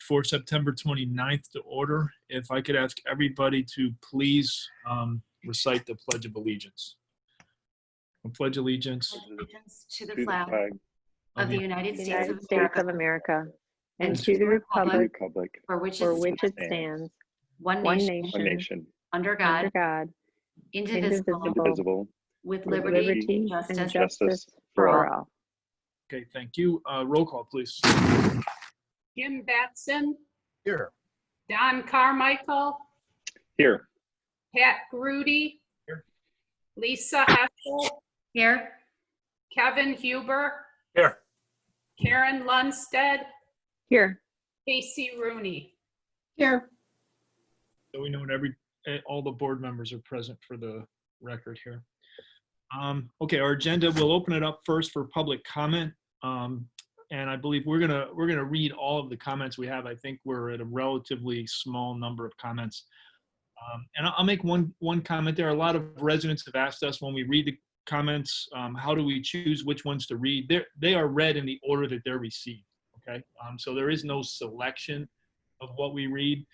for September 29th to order. If I could ask everybody to please recite the Pledge of Allegiance. I pledge allegiance Allegiance to the flag of the United States of America and to the republic for which it stands, one one nation, nation, under God, indivisible, indivisible, with with liberty and justice for all. Okay, thank you. Roll call, please. Jim Batson, Here. Don Carmichael, Here. Pat Grudy, Here. Lisa Hessel, Here. Kevin Huber, Here. Karen Lundstedt, Here. Casey Rooney. Here. So we know all the board members are present for the record here. Okay, our agenda, we'll open it up first for public comment. And I believe we're gonna read all of the comments we have. I think we're at a relatively small number of comments. And I'll make one comment there. A lot of residents have asked us when we read the comments, how do we choose which ones to read? They are read in the order that they're received, okay? So there is no selection of what we read.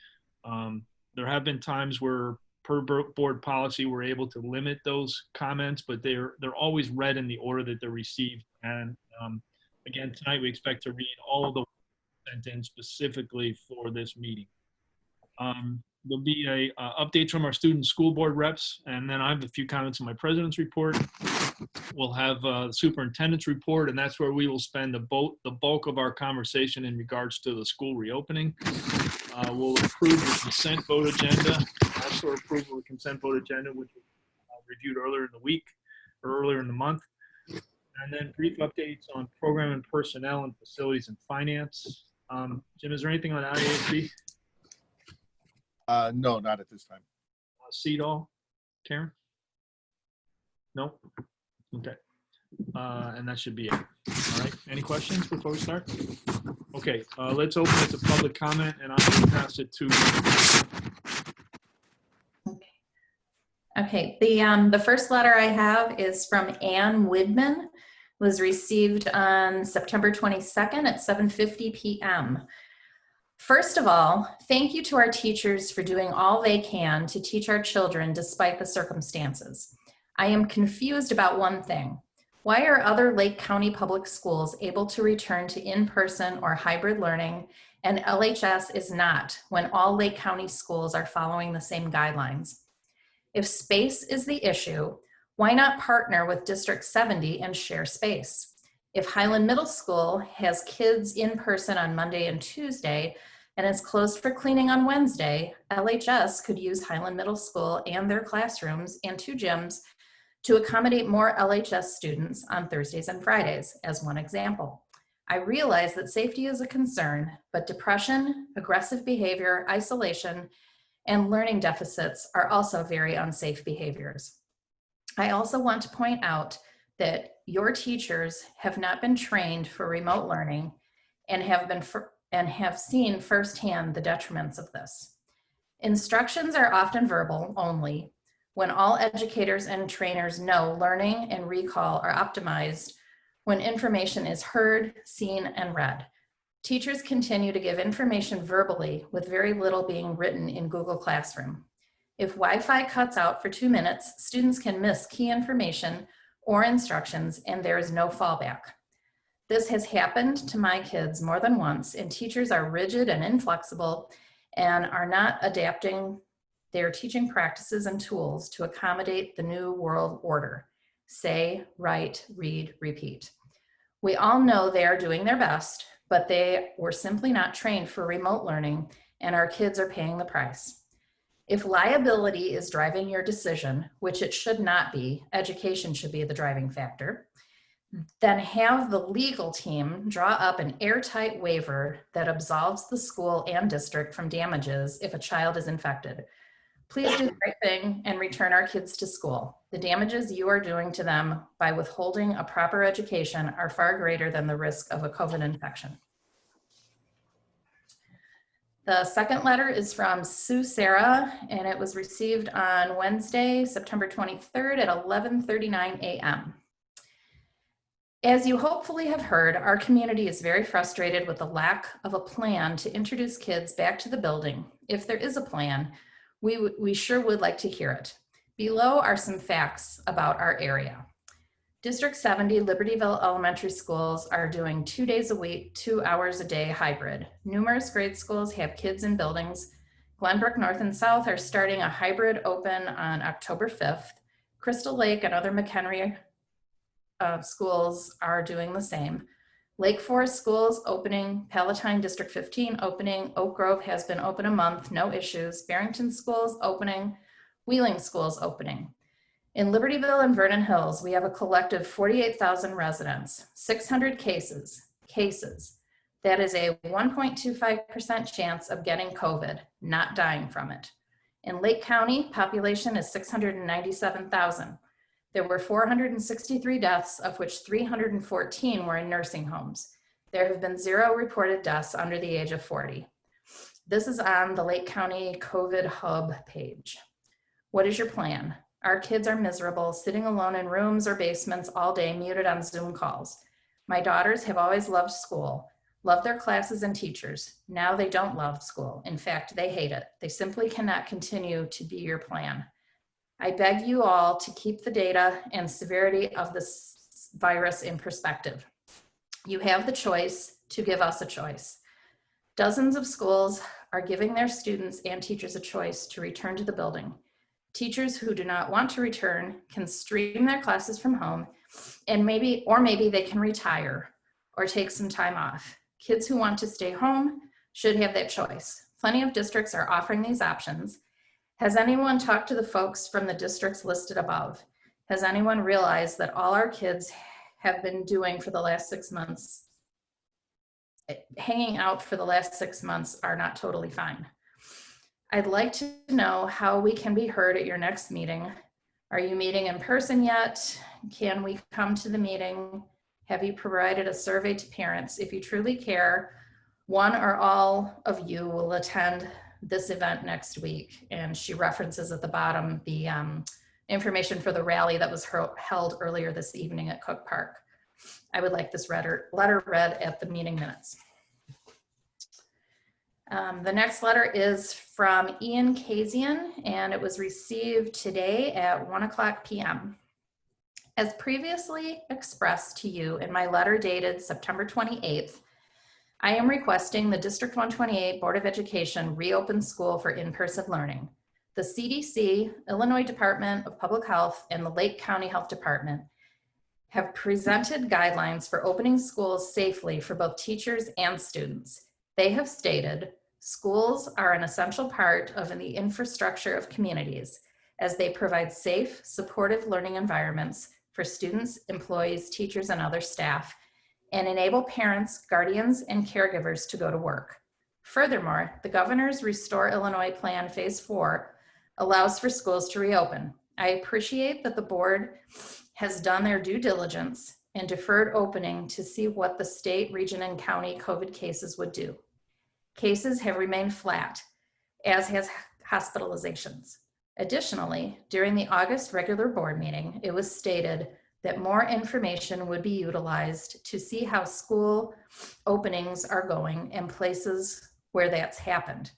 There have been times where per board policy, we're able to limit those comments, but they're always read in the order that they're received. And again, tonight we expect to read all of the sent in specifically for this meeting. There'll be updates from our student school board reps, and then I have a few comments in my president's report. We'll have the superintendent's report, and that's where we will spend the bulk of our conversation in regards to the school reopening. We'll approve the consent vote agenda, also approval of the consent vote agenda, which was reviewed earlier in the week or earlier in the month. And then brief updates on program and personnel and facilities and finance. Jim, is there anything on IASB? No, not at this time. CEDAW, Karen? No? Okay. And that should be it. All right. Any questions before we start? Okay. Let's open it to public comment, and I will pass it to. Okay. The first letter I have is from Ann Widman. Was received on September 22nd at 7:50 p.m. First of all, thank you to our teachers for doing all they can to teach our children despite the circumstances. I am confused about one thing. Why are other Lake County public schools able to return to in-person or hybrid learning and LHS is not when all Lake County schools are following the same guidelines? If space is the issue, why not partner with District 70 and share space? If Highland Middle School has kids in person on Monday and Tuesday and is closed for cleaning on Wednesday, LHS could use Highland Middle School and their classrooms and 2 gyms to accommodate more LHS students on Thursdays and Fridays, as one example. I realize that safety is a concern, but depression, aggressive behavior, isolation, and learning deficits are also very unsafe behaviors. I also want to point out that your teachers have not been trained for remote learning and have seen firsthand the detriments of this. Instructions are often verbal only when all educators and trainers know learning and recall are optimized when information is heard, seen, and read. Teachers continue to give information verbally with very little being written in Google Classroom. If Wi-Fi cuts out for 2 minutes, students can miss key information or instructions and there is no fallback. This has happened to my kids more than once, and teachers are rigid and inflexible and are not adapting their teaching practices and tools to accommodate the new world order. Say, write, read, repeat. We all know they are doing their best, but they were simply not trained for remote learning, and our kids are paying the price. If liability is driving your decision, which it should not be, education should be the driving factor, then have the legal team draw up an airtight waiver that absolves the school and district from damages if a child is infected. Please do the right thing and return our kids to school. The damages you are doing to them by withholding a proper education are far greater than the risk of a COVID infection. The second letter is from Sue Sarah, and it was received on Wednesday, September 23rd at 11:39 a.m. As you hopefully have heard, our community is very frustrated with the lack of a plan to introduce kids back to the building. If there is a plan, we sure would like to hear it. Below are some facts about our area. District 70 Libertyville Elementary Schools are doing 2 days a week, 2 hours a day hybrid. Numerous grade schools have kids in buildings. Glenbrook North and South are starting a hybrid open on October 5th. Crystal Lake and other McHenry schools are doing the same. Lake Forest schools opening, Palatine District 15 opening, Oak Grove has been open a month, no issues. Barrington schools opening, Wheeling schools opening. In Libertyville and Vernon Hills, we have a collective 48,000 residents, 600 cases. That is a 1.25% chance of getting COVID, not dying from it. In Lake County, population is 697,000. There were 463 deaths, of which 314 were in nursing homes. There have been 0 reported deaths under the age of 40. This is on the Lake County COVID Hub page. What is your plan? Our kids are miserable, sitting alone in rooms or basements all day, muted on Zoom calls. My daughters have always loved school, loved their classes and teachers. Now they don't love school. In fact, they hate it. They simply cannot continue to be your plan. I beg you all to keep the data and severity of this virus in perspective. You have the choice to give us a choice. Dozens of schools are giving their students and teachers a choice to return to the building. Teachers who do not want to return can stream their classes from home, and maybe they can retire or take some time off. Kids who want to stay home should have that choice. Plenty of districts are offering these options. Has anyone talked to the folks from the districts listed above? Has anyone realized that all our kids have been doing for the last 6 months, hanging out for the last 6 months, are not totally fine? I'd like to know how we can be heard at your next meeting. Are you meeting in person yet? Can we come to the meeting? Have you provided a survey to parents? If you truly care, one or all of you will attend this event next week. And she references at the bottom the information for the rally that was held earlier this evening at Cook Park. I would like this letter read at the meeting minutes. The next letter is from Ian Kazian, and it was received today at 1:00 p.m. As previously expressed to you in my letter dated September 28th, I am requesting the District 128 Board of Education reopen school for in-person learning. The CDC, Illinois Department of Public Health, and the Lake County Health Department have presented guidelines for opening schools safely for both teachers and students. They have stated, schools are an essential part of the infrastructure of communities as they provide safe, supportive learning environments for students, employees, teachers, and other staff, and enable parents, guardians, and caregivers to go to work. Furthermore, the Governor's Restore Illinois Plan Phase 4 allows for schools to reopen. I appreciate that the board has done their due diligence and deferred opening to see what the state, region, and county COVID cases would do. Cases have remained flat, as has hospitalizations. Additionally, during the August regular board meeting, it was stated that more information would be utilized to see how school openings are going in places where that's happened.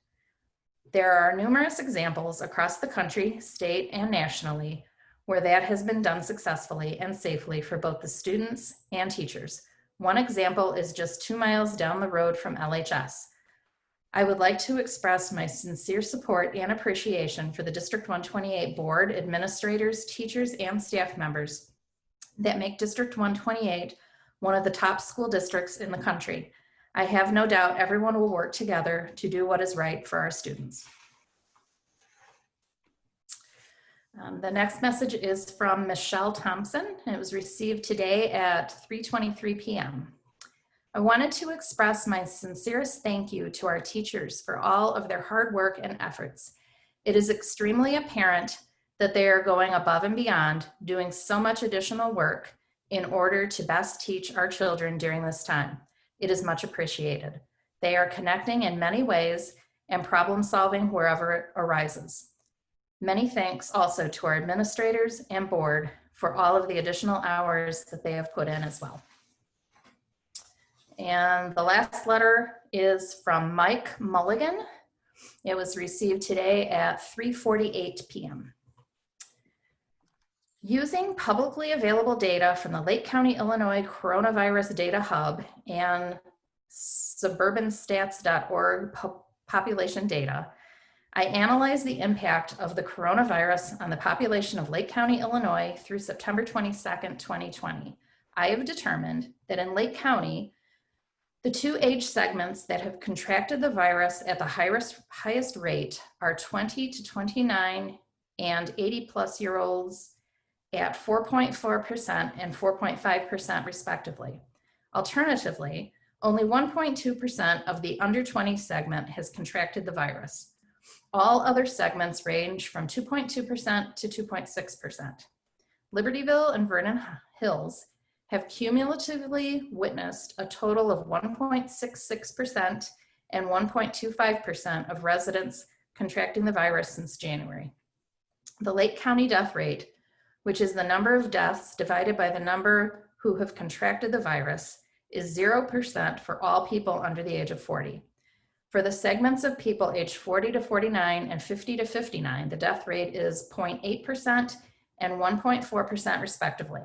There are numerous examples across the country, state, and nationally where that has been done successfully and safely for both the students and teachers. One example is just 2 miles down the road from LHS. I would like to express my sincere support and appreciation for the District 128 board, administrators, teachers, and staff members that make District 128 one of the top school districts in the country. I have no doubt everyone will work together to do what is right for our students. The next message is from Michelle Thompson, and it was received today at 3:23 p.m. I wanted to express my sincerest thank you to our teachers for all of their hard work and efforts. It is extremely apparent that they are going above and beyond, doing so much additional work in order to best teach our children during this time. It is much appreciated. They are connecting in many ways and problem solving wherever it arises. Many thanks also to our administrators and board for all of the additional hours that they have put in as well. And the last letter is from Mike Mulligan. It was received today at 3:48 p.m. Using publicly available data from the Lake County, Illinois Coronavirus Data Hub and suburbanstats.org population data, I analyzed the impact of the coronavirus on the population of Lake County, Illinois through September 22nd, 2020. I have determined that in Lake County, the two age segments that have contracted the virus at the highest rate are 20 to 29 and 80 plus year olds at 4.4% and 4.5% respectively. Alternatively, only 1.2% of the under 20 segment has contracted the virus. All other segments range from 2.2% to 2.6%. Libertyville and Vernon Hills have cumulatively witnessed a total of 1.66% and 1.25% of residents contracting the virus since January. The Lake County death rate, which is the number of deaths divided by the number who have contracted the virus, is 0% for all people under the age of 40. For the segments of people aged 40 to 49 and 50 to 59, the death rate is 0.8% and 1.4% respectively.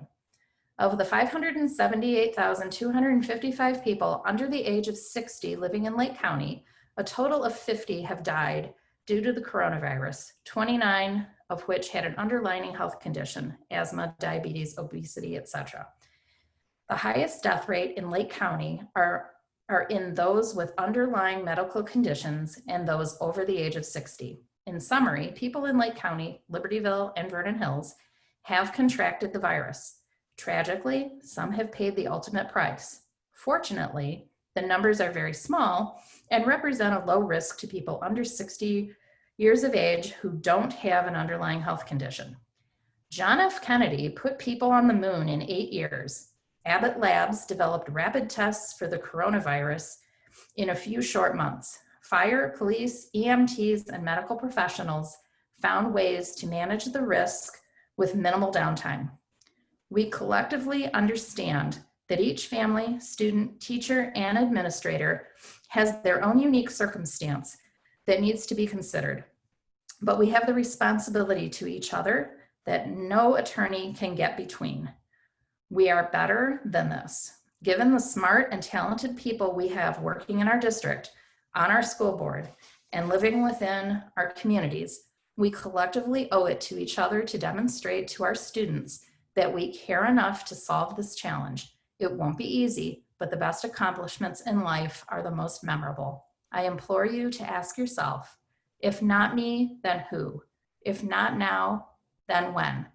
Of the 578,255 people under the age of 60 living in Lake County, a total of 50 have died due to the coronavirus, 29 of which had an underlying health condition, asthma, diabetes, obesity, etc. The highest death rate in Lake County are in those with underlying medical conditions and those over the age of 60. In summary, people in Lake County, Libertyville, and Vernon Hills have contracted the virus. Tragically, some have paid the ultimate price. Fortunately, the numbers are very small and represent a low risk to people under 60 years of age who don't have an underlying health condition. John F. Kennedy put people on the moon in 8 years. Abbott Labs developed rapid tests for the coronavirus in a few short months. Fire, police, EMTs, and medical professionals found ways to manage the risk with minimal downtime. We collectively understand that each family, student, teacher, and administrator has their own unique circumstance that needs to be considered. But we have the responsibility to each other that no attorney can get between. We are better than this. Given the smart and talented people we have working in our district, on our school board, and living within our communities, we collectively owe it to each other to demonstrate to our students that we care enough to solve this challenge. It won't be easy, but the best accomplishments in life are the most memorable. I implore you to ask yourself, if not me, then who? If not now, then when?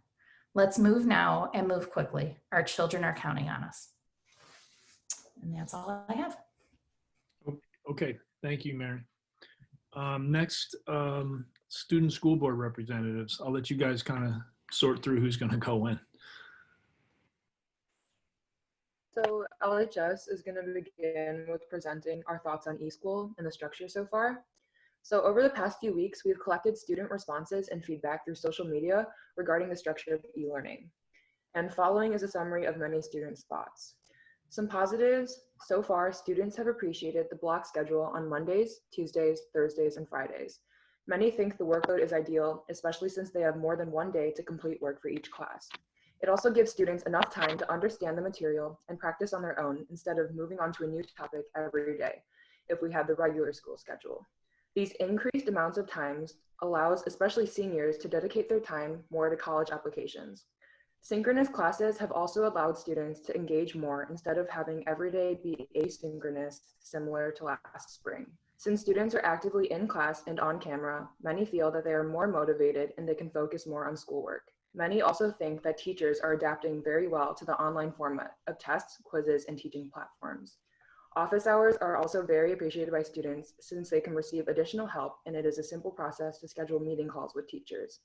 Let's move now and move quickly. Our children are counting on us. And that's all I have. Okay, thank you, Mary. Next, student school board representatives. I'll let you guys kind of sort through who's going to go in. So LHS is going to begin with presenting our thoughts on eSchool and the structure so far. So over the past few weeks, we've collected student responses and feedback through social media regarding the structure of e-learning. And following is a summary of many students' thoughts. Some positives: so far, students have appreciated the block schedule on Mondays, Tuesdays, Thursdays, and Fridays. Many think the workload is ideal, especially since they have more than one day to complete work for each class. It also gives students enough time to understand the material and practice on their own instead of moving on to a new topic every day if we had the regular school schedule. These increased amounts of times allows especially seniors to dedicate their time more to college applications. Synchronous classes have also allowed students to engage more instead of having every day be asynchronous, similar to last spring. Since students are actively in class and on camera, many feel that they are more motivated and they can focus more on schoolwork. Many also think that teachers are adapting very well to the online format of tests, quizzes, and teaching platforms. Office hours are also very appreciated by students since they can receive additional help, and it is a simple process to schedule meeting calls with teachers.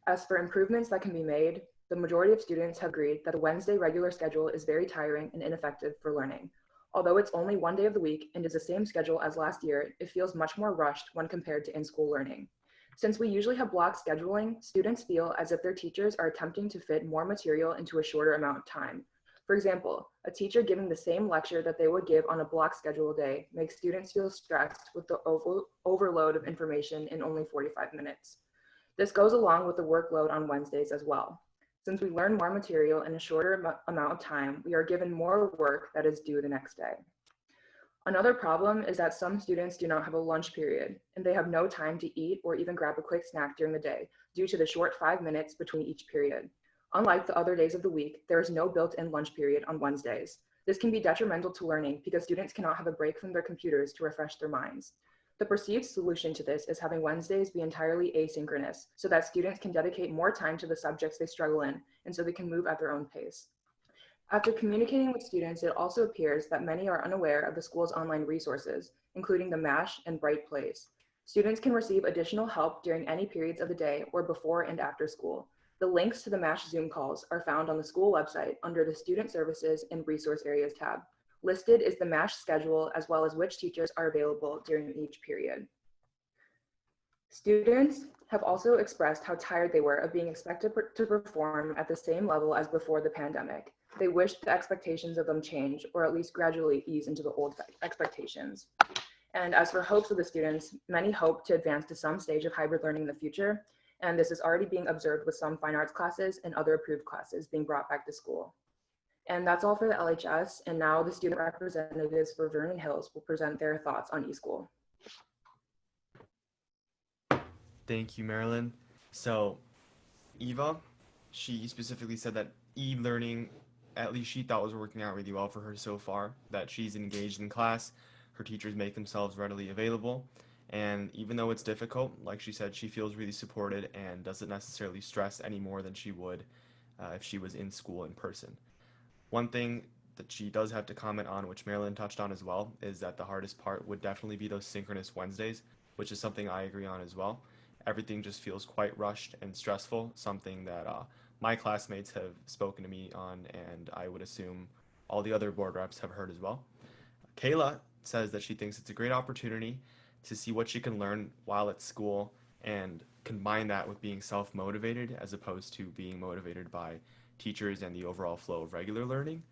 As for improvements that can be made, the majority of students have agreed that a Wednesday regular schedule is very tiring and ineffective for learning. Although it's only one day of the week and is the same schedule as last year, it feels much more rushed when compared to in-school learning. Since we usually have block scheduling, students feel as if their teachers are attempting to fit more material into a shorter amount of time. For example, a teacher giving the same lecture that they would give on a block schedule day makes students feel stressed with the overload of information in only 45 minutes. This goes along with the workload on Wednesdays as well. Since we learn more material in a shorter amount of time, we are given more work that is due the next day. Another problem is that some students do not have a lunch period, and they have no time to eat or even grab a quick snack during the day due to the short 5 minutes between each period. Unlike the other days of the week, there is no built-in lunch period on Wednesdays. This can be detrimental to learning because students cannot have a break from their computers to refresh their minds. The perceived solution to this is having Wednesdays be entirely asynchronous so that students can dedicate more time to the subjects they struggle in and so they can move at their own pace. After communicating with students, it also appears that many are unaware of the school's online resources, including the MASH and Bright Plays. Students can receive additional help during any periods of the day or before and after school. The links to the MASH Zoom calls are found on the school website under the Student Services and Resource Areas tab. Listed is the MASH schedule as well as which teachers are available during each period. Students have also expressed how tired they were of being expected to perform at the same level as before the pandemic. They wish the expectations of them change or at least gradually ease into the old expectations. And as for hopes of the students, many hope to advance to some stage of hybrid learning in the future, and this is already being observed with some fine arts classes and other approved classes being brought back to school. And that's all for the LHS, and now the student representatives for Vernon Hills will present their thoughts on eSchool. Thank you, Marilyn. So, Eva, she specifically said that e-learning, at least she thought was working out really well for her so far, that she's engaged in class, her teachers make themselves readily available, and even though it's difficult, like she said, she feels really supported and doesn't necessarily stress any more than she would if she was in school in person. One thing that she does have to comment on, which Marilyn touched on as well, is that the hardest part would definitely be those synchronous Wednesdays, which is something I agree on as well. Everything just feels quite rushed and stressful, something that my classmates have spoken to me on, and I would assume all the other board reps have heard as well. Kayla says that she thinks it's a great opportunity to see what she can learn while at school and combine that with being self-motivated as opposed to being motivated by teachers and the overall flow of regular learning.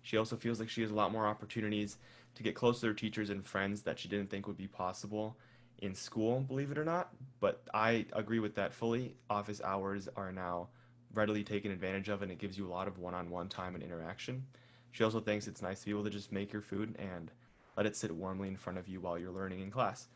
She also feels like she has a lot more opportunities to get close to her teachers and friends that she didn't think would be possible in school, believe it or not. But I agree with that fully. Office hours are now readily taken advantage of, and it gives you a lot of one-on-one time and interaction. She also thinks it's nice to be able to just make your food and let it sit warmly in front of you while you're learning in class.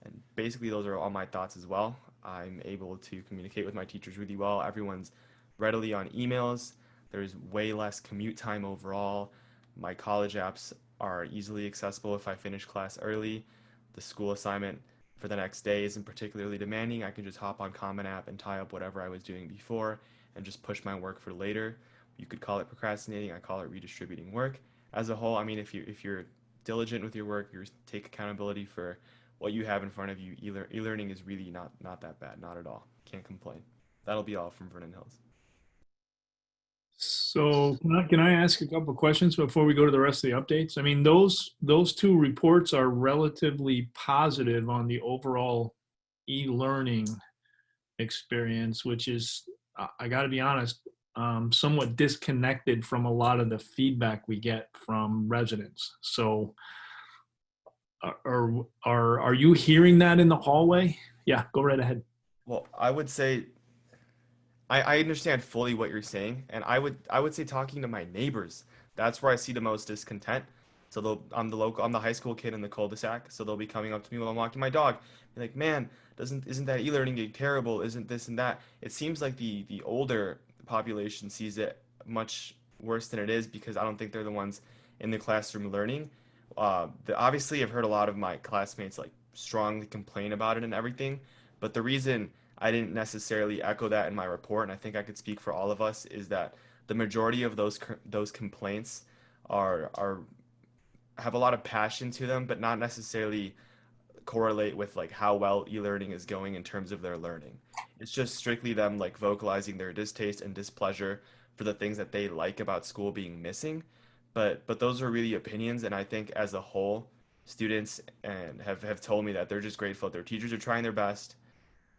And basically those are all my thoughts as well. I'm able to communicate with my teachers really well. Everyone's readily on emails. There's way less commute time overall. My college apps are easily accessible if I finish class early. The school assignment for the next day isn't particularly demanding. I can just hop on Common App and tie up whatever I was doing before and just push my work for later. You could call it procrastinating. I call it redistributing work. As a whole, I mean, if you're diligent with your work, you take accountability for what you have in front of you. E-learning is really not that bad, not at all. Can't complain. That'll be all from Vernon Hills. So can I ask a couple of questions before we go to the rest of the updates? I mean, those two reports are relatively positive on the overall e-learning experience, which is, I got to be honest, somewhat disconnected from a lot of the feedback we get from residents. So are you hearing that in the hallway? Yeah, go right ahead. Well, I would say I understand fully what you're saying, and I would say talking to my neighbors, that's where I see the most discontent. So I'm the high school kid in the cul-de-sac, so they'll be coming up to me while I'm walking my dog, be like, man, isn't that e-learning getting terrible? Isn't this and that? It seems like the older population sees it much worse than it is because I don't think they're the ones in the classroom learning. Obviously, I've heard a lot of my classmates like strongly complain about it and everything, but the reason I didn't necessarily echo that in my report, and I think I could speak for all of us, is that the majority of those complaints have a lot of passion to them, but not necessarily correlate with like how well e-learning is going in terms of their learning. It's just strictly them like vocalizing their distaste and displeasure for the things that they like about school being missing. But those are really opinions, and I think as a whole, students and have told me that they're just grateful that their teachers are trying their best,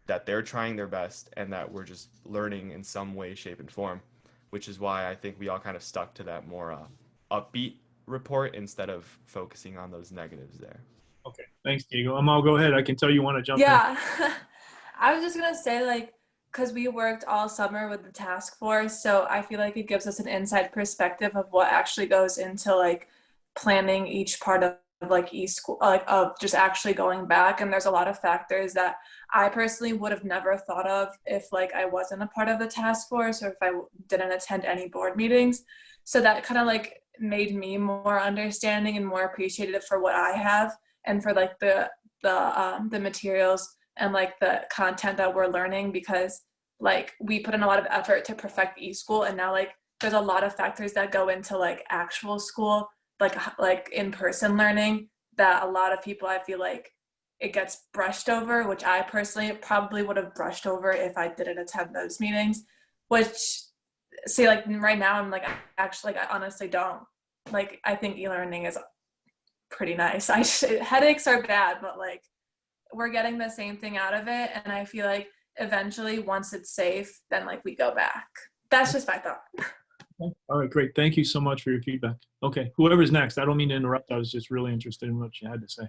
that they're trying their best, and that we're just learning in some way, shape, and form. which is why I think we all kind of stuck to that more upbeat report instead of focusing on those negatives there. Okay, thanks, Diego. Amal, go ahead. I can tell you want to jump in. Yeah, I was just gonna say, like, because we worked all summer with the task force, so I feel like it gives us an inside perspective of what actually goes into like planning each part of like e-school, like of just actually going back. And there's a lot of factors that I personally would have never thought of if like I wasn't a part of the task force or if I didn't attend any board meetings. So that kind of like made me more understanding and more appreciative for what I have and for like the materials and like the content that we're learning, because like we put in a lot of effort to perfect e-school, and now like there's a lot of factors that go into like actual school, like in-person learning, that a lot of people, I feel like it gets brushed over, which I personally probably would have brushed over if I didn't attend those meetings. Which, see, like right now I'm like, actually, like I honestly don't. Like I think e-learning is pretty nice. Headaches are bad, but like we're getting the same thing out of it, and I feel like eventually once it's safe, then like we go back. That's just my thought. All right, great. Thank you so much for your feedback. Okay, whoever's next. I don't mean to interrupt. I was just really interested in what you had to say.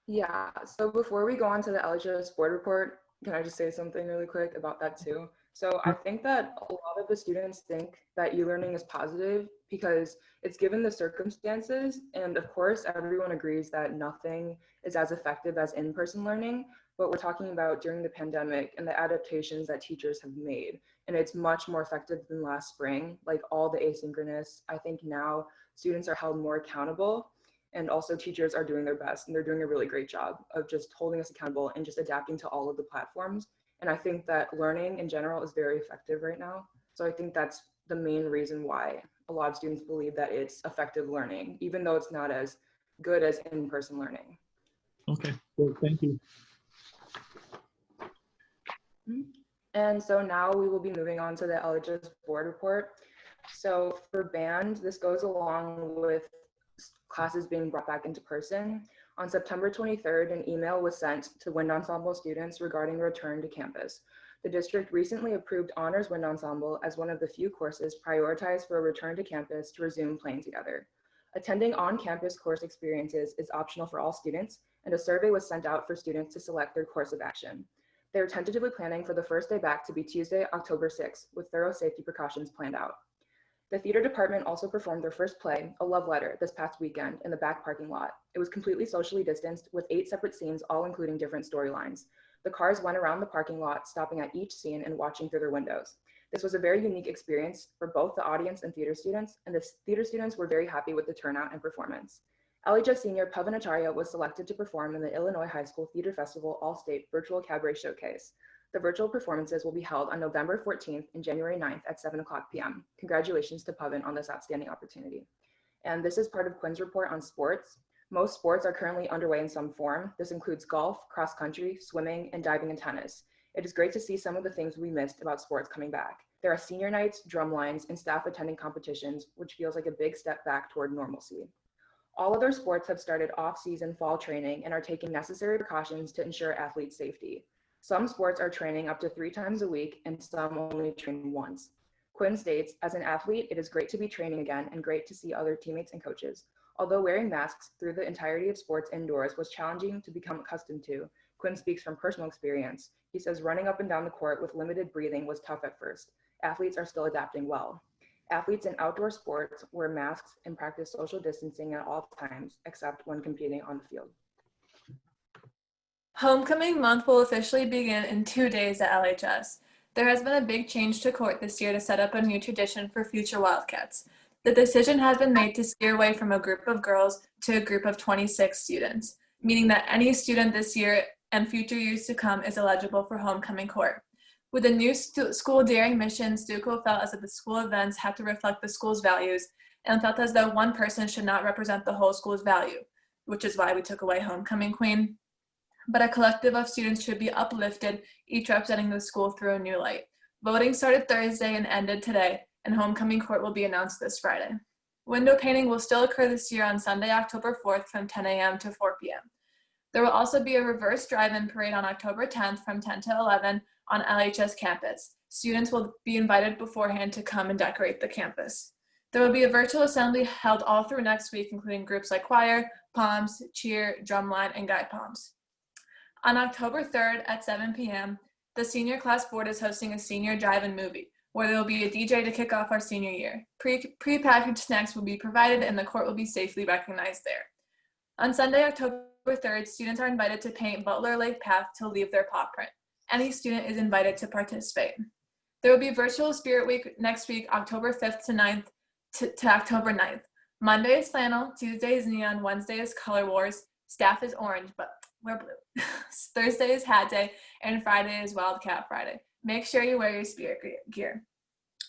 Yeah, so before we go on to the LHS board report, can I just say something really quick about that too? So I think that a lot of the students think that e-learning is positive because it's given the circumstances, and of course everyone agrees that nothing is as effective as in-person learning, but we're talking about during the pandemic and the adaptations that teachers have made, and it's much more effective than last spring. Like all the asynchronous, I think now students are held more accountable, and also teachers are doing their best, and they're doing a really great job of just holding us accountable and just adapting to all of the platforms. And I think that learning in general is very effective right now. So I think that's the main reason why a lot of students believe that it's effective learning, even though it's not as good as in-person learning. Okay, great. Thank you. And so now we will be moving on to the LHS board report. So for band, this goes along with classes being brought back into person. On September 23rd, an email was sent to Wind Ensemble students regarding return to campus. The district recently approved Honors Wind Ensemble as one of the few courses prioritized for a return to campus to resume playing together. Attending on-campus course experiences is optional for all students, and a survey was sent out for students to select their course of action. They are tentatively planning for the first day back to be Tuesday, October 6th, with thorough safety precautions planned out. The theater department also performed their first play, A Love Letter, this past weekend in the back parking lot. It was completely socially distanced with 8 separate scenes, all including different storylines. The cars went around the parking lot, stopping at each scene and watching through their windows. This was a very unique experience for both the audience and theater students, and the theater students were very happy with the turnout and performance. LHS senior Pavan Acharya was selected to perform in the Illinois High School Theater Festival All-State Virtual Cabaret Showcase. The virtual performances will be held on November 14th and January 9th at 7 o'clock p.m. Congratulations to Pavan on this outstanding opportunity. And this is part of Quinn's report on sports. Most sports are currently underway in some form. This includes golf, cross country, swimming, and diving and tennis. It is great to see some of the things we missed about sports coming back. There are senior nights, drum lines, and staff attending competitions, which feels like a big step back toward normalcy. All other sports have started off-season fall training and are taking necessary precautions to ensure athlete safety. Some sports are training up to 3 times a week, and some only train once. Quinn states, as an athlete, it is great to be training again and great to see other teammates and coaches. Although wearing masks through the entirety of sports indoors was challenging to become accustomed to, Quinn speaks from personal experience. He says running up and down the court with limited breathing was tough at first. Athletes are still adapting well. Athletes in outdoor sports wear masks and practice social distancing at all times, except when competing on the field. Homecoming month will officially begin in 2 days at LHS. There has been a big change to court this year to set up a new tradition for future Wildcats. The decision has been made to steer away from a group of girls to a group of 26 students, meaning that any student this year and future years to come is eligible for homecoming court. With the new school daring mission, Stuco felt as if the school events had to reflect the school's values and felt as though one person should not represent the whole school's value, which is why we took away Homecoming Queen. But a collective of students should be uplifted, each representing the school through a new light. Voting started Thursday and ended today, and homecoming court will be announced this Friday. Window painting will still occur this year on Sunday, October 4th from 10 a.m. to 4 p.m. There will also be a reverse drive-in parade on October 10th from 10 to 11 on LHS campus. Students will be invited beforehand to come and decorate the campus. There will be a virtual assembly held all through next week, including groups like choir, poms, cheer, drumline, and guy poms. On October 3rd at 7 p.m., the senior class board is hosting a senior drive-in movie, where there will be a DJ to kick off our senior year. Pre-packaged snacks will be provided and the court will be safely recognized there. On Sunday, October 3rd, students are invited to paint Butler Lake Path to leave their paw print. Any student is invited to participate. There will be virtual Spirit Week next week, October 5th to 9th to October 9th. Monday is flannel, Tuesday is neon, Wednesday is color wars, staff is orange, but we're blue. Thursday is hat day, and Friday is Wildcat Friday. Make sure you wear your spirit gear.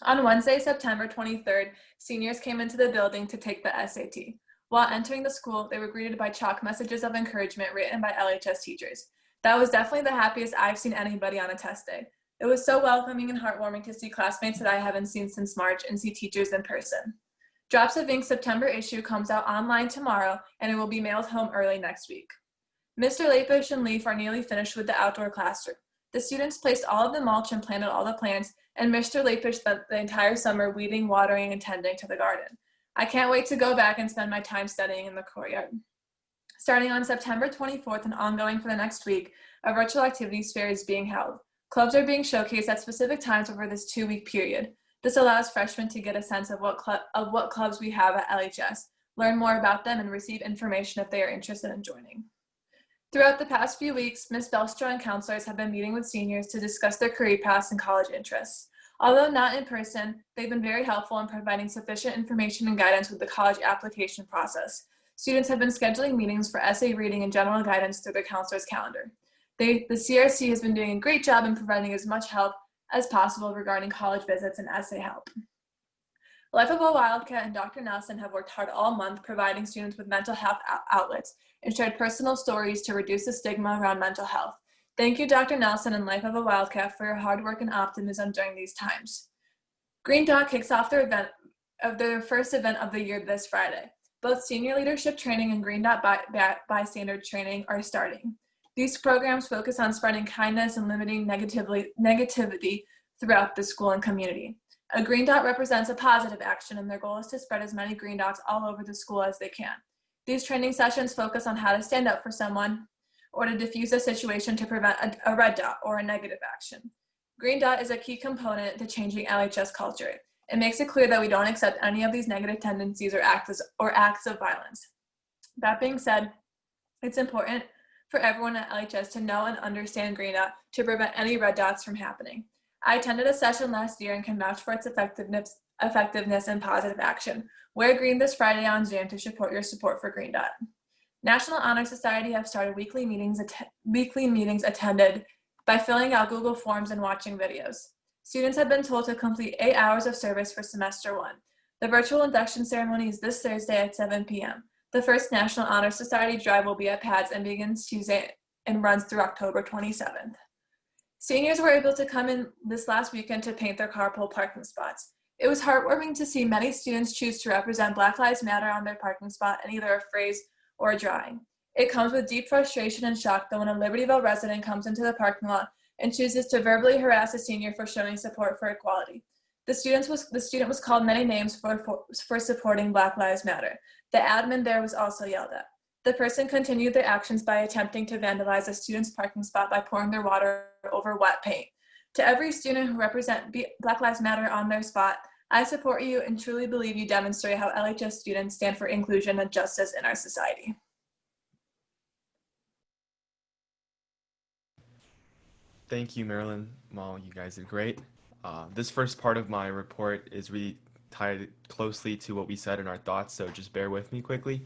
On Wednesday, September 23rd, seniors came into the building to take the SAT. While entering the school, they were greeted by chalk messages of encouragement written by LHS teachers. That was definitely the happiest I've seen anybody on a test day. It was so welcoming and heartwarming to see classmates that I haven't seen since March and see teachers in person. Drops of Ink's September issue comes out online tomorrow, and it will be mailed home early next week. Mr. Lapish and Leaf are nearly finished with the outdoor classroom. The students placed all of the mulch and planted all the plants, and Mr. Lapish spent the entire summer weeding, watering, and tending to the garden. I can't wait to go back and spend my time studying in the courtyard. Starting on September 24th and ongoing for the next week, a virtual activities fair is being held. Clubs are being showcased at specific times over this 2-week period. This allows freshmen to get a sense of what clubs we have at LHS, learn more about them, and receive information if they are interested in joining. Throughout the past few weeks, Ms. Belstra and counselors have been meeting with seniors to discuss their career paths and college interests. Although not in person, they've been very helpful in providing sufficient information and guidance with the college application process. Students have been scheduling meetings for essay reading and general guidance through their counselor's calendar. The CRC has been doing a great job in providing as much help as possible regarding college visits and essay help. Life of a Wildcat and Dr. Nelson have worked hard all month providing students with mental health outlets and shared personal stories to reduce the stigma around mental health. Thank you, Dr. Nelson and Life of a Wildcat, for your hard work and optimism during these times. Green Dot kicks off their first event of the year this Friday. Both senior leadership training and Green Dot bystander training are starting. These programs focus on spreading kindness and limiting negativity throughout the school and community. A green dot represents a positive action, and their goal is to spread as many green dots all over the school as they can. These training sessions focus on how to stand up for someone or to diffuse a situation to prevent a red dot or a negative action. Green dot is a key component to changing LHS culture. It makes it clear that we don't accept any of these negative tendencies or acts of violence. That being said, it's important for everyone at LHS to know and understand Green Dot to prevent any red dots from happening. I attended a session last year and can vouch for its effectiveness and positive action. Wear green this Friday on Zoom to support your support for Green Dot. National Honor Society have started weekly meetings attended by filling out Google Forms and watching videos. Students have been told to complete 8 hours of service for semester 1. The virtual induction ceremony is this Thursday at 7 p.m. The first National Honor Society drive will be at PADS and begins Tuesday and runs through October 27th. Seniors were able to come in this last weekend to paint their carpool parking spots. It was heartwarming to see many students choose to represent Black Lives Matter on their parking spot in either a phrase or a drawing. It comes with deep frustration and shock that when a Libertyville resident comes into the parking lot and chooses to verbally harass a senior for showing support for equality. The student was called many names for supporting Black Lives Matter. The admin there was also yelled at. The person continued their actions by attempting to vandalize a student's parking spot by pouring their water over wet paint. To every student who represent Black Lives Matter on their spot, I support you and truly believe you demonstrate how LHS students stand for inclusion and justice in our society. Thank you, Marilyn. Well, you guys did great. This first part of my report is really tied closely to what we said in our thoughts, so just bear with me quickly.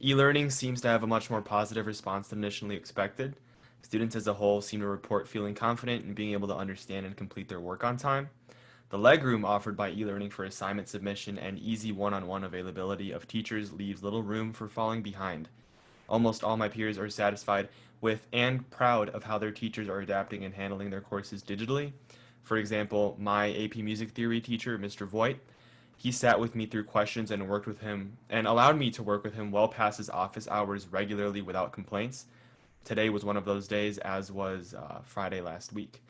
E-learning seems to have a much more positive response than initially expected. Students as a whole seem to report feeling confident in being able to understand and complete their work on time. The legroom offered by e-learning for assignment submission and easy one-on-one availability of teachers leaves little room for falling behind. Almost all my peers are satisfied with and proud of how their teachers are adapting and handling their courses digitally. For example, my AP Music Theory teacher, Mr. Voigt, he sat with me through questions and worked with him and allowed me to work with him well past his office hours regularly without complaints. Today was one of those days, as was Friday last week.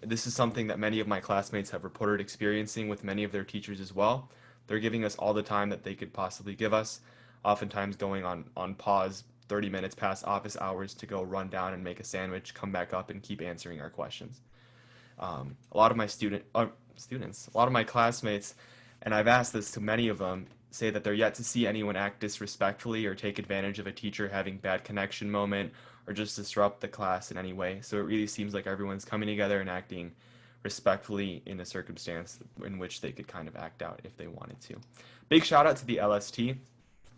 This is something that many of my classmates have reported experiencing with many of their teachers as well. They're giving us all the time that they could possibly give us, oftentimes going on pause 30 minutes past office hours to go run down and make a sandwich, come back up and keep answering our questions. A lot of my a lot of my classmates, and I've asked this to many of them, say that they're yet to see anyone act disrespectfully or take advantage of a teacher having bad connection moment or just disrupt the class in any way. So it really seems like everyone's coming together and acting respectfully in a circumstance in which they could kind of act out if they wanted to. Big shout out to the LST.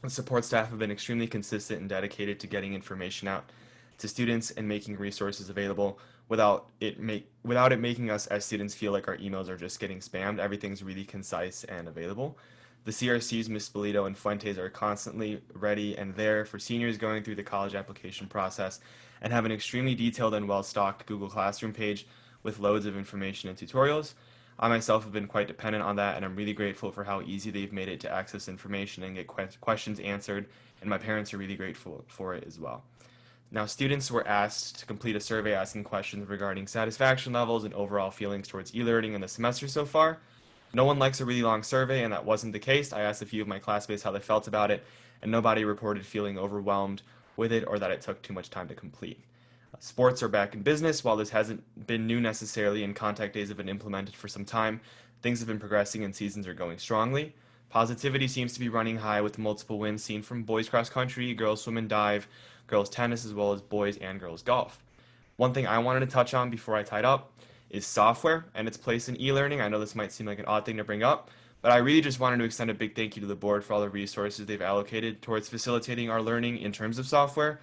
The support staff have been extremely consistent and dedicated to getting information out to students and making resources available without it making us as students feel like our emails are just getting spammed. Everything's really concise and available. The CRCs, Ms. Bolito and Fuentes, are constantly ready and there for seniors going through the college application process and have an extremely detailed and well-stocked Google Classroom page with loads of information and tutorials. I myself have been quite dependent on that, and I'm really grateful for how easy they've made it to access information and get questions answered, and my parents are really grateful for it as well. Now, students were asked to complete a survey asking questions regarding satisfaction levels and overall feelings towards e-learning in the semester so far. No one likes a really long survey, and that wasn't the case. I asked a few of my classmates how they felt about it, and nobody reported feeling overwhelmed with it or that it took too much time to complete. Sports are back in business. While this hasn't been new necessarily and contact days have been implemented for some time, things have been progressing and seasons are going strongly. Positivity seems to be running high with multiple wins seen from boys cross country, girls swim and dive, girls tennis, as well as boys and girls golf. One thing I wanted to touch on before I tied up is software and its place in e-learning. I know this might seem like an odd thing to bring up, but I really just wanted to extend a big thank you to the board for all the resources they've allocated towards facilitating our learning in terms of software.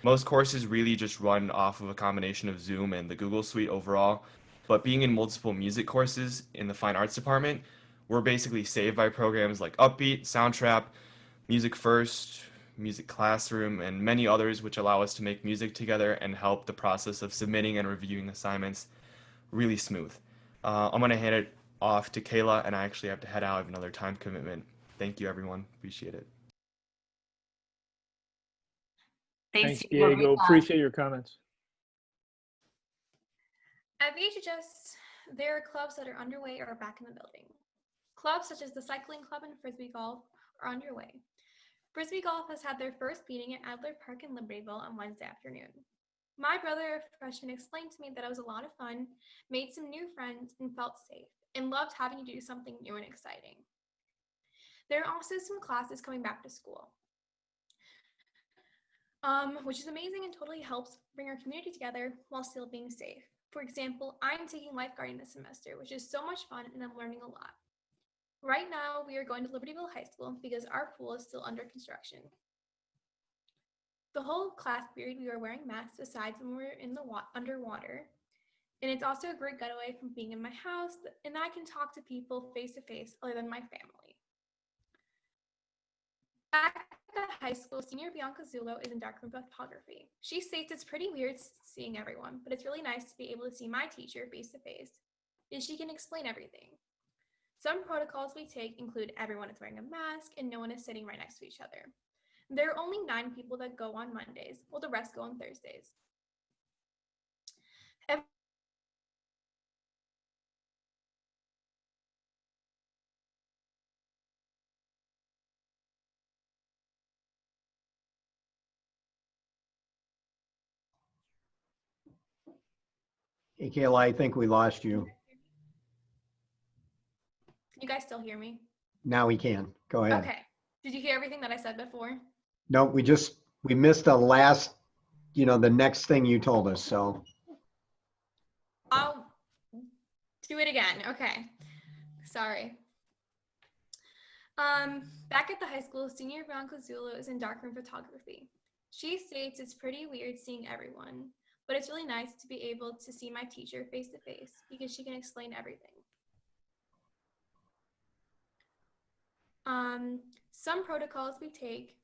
Most courses really just run off of a combination of Zoom and the Google Suite overall, but being in multiple music courses in the fine arts department, we're basically saved by programs like Upbeat, Soundtrap, Music First, Music Classroom, and many others which allow us to make music together and help the process of submitting and reviewing assignments really smooth. I'm going to hand it off to Kayla, and I actually have to head out. I have another time commitment. Thank you, everyone. Appreciate it. Thanks, Diego. Appreciate your comments. At VHS, there are clubs that are underway or back in the building. Clubs such as the cycling club and frisbee golf are underway. Frisbee golf has had their first meeting at Adler Park in Libertyville on Wednesday afternoon. My brother, a freshman, explained to me that it was a lot of fun, made some new friends, and felt safe, and loved having to do something new and exciting. There are also some classes coming back to school, which is amazing and totally helps bring our community together while still being safe. For example, I'm taking lifeguarding this semester, which is so much fun and I'm learning a lot. Right now, we are going to Libertyville High School because our pool is still under construction. The whole class period, we are wearing masks aside when we're in the underwater. And it's also a great getaway from being in my house, and I can talk to people face to face other than my family. Back at high school, senior Bianca Zulo is in darkroom photography. She states it's pretty weird seeing everyone, but it's really nice to be able to see my teacher face to face, and she can explain everything. Some protocols we take include everyone is wearing a mask and no one is sitting right next to each other. There are only 9 people that go on Mondays, while the rest go on Thursdays. Hey, Kayla, I think we lost you. Can you guys still hear me? Now we can. Go ahead. Okay. Did you hear everything that I said before? No, we missed the last, the next thing you told us, so. I'll do it again. Okay. Sorry. Back at the high school, senior Bianca Zulo is in darkroom photography. She states it's pretty weird seeing everyone, but it's really nice to be able to see my teacher face to face because she can explain everything. Some protocols we take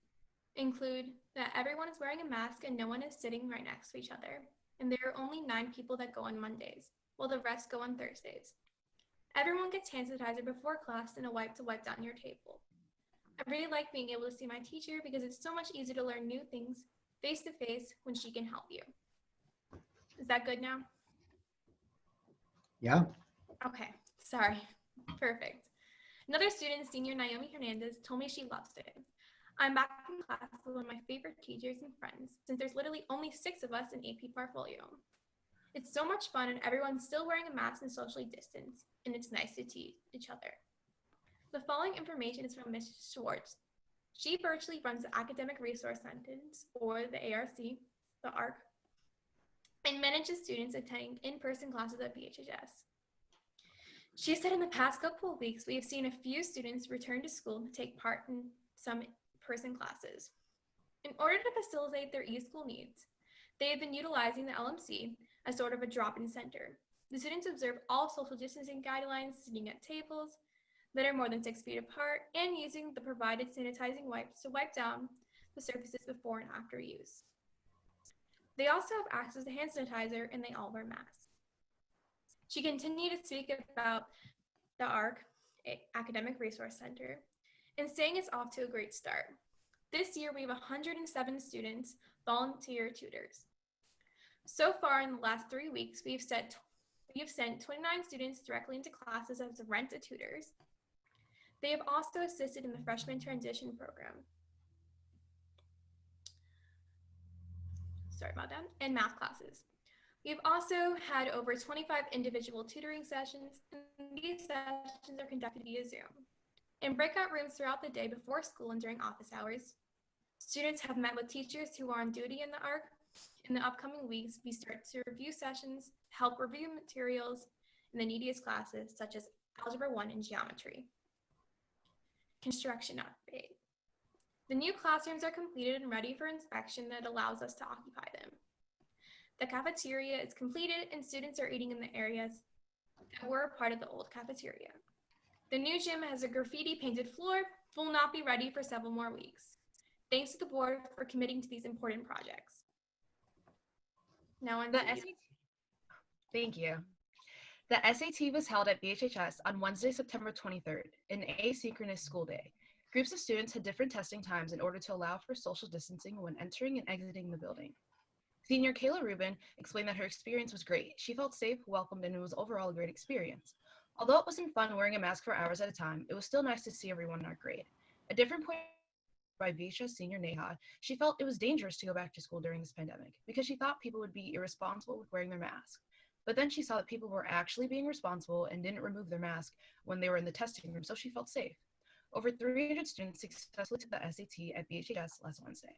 include that everyone is wearing a mask and no one is sitting right next to each other. And there are only 9 people that go on Mondays, while the rest go on Thursdays. Everyone gets hand sanitizer before class and a wipe to wipe down your table. I really like being able to see my teacher because it's so much easier to learn new things face to face when she can help you. Is that good now? Yeah. Okay, sorry. Perfect. Another student, senior Naomi Hernandez, told me she loves it. I'm back in class with one of my favorite teachers and friends, since there's literally only 6 of us in AP portfolio. It's so much fun and everyone's still wearing a mask and socially distanced, and it's nice to teach each other. The following information is from Ms. Schwartz. She virtually runs the Academic Resource Center, or the ARC, and manages students attending in-person classes at VHHS. She said in the past couple of weeks, we have seen a few students return to school to take part in some in-person classes. In order to facilitate their e-school needs, they have been utilizing the LMC as sort of a drop-in center. The students observe all social distancing guidelines, sitting at tables that are more than 6 feet apart, and using the provided sanitizing wipes to wipe down the surfaces before and after use. They also have access to hand sanitizer, and they all wear masks. She continued to speak about the ARC, Academic Resource Center, and saying it's off to a great start. This year, we have 107 students, volunteer tutors. So far, in the last 3 weeks, we have sent 29 students directly into classes as rent-a tutors. They have also assisted in the freshman transition program. Sorry about that, and math classes. We have also had over 25 individual tutoring sessions, and these sessions are conducted via Zoom. In breakout rooms throughout the day before school and during office hours, students have met with teachers who are on duty in the ARC. In the upcoming weeks, we start to review sessions, help review materials in the neediest classes, such as Algebra 1 and Geometry. Construction update. The new classrooms are completed and ready for inspection that allows us to occupy them. The cafeteria is completed and students are eating in the areas that were a part of the old cafeteria. The new gym has a graffiti painted floor, but will not be ready for several more weeks. Thanks to the board for committing to these important projects. Now on The Thank you. The SAT was held at VHHS on Wednesday, September 23rd, an asynchronous school day. Groups of students had different testing times in order to allow for social distancing when entering and exiting the building. Senior Kayla Rubin explained that her experience was great. She felt safe, welcomed, and it was overall a great experience. Although it wasn't fun wearing a mask for hours at a time, it was still nice to see everyone in our grade. A different point by VHS senior Neha, she felt it was dangerous to go back to school during this pandemic because she thought people would be irresponsible with wearing their mask. But then she saw that people were actually being responsible and didn't remove their mask when they were in the testing room, so she felt safe. Over 300 students successfully took the SAT at VHHS last Wednesday.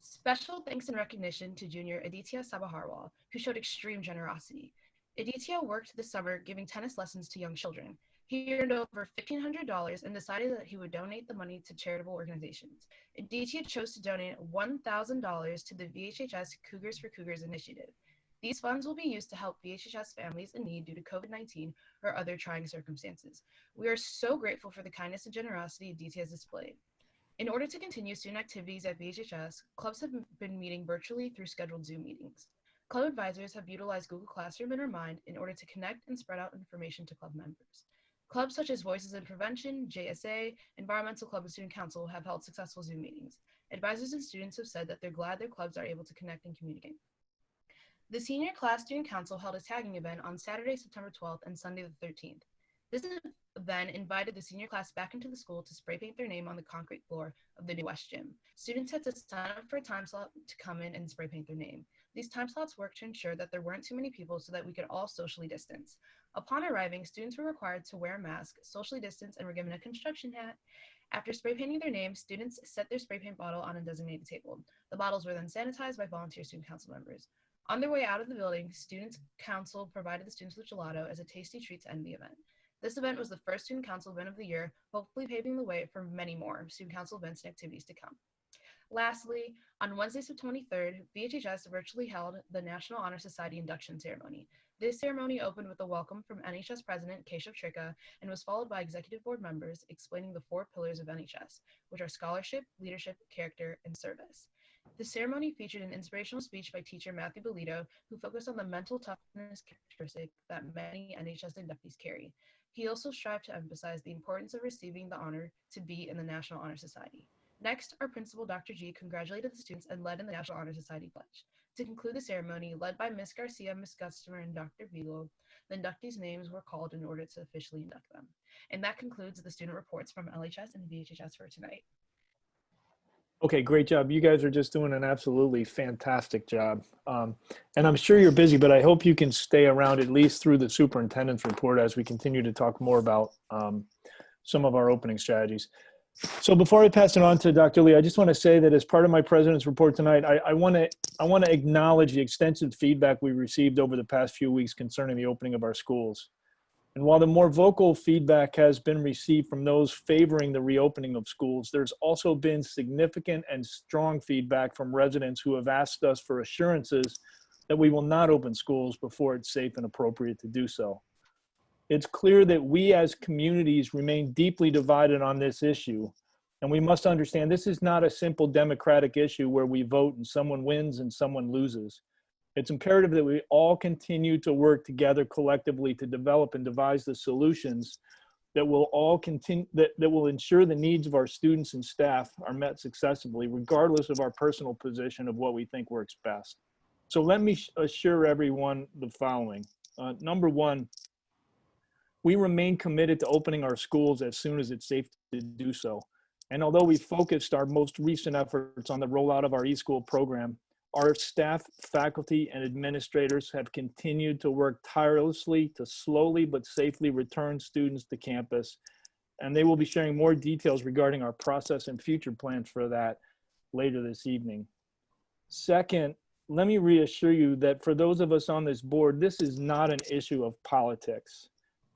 Special thanks and recognition to junior Aditya Sabaharwal, who showed extreme generosity. Aditya worked this summer giving tennis lessons to young children. He earned over $1,500 and decided that he would donate the money to charitable organizations. Aditya chose to donate $1,000 to the VHHS Cougars for Cougars initiative. These funds will be used to help VHHS families in need due to COVID-19 or other trying circumstances. We are so grateful for the kindness and generosity Aditya has displayed. In order to continue student activities at VHHS, clubs have been meeting virtually through scheduled Zoom meetings. Club advisors have utilized Google Classroom and Remind in order to connect and spread out information to club members. Clubs such as Voices in Prevention, JSA, Environmental Club, and Student Council have held successful Zoom meetings. Advisors and students have said that they're glad their clubs are able to connect and communicate. The Senior Class Student Council held a tagging event on Saturday, September 12th and Sunday the 13th. This event invited the senior class back into the school to spray paint their name on the concrete floor of the new West Gym. Students had to sign up for a time slot to come in and spray paint their name. These time slots worked to ensure that there weren't too many people so that we could all socially distance. Upon arriving, students were required to wear a mask, socially distance, and were given a construction hat. After spray painting their names, students set their spray paint bottle on a designated table. The bottles were then sanitized by volunteer student council members. On their way out of the building, Students Council provided the students with gelato as a tasty treat to end the event. This event was the first Student Council event of the year, hopefully paving the way for many more Student Council events and activities to come. Lastly, on Wednesday, September 23rd, VHHS virtually held the National Honor Society induction ceremony. This ceremony opened with a welcome from NHS President Keshav Trika and was followed by executive board members explaining the 4 pillars of NHS, which are scholarship, leadership, character, and service. The ceremony featured an inspirational speech by teacher Matthew Belito, who focused on the mental toughness characteristic that many NHS inductees carry. He also strived to emphasize the importance of receiving the honor to be in the National Honor Society. Next, our principal, Dr. G, congratulated the students and led in the National Honor Society pledge. To conclude the ceremony, led by Ms. Garcia, Ms. Gustomer, and Dr. Beagle, the inductees' names were called in order to officially induct them. And that concludes the student reports from LHS and VHHS for tonight. Okay, great job. You guys are just doing an absolutely fantastic job. And I'm sure you're busy, but I hope you can stay around at least through the superintendent's report as we continue to talk more about some of our opening strategies. So before I pass it on to Dr. Lee, I just want to say that as part of my president's report tonight, I want to acknowledge the extensive feedback we received over the past few weeks concerning the opening of our schools. And while the more vocal feedback has been received from those favoring the reopening of schools, there's also been significant and strong feedback from residents who have asked us for assurances that we will not open schools before it's safe and appropriate to do so. It's clear that we as communities remain deeply divided on this issue. And we must understand this is not a simple democratic issue where we vote and someone wins and someone loses. It's imperative that we all continue to work together collectively to develop and devise the solutions that will all continue, that will ensure the needs of our students and staff are met successfully, regardless of our personal position of what we think works best. So let me assure everyone the following. Number one, we remain committed to opening our schools as soon as it's safe to do so. And although we focused our most recent efforts on the rollout of our eSchool program, our staff, faculty, and administrators have continued to work tirelessly to slowly but safely return students to campus. And they will be sharing more details regarding our process and future plans for that later this evening. Second, let me reassure you that for those of us on this board, this is not an issue of politics.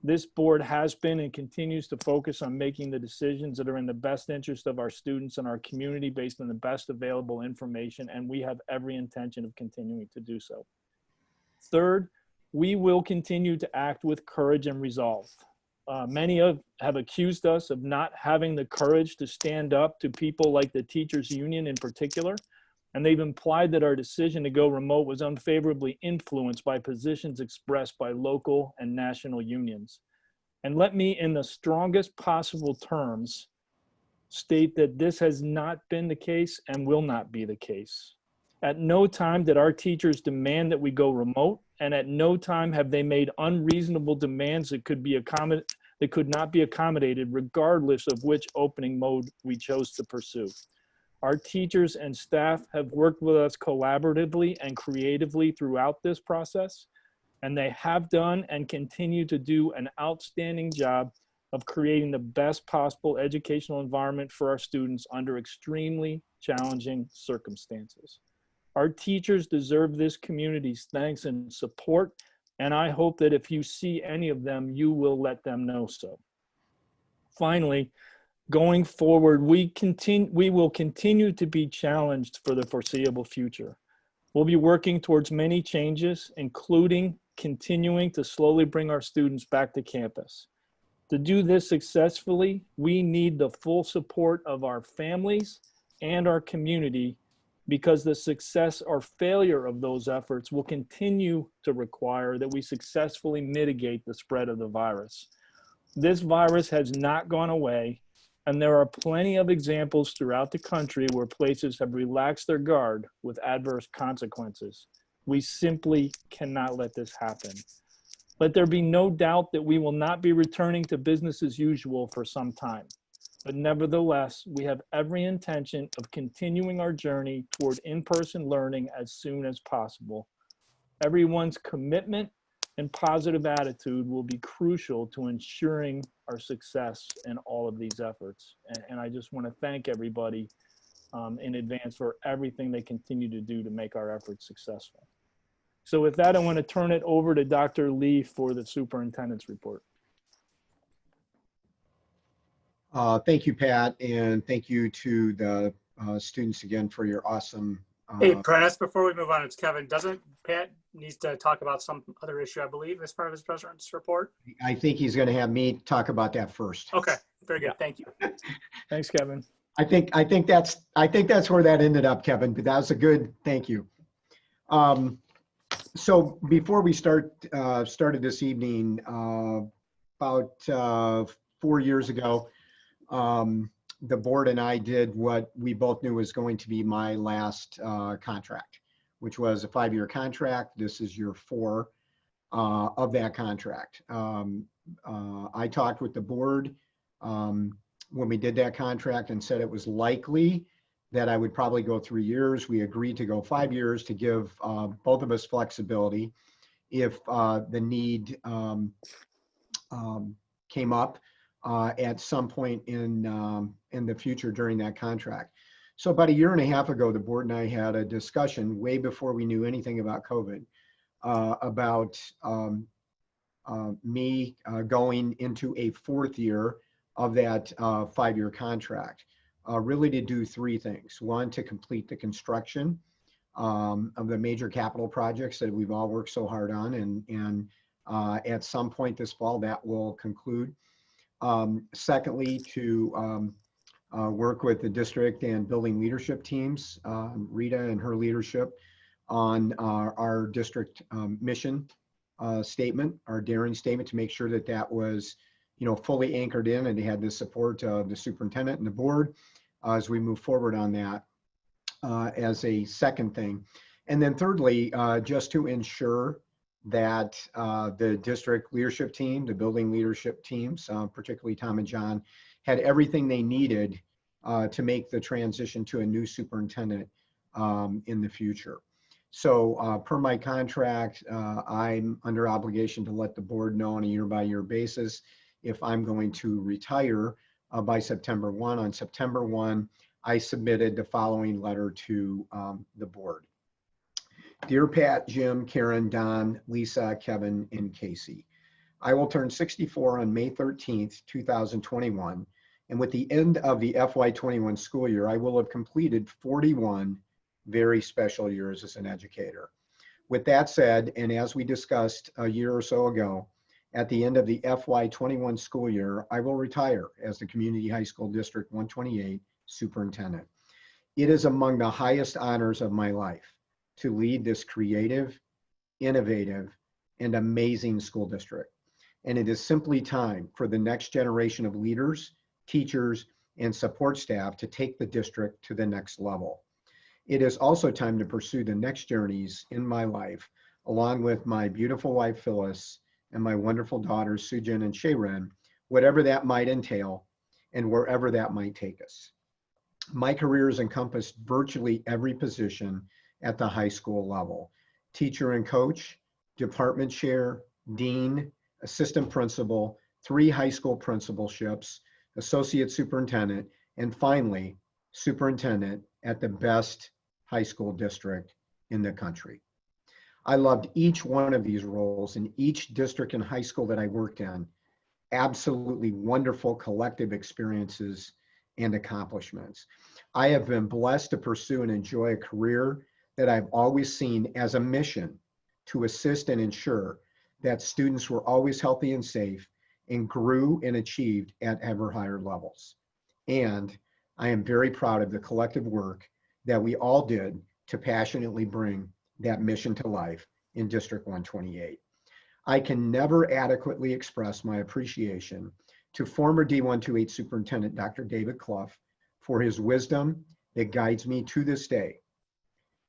This board has been and continues to focus on making the decisions that are in the best interest of our students and our community based on the best available information, and we have every intention of continuing to do so. Third, we will continue to act with courage and resolve. Many have accused us of not having the courage to stand up to people like the teachers union in particular, and they've implied that our decision to go remote was unfavorably influenced by positions expressed by local and national unions. And let me, in the strongest possible terms, state that this has not been the case and will not be the case. At no time did our teachers demand that we go remote, and at no time have they made unreasonable demands that could not be accommodated regardless of which opening mode we chose to pursue. Our teachers and staff have worked with us collaboratively and creatively throughout this process, and they have done and continue to do an outstanding job of creating the best possible educational environment for our students under extremely challenging circumstances. Our teachers deserve this community's thanks and support, and I hope that if you see any of them, you will let them know so. Finally, going forward, we will continue to be challenged for the foreseeable future. We'll be working towards many changes, including continuing to slowly bring our students back to campus. To do this successfully, we need the full support of our families and our community, because the success or failure of those efforts will continue to require that we successfully mitigate the spread of the virus. This virus has not gone away, and there are plenty of examples throughout the country where places have relaxed their guard with adverse consequences. We simply cannot let this happen. Let there be no doubt that we will not be returning to business as usual for some time. But nevertheless, we have every intention of continuing our journey toward in-person learning as soon as possible. Everyone's commitment and positive attitude will be crucial to ensuring our success in all of these efforts. And I just want to thank everybody in advance for everything they continue to do to make our efforts successful. So with that, I want to turn it over to Dr. Lee for the superintendent's report. Thank you, Pat, and thank you to the students again for your awesome. Hey, Prentice, before we move on, it's Kevin. Doesn't Pat needs to talk about some other issue, I believe, as part of his president's report? I think he's going to have me talk about that first. Okay, very good. Thank you. Thanks, Kevin. I think that's where that ended up, Kevin. But that was a good thank you. So before we started this evening, about 4 years ago, the board and I did what we both knew was going to be my last contract, which was a 5-year contract. This is year 4 of that contract. I talked with the board when we did that contract and said it was likely that I would probably go 3 years. We agreed to go 5 years to give both of us flexibility if the need came up at some point in the future during that contract. So about 1.5 years ago, the board and I had a discussion way before we knew anything about COVID about me going into a 4th year of that 5-year contract, really to do 3 things. 1, to complete the construction of the major capital projects that we've all worked so hard on, and at some point this fall that will conclude. Secondly, to work with the district and building leadership teams, Rita and her leadership, on our district mission statement, our daring statement, to make sure that that was, fully anchored in and had the support of the superintendent and the board as we move forward on that as a second thing. And then thirdly, just to ensure that the district leadership team, the building leadership teams, particularly Tom and John, had everything they needed to make the transition to a new superintendent in the future. So per my contract, I'm under obligation to let the board know on a year-by-year basis if I'm going to retire by September 1. On September 1, I submitted the following letter to the board. Dear Pat, Jim, Karen, Don, Lisa, Kevin, and Casey, I will turn 64 on May 13th, 2021. And with the end of the FY21 school year, I will have completed 41 very special years as an educator. With that said, and as we discussed a year or so ago, at the end of the FY21 school year, I will retire as the Community High School District 128 superintendent. It is among the highest honors of my life to lead this creative, innovative, and amazing school district. And it is simply time for the next generation of leaders, teachers, and support staff to take the district to the next level. It is also time to pursue the next journeys in my life, along with my beautiful wife, Phyllis, and my wonderful daughters, Sujin and Sharon, whatever that might entail and wherever that might take us. My career has encompassed virtually every position at the high school level: teacher and coach, department chair, dean, assistant principal, 3 high school principalships, associate superintendent, and finally, superintendent at the best high school district in the country. I loved each one of these roles in each district and high school that I worked in. Absolutely wonderful collective experiences and accomplishments. I have been blessed to pursue and enjoy a career that I've always seen as a mission to assist and ensure that students were always healthy and safe and grew and achieved at ever higher levels. And I am very proud of the collective work that we all did to passionately bring that mission to life in District 128. I can never adequately express my appreciation to former D128 Superintendent Dr. David Clough for his wisdom that guides me to this day,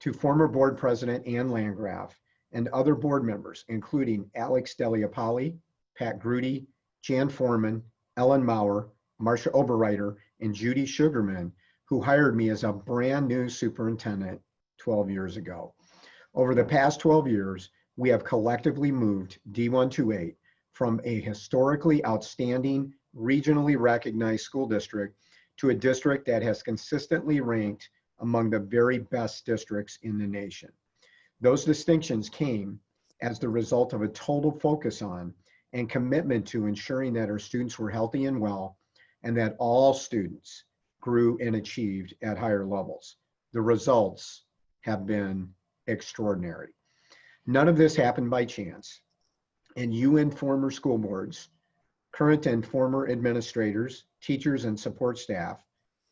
to former Board President Ann Landgraf and other board members, including Alex Deliapoli, Pat Grudy, Jan Foreman, Ellen Maurer, Marcia Oberreiter, and Judy Sugarman, who hired me as a brand new superintendent 12 years ago. Over the past 12 years, we have collectively moved D128 from a historically outstanding, regionally recognized school district to a district that has consistently ranked among the very best districts in the nation. Those distinctions came as the result of a total focus on and commitment to ensuring that our students were healthy and well, and that all students grew and achieved at higher levels. The results have been extraordinary. None of this happened by chance. And you and former school boards, current and former administrators, teachers and support staff,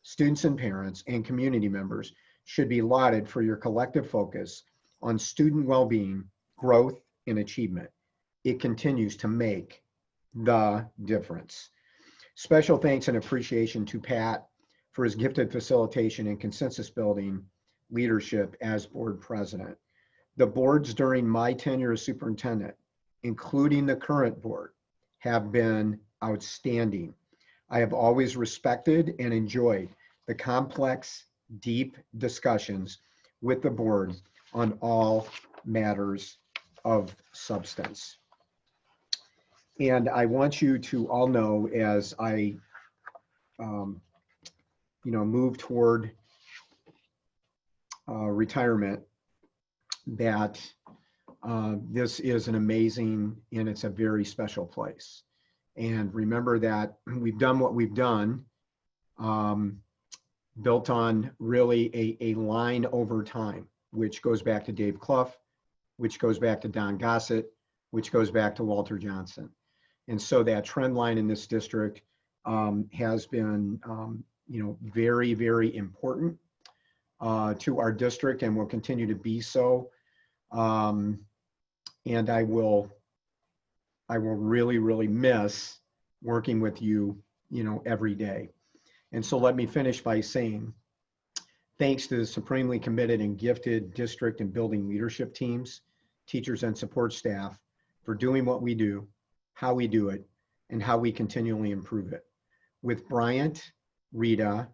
students and parents, and community members should be lauded for your collective focus on student well-being, growth, and achievement. It continues to make the difference. Special thanks and appreciation to Pat for his gifted facilitation and consensus building leadership as board president. The boards during my tenure as superintendent, including the current board, have been outstanding. I have always respected and enjoyed the complex, deep discussions with the board on all matters of substance. And I want you to all know, as I move toward retirement, that this is an amazing and it's a very special place. And remember that we've done what we've done, built on really a line over time, which goes back to Dave Clough, which goes back to Don Gossett, which goes back to Walter Johnson. And so that trend line in this district has been, very, very important to our district and will continue to be so. And I will really, really miss working with you, every day. And so let me finish by saying, thanks to the supremely committed and gifted district and building leadership teams, teachers and support staff for doing what we do, how we do it, and how we continually improve it. With Bryant, Rita,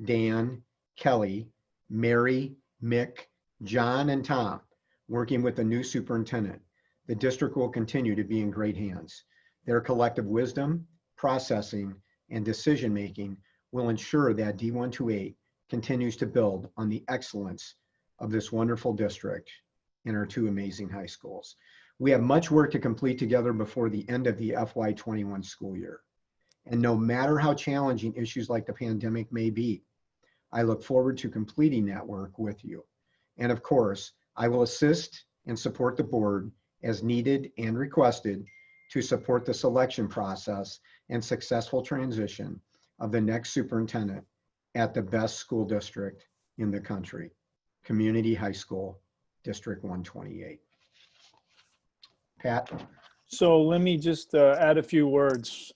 Dan, Kelly, Mary, Mick, John, and Tom working with the new superintendent, the district will continue to be in great hands. Their collective wisdom, processing, and decision-making will ensure that D128 continues to build on the excellence of this wonderful district in our two amazing high schools. We have much work to complete together before the end of the FY21 school year. And no matter how challenging issues like the pandemic may be, I look forward to completing that work with you. And of course, I will assist and support the board as needed and requested to support the selection process and successful transition of the next superintendent at the best school district in the country, Community High School, District 128. Pat? So let me just add a few words.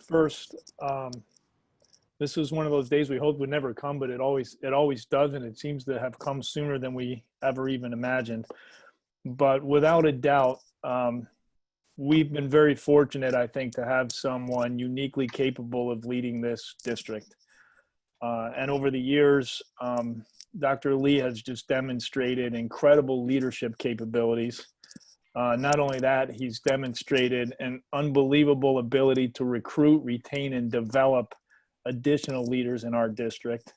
First, this is one of those days we hope would never come, but it always does, and it seems to have come sooner than we ever even imagined. But without a doubt, we've been very fortunate, I think, to have someone uniquely capable of leading this district. And over the years, Dr. Lee has just demonstrated incredible leadership capabilities. Not only that, he's demonstrated an unbelievable ability to recruit, retain, and develop additional leaders in our district.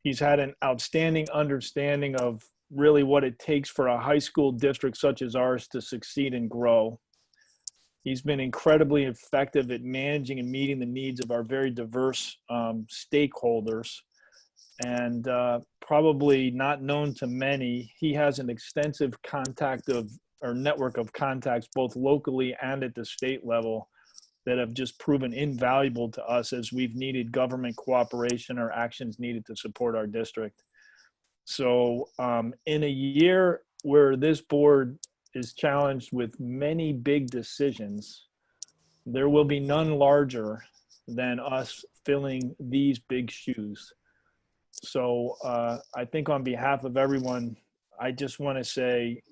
He's had an outstanding understanding of really what it takes for a high school district such as ours to succeed and grow. He's been incredibly effective at managing and meeting the needs of our very diverse stakeholders. And probably not known to many, he has an extensive network of contacts both locally and at the state level that have just proven invaluable to us as we've needed government cooperation or actions needed to support our district. So in a year where this board is challenged with many big decisions, there will be none larger than us filling these big shoes. So I think on behalf of everyone, I just want to say,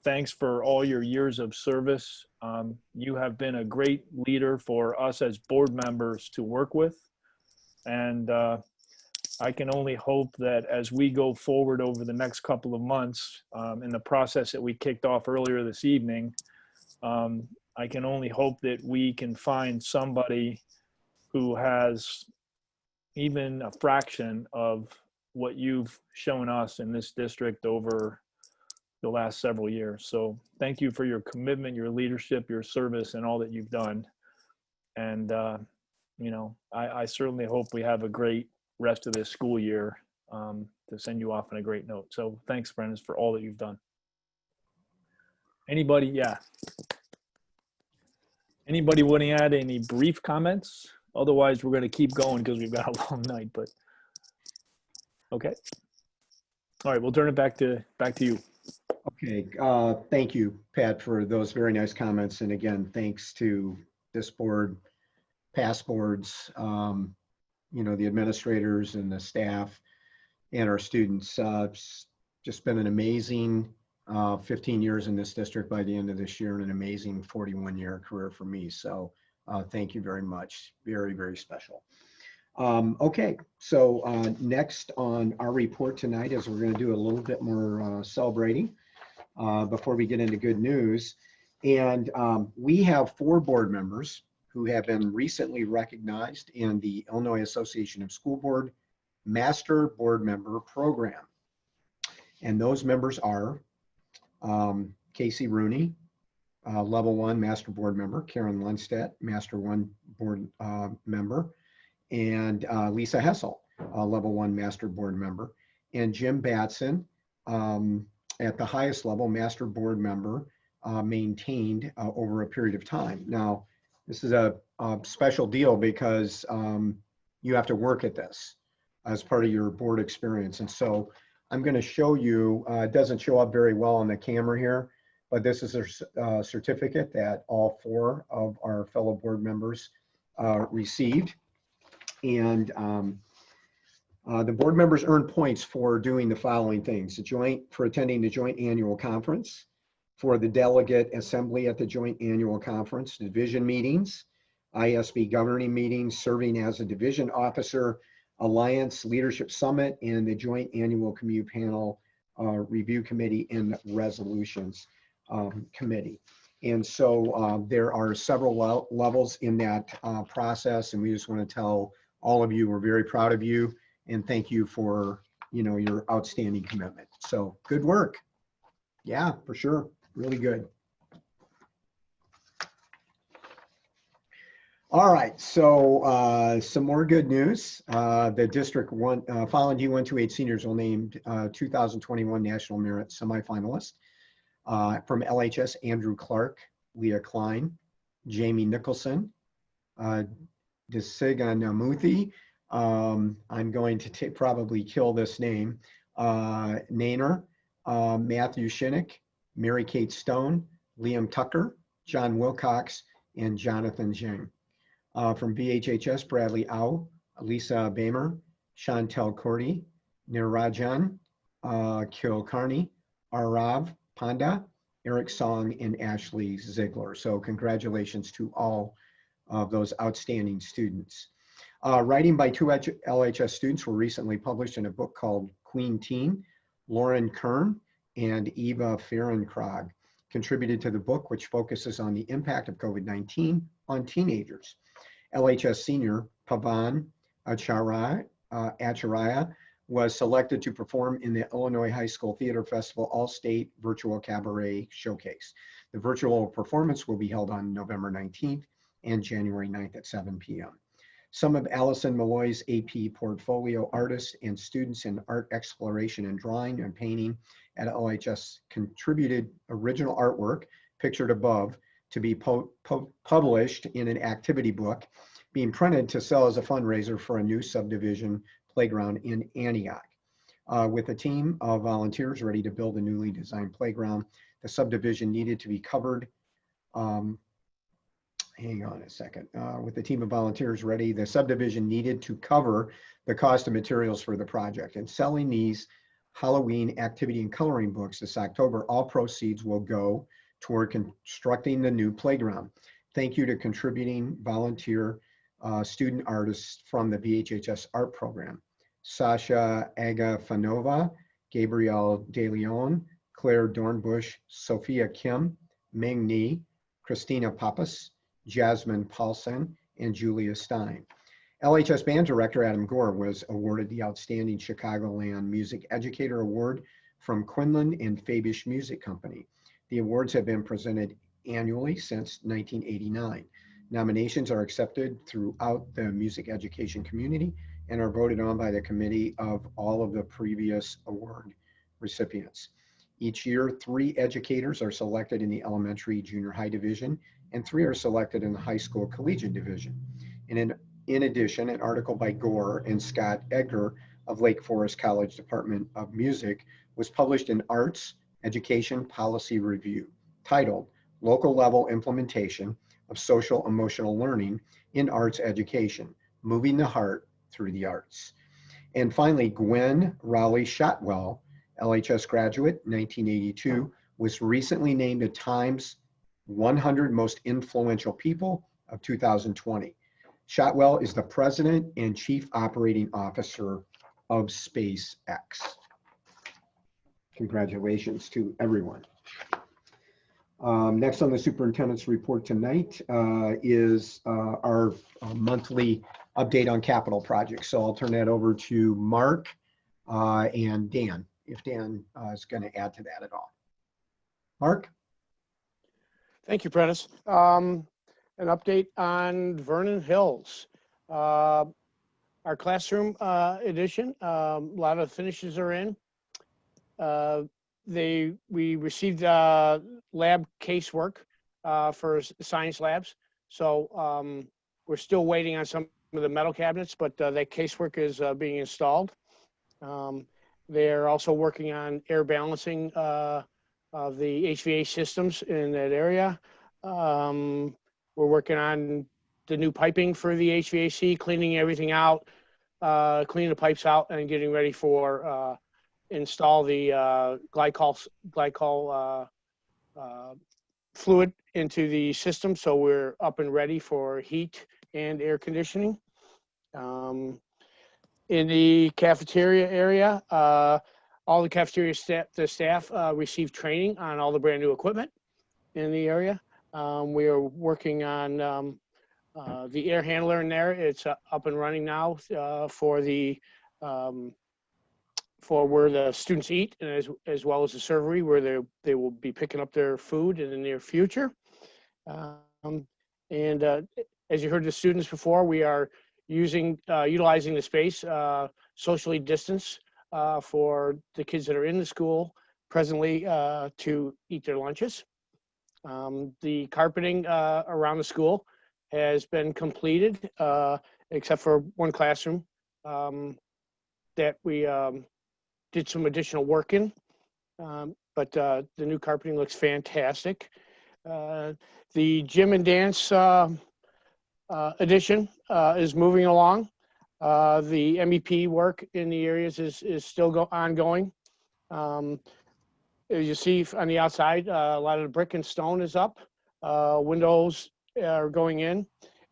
thanks for all your years of service. You have been a great leader for us as board members to work with. And I can only hope that as we go forward over the next couple of months in the process that we kicked off earlier this evening, I can only hope that we can find somebody who has even a fraction of what you've shown us in this district over the last several years. So thank you for your commitment, your leadership, your service, and all that you've done. And, I certainly hope we have a great rest of this school year to send you off on a great note. So thanks, Brendan, for all that you've done. Anybody? Yeah. Anybody want to add any brief comments? Otherwise, we're going to keep going because we've got a long night, but okay. All right, we'll turn it back to you. Okay, thank you, Pat, for those very nice comments. And again, thanks to this board, past boards, the administrators and the staff, and our students. It's just been an amazing 15 years in this district by the end of this year, and an amazing 41-year career for me. So thank you very much. Very, very special. Okay, so next on our report tonight is we're going to do a little bit more celebrating before we get into good news. And we have 4 board members who have been recently recognized in the Illinois Association of School Board Master Board Member Program. And those members are Casey Rooney, Level 1 Master Board Member, Karen Lundstedt, Master 1 Board Member, and Lisa Hessel, Level 1 Master Board Member, and Jim Batson at the highest level, Master Board Member, maintained over a period of time. Now, this is a special deal because you have to work at this as part of your board experience. And so I'm going to show you, it doesn't show up very well on the camera here, but this is a certificate that all 4 of our fellow board members received. And the board members earn points for doing the following things: for attending the joint annual conference, for the delegate assembly at the joint annual conference, division meetings, ISB governing meetings, serving as a division officer, Alliance Leadership Summit, and the joint annual commute panel review committee and resolutions committee. And so there are several levels in that process, and we just want to tell all of you we're very proud of you and thank you for your outstanding commitment. So good work. Yeah, for sure. Really good. All right, so some more good news. The District 1 following D128 seniors will named 2021 National Merit semifinalists from LHS: Andrew Clark, Leah Klein, Jamie Nicholson, Desiganamuthi. I'm going to probably kill this name. Nainer, Matthew Shinnick, Mary Kate Stone, Liam Tucker, John Wilcox, and Jonathan Jing. From VHHS, Bradley Au, Lisa Bamer, Chantel Cordy, Nirajan Kilkarni, Arav Panda, Eric Song, and Ashley Ziegler. So congratulations to all of those outstanding students. Writing by 2 LHS students were recently published in a book called Queen Teen. Lauren Kern and Eva Ferenkrog contributed to the book, which focuses on the impact of COVID-19 on teenagers. LHS senior Pavan Acharya was selected to perform in the Illinois High School Theater Festival All-State Virtual Cabaret Showcase. The virtual performance will be held on November 19th and January 9th at 7 p.m. Some of Allison Malloy's AP portfolio artists and students in art exploration and drawing and painting at LHS contributed original artwork pictured above to be published in an activity book being printed to sell as a fundraiser for a new subdivision playground in Antioch. With a team of volunteers ready to build a newly designed playground, the subdivision needed to be covered. Hang on a second. With the team of volunteers ready, the subdivision needed to cover the cost of materials for the project. And selling these Halloween activity and coloring books this October, all proceeds will go toward constructing the new playground. Thank you to contributing volunteer student artists from the VHHS art program: Sasha Agafanova, Gabrielle De Leon, Claire Dornbush, Sophia Kim, Ming Ni, Christina Pappas, Jasmine Paulson, and Julia Stein. LHS Band Director Adam Gore was awarded the Outstanding Chicagoland Music Educator Award from Quinlan and Fabish Music Company. The awards have been presented annually since 1989. Nominations are accepted throughout the music education community and are voted on by the committee of all of the previous award recipients. Each year, 3 educators are selected in the elementary junior high division, and 3 are selected in the high school collegiate division. And in addition, an article by Gore and Scott Edgar of Lake Forest College Department of Music was published in Arts Education Policy Review, titled Local Level Implementation of Social Emotional Learning in Arts Education, Moving the Heart Through the Arts. And finally, Gwen Raleigh Shotwell, LHS graduate, 1982, was recently named a Times 100 Most Influential People of 2020. Shotwell is the president and chief operating officer of SpaceX. Congratulations to everyone. Next on the superintendent's report tonight is our monthly update on capital projects. So I'll turn that over to Mark and Dan, if Dan is going to add to that at all. Mark? Thank you, Prentice. An update on Vernon Hills. Our classroom edition, a lot of finishes are in. We received lab casework for science labs. So we're still waiting on some of the metal cabinets, but that casework is being installed. They're also working on air balancing of the HVAC systems in that area. We're working on the new piping for the HVAC, cleaning everything out, cleaning the pipes out and getting ready for install the glycol fluid into the system. So we're up and ready for heat and air conditioning. In the cafeteria area, all the cafeteria staff received training on all the brand new equipment in the area. We are working on the air handler in there. It's up and running now for the for where the students eat, and as well as the servery where they will be picking up their food in the near future. As you heard the students before, we are utilizing the space socially distanced for the kids that are in the school presently to eat their lunches. The carpeting around the school has been completed, except for one classroom that we did some additional work in, but the new carpeting looks fantastic. The gym and dance addition is moving along. The MEP work in the areas is still ongoing. As you see on the outside, a lot of the brick and stone is up. Windows are going in,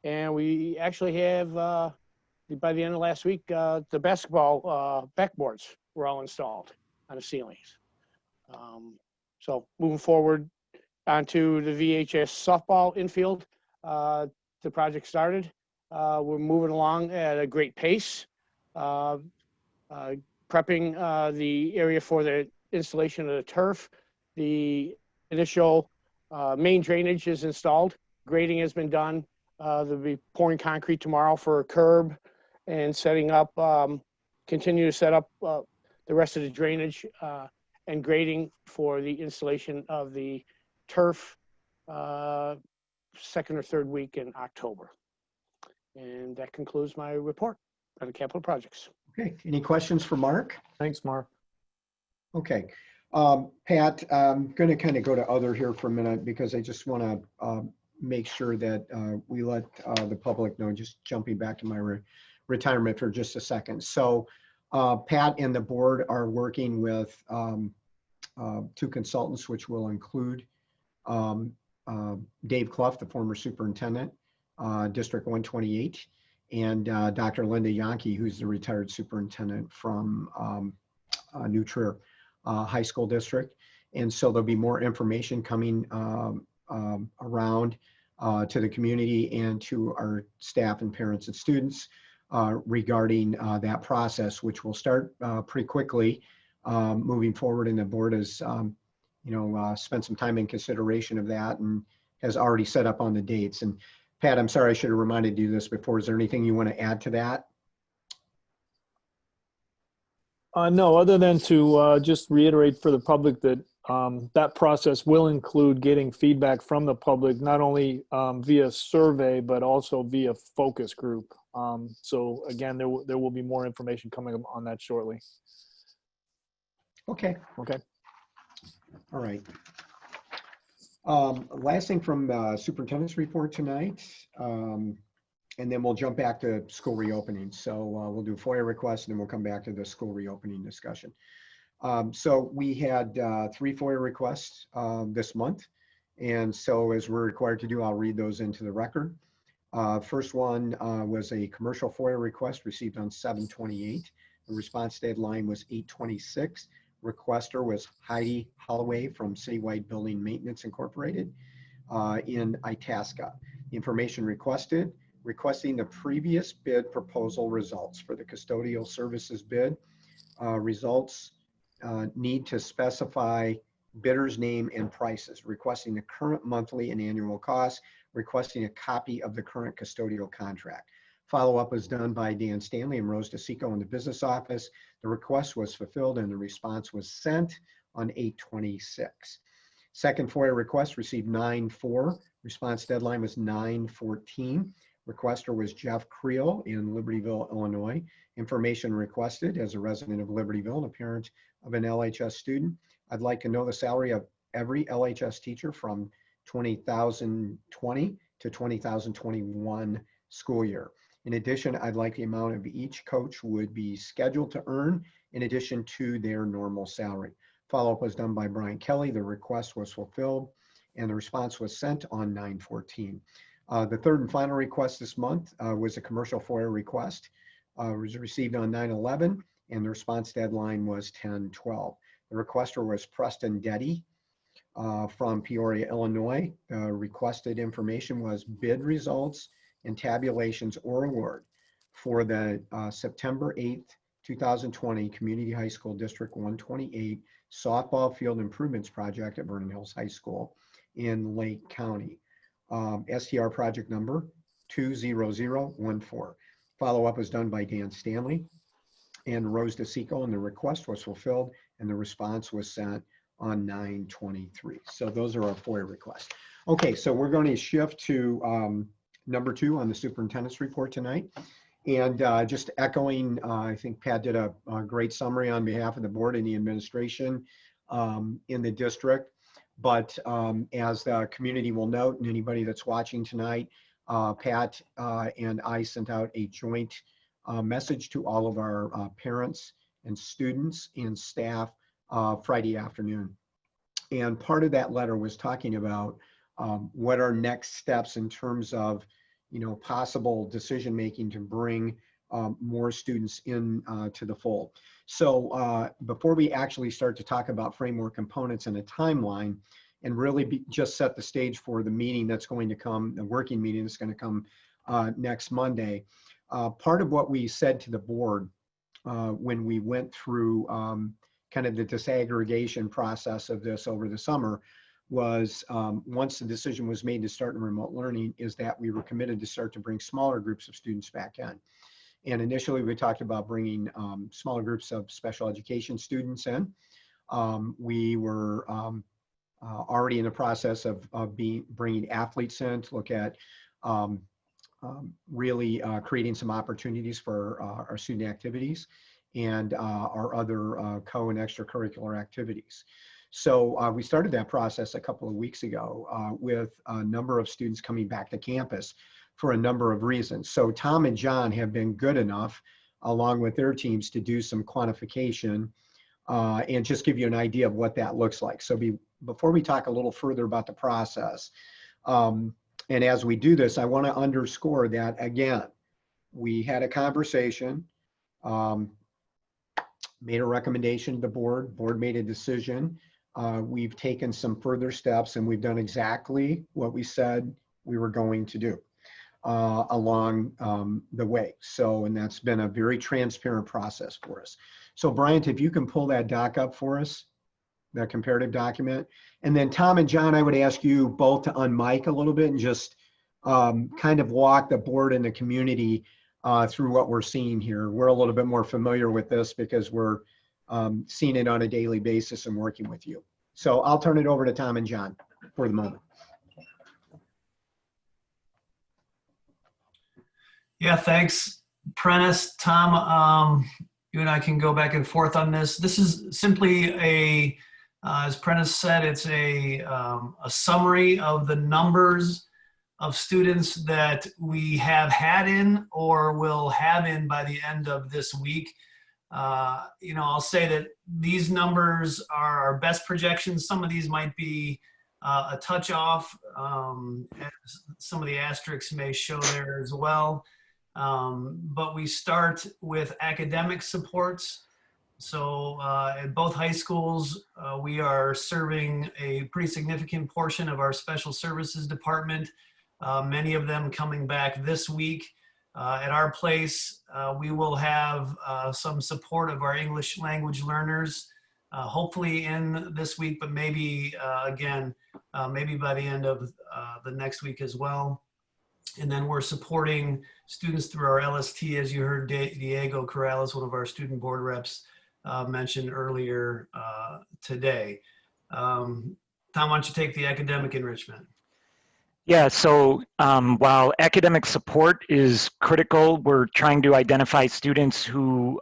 and we actually have, by the end of last week, the basketball backboards were all installed on the ceilings. So moving forward onto the Vhs Softball Infield, the project started. We're moving along at a great pace, prepping the area for the installation of the turf. The initial main drainage is installed. Grading has been done. They'll be pouring concrete tomorrow for a curb and setting up, continue to set up the rest of the drainage and grading for the installation of the turf second or third week in October. And that concludes my report on the capital projects. Okay, any questions for Mark? Thanks, Mark. Okay, Pat, I'm going to kind of go to other here for a minute because I just want to make sure that we let the public know, just jumping back to my retirement for just a second. So Pat and the board are working with 2 consultants, which will include Dave Clough, the former superintendent, District 128, and Dr. Linda Yankee, who's the retired superintendent from New Trier High School District. And so there'll be more information coming around to the community and to our staff and parents and students regarding that process, which will start pretty quickly moving forward. And the board has, spent some time in consideration of that and has already set up on the dates. And Pat, I'm sorry, I should have reminded you this before. Is there anything you want to add to that? No, other than to just reiterate for the public that that process will include getting feedback from the public, not only via survey, but also via focus group. So again, there will be more information coming on that shortly. Okay. Okay. All right. Last thing from superintendent's report tonight. And then we'll jump back to school reopening. So we'll do FOIA requests and then we'll come back to the school reopening discussion. So we had 3 FOIA requests this month. And so as we're required to do, I'll read those into the record. First one was a commercial FOIA request received on 7/28. The response deadline was 8/26. Requester was Heidi Holloway from Citywide Building Maintenance Incorporated in Itasca. Information requested, requesting the previous bid proposal results for the custodial services bid. Results need to specify bidder's name and prices, requesting the current monthly and annual costs, requesting a copy of the current custodial contract. Follow-up was done by Dan Stanley and Rose DeSico in the business office. The request was fulfilled and the response was sent on 8/26. Second FOIA request received 9/4. Response deadline was 9/14. Requester was Jeff Creel in Libertyville, Illinois. Information requested as a resident of Libertyville and a parent of an LHS student. I'd like to know the salary of every LHS teacher from 2020 to 2021 school year. In addition, I'd like the amount of each coach would be scheduled to earn in addition to their normal salary. Follow-up was done by Brian Kelly. The request was fulfilled and the response was sent on 9/14. The third and final request this month was a commercial FOIA request. It was received on 9/11 and the response deadline was 10/12. The requester was Preston Deddy from Peoria, Illinois. Requested information was bid results and tabulations or award for the September 8th, 2020 Community High School District 128 Softball Field Improvements Project at Vernon Hills High School in Lake County. STR project number 20014. Follow-up was done by Dan Stanley and Rose DeSico, and the request was fulfilled and the response was sent on 9/23. So those are our FOIA requests. Okay, so we're going to shift to number 2 on the superintendent's report tonight. And just echoing, I think Pat did a great summary on behalf of the board and the administration in the district. But as the community will note, and anybody that's watching tonight, Pat and I sent out a joint message to all of our parents and students and staff Friday afternoon. And part of that letter was talking about what are next steps in terms of, possible decision-making to bring more students in to the fold. So before we actually start to talk about framework components and a timeline, and really just set the stage for the meeting that's going to come, the working meeting that's going to come next Monday, part of what we said to the board when we went through kind of the disaggregation process of this over the summer was once the decision was made to start in remote learning is that we were committed to start to bring smaller groups of students back in. And initially we talked about bringing smaller groups of special education students in. We were already in the process of bringing athletes in to look at really creating some opportunities for our student activities and our other co and extracurricular activities. So we started that process a couple of weeks ago with a number of students coming back to campus for a number of reasons. So Tom and John have been good enough, along with their teams, to do some quantification and just give you an idea of what that looks like. So before we talk a little further about the process, and as we do this, I want to underscore that, again, we had a conversation, made a recommendation to the board made a decision. We've taken some further steps and we've done exactly what we said we were going to do along the way. So, and that's been a very transparent process for us. So Bryant, if you can pull that doc up for us, that comparative document. And then Tom and John, I would ask you both to unmic a little bit and just kind of walk the board and the community through what we're seeing here. We're a little bit more familiar with this because we're seeing it on a daily basis and working with you. So I'll turn it over to Tom and John for the moment. Yeah, thanks, Prentice. Tom, you and I can go back and forth on this. This is simply as Prentice said, it's a summary of the numbers of students that we have had in or will have in by the end of this week. I'll say that these numbers are our best projections. Some of these might be a touch off, as some of the asterisks may show there as well. But we start with academic supports. So at both high schools, we are serving a pretty significant portion of our special services department, many of them coming back this week. At our place, we will have some support of our English language learners, hopefully in this week, but maybe maybe by the end of the next week as well. And then we're supporting students through our LST, as you heard Diego Corrales, one of our student board reps, mentioned earlier today. Tom, why don't you take the academic enrichment? Yeah, so while academic support is critical, we're trying to identify students who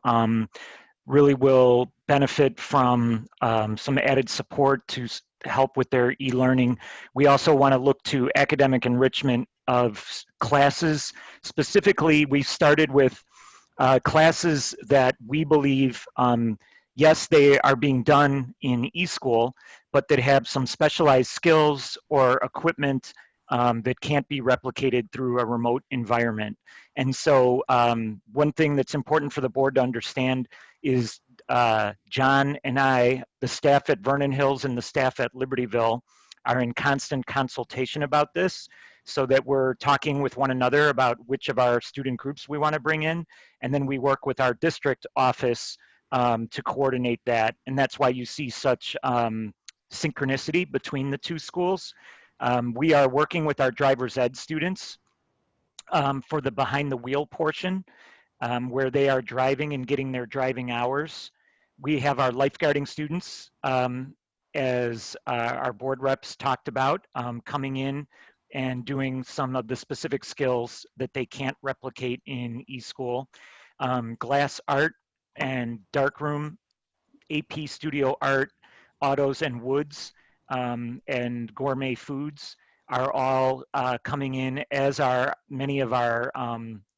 really will benefit from some added support to help with their e-learning. We also want to look to academic enrichment of classes. Specifically, we started with classes that we believe, yes, they are being done in eSchool, but that have some specialized skills or equipment that can't be replicated through a remote environment. And so one thing that's important for the board to understand is John and I, the staff at Vernon Hills and the staff at Libertyville, are in constant consultation about this, so that we're talking with one another about which of our student groups we want to bring in. And then we work with our district office to coordinate that. And that's why you see such synchronicity between the two schools. We are working with our driver's ed students for the behind the wheel portion, where they are driving and getting their driving hours. We have our lifeguarding students, as our board reps talked about, coming in and doing some of the specific skills that they can't replicate in eSchool. Glass art and darkroom, AP studio art, autos and woods, and gourmet foods are all coming in, as are many of our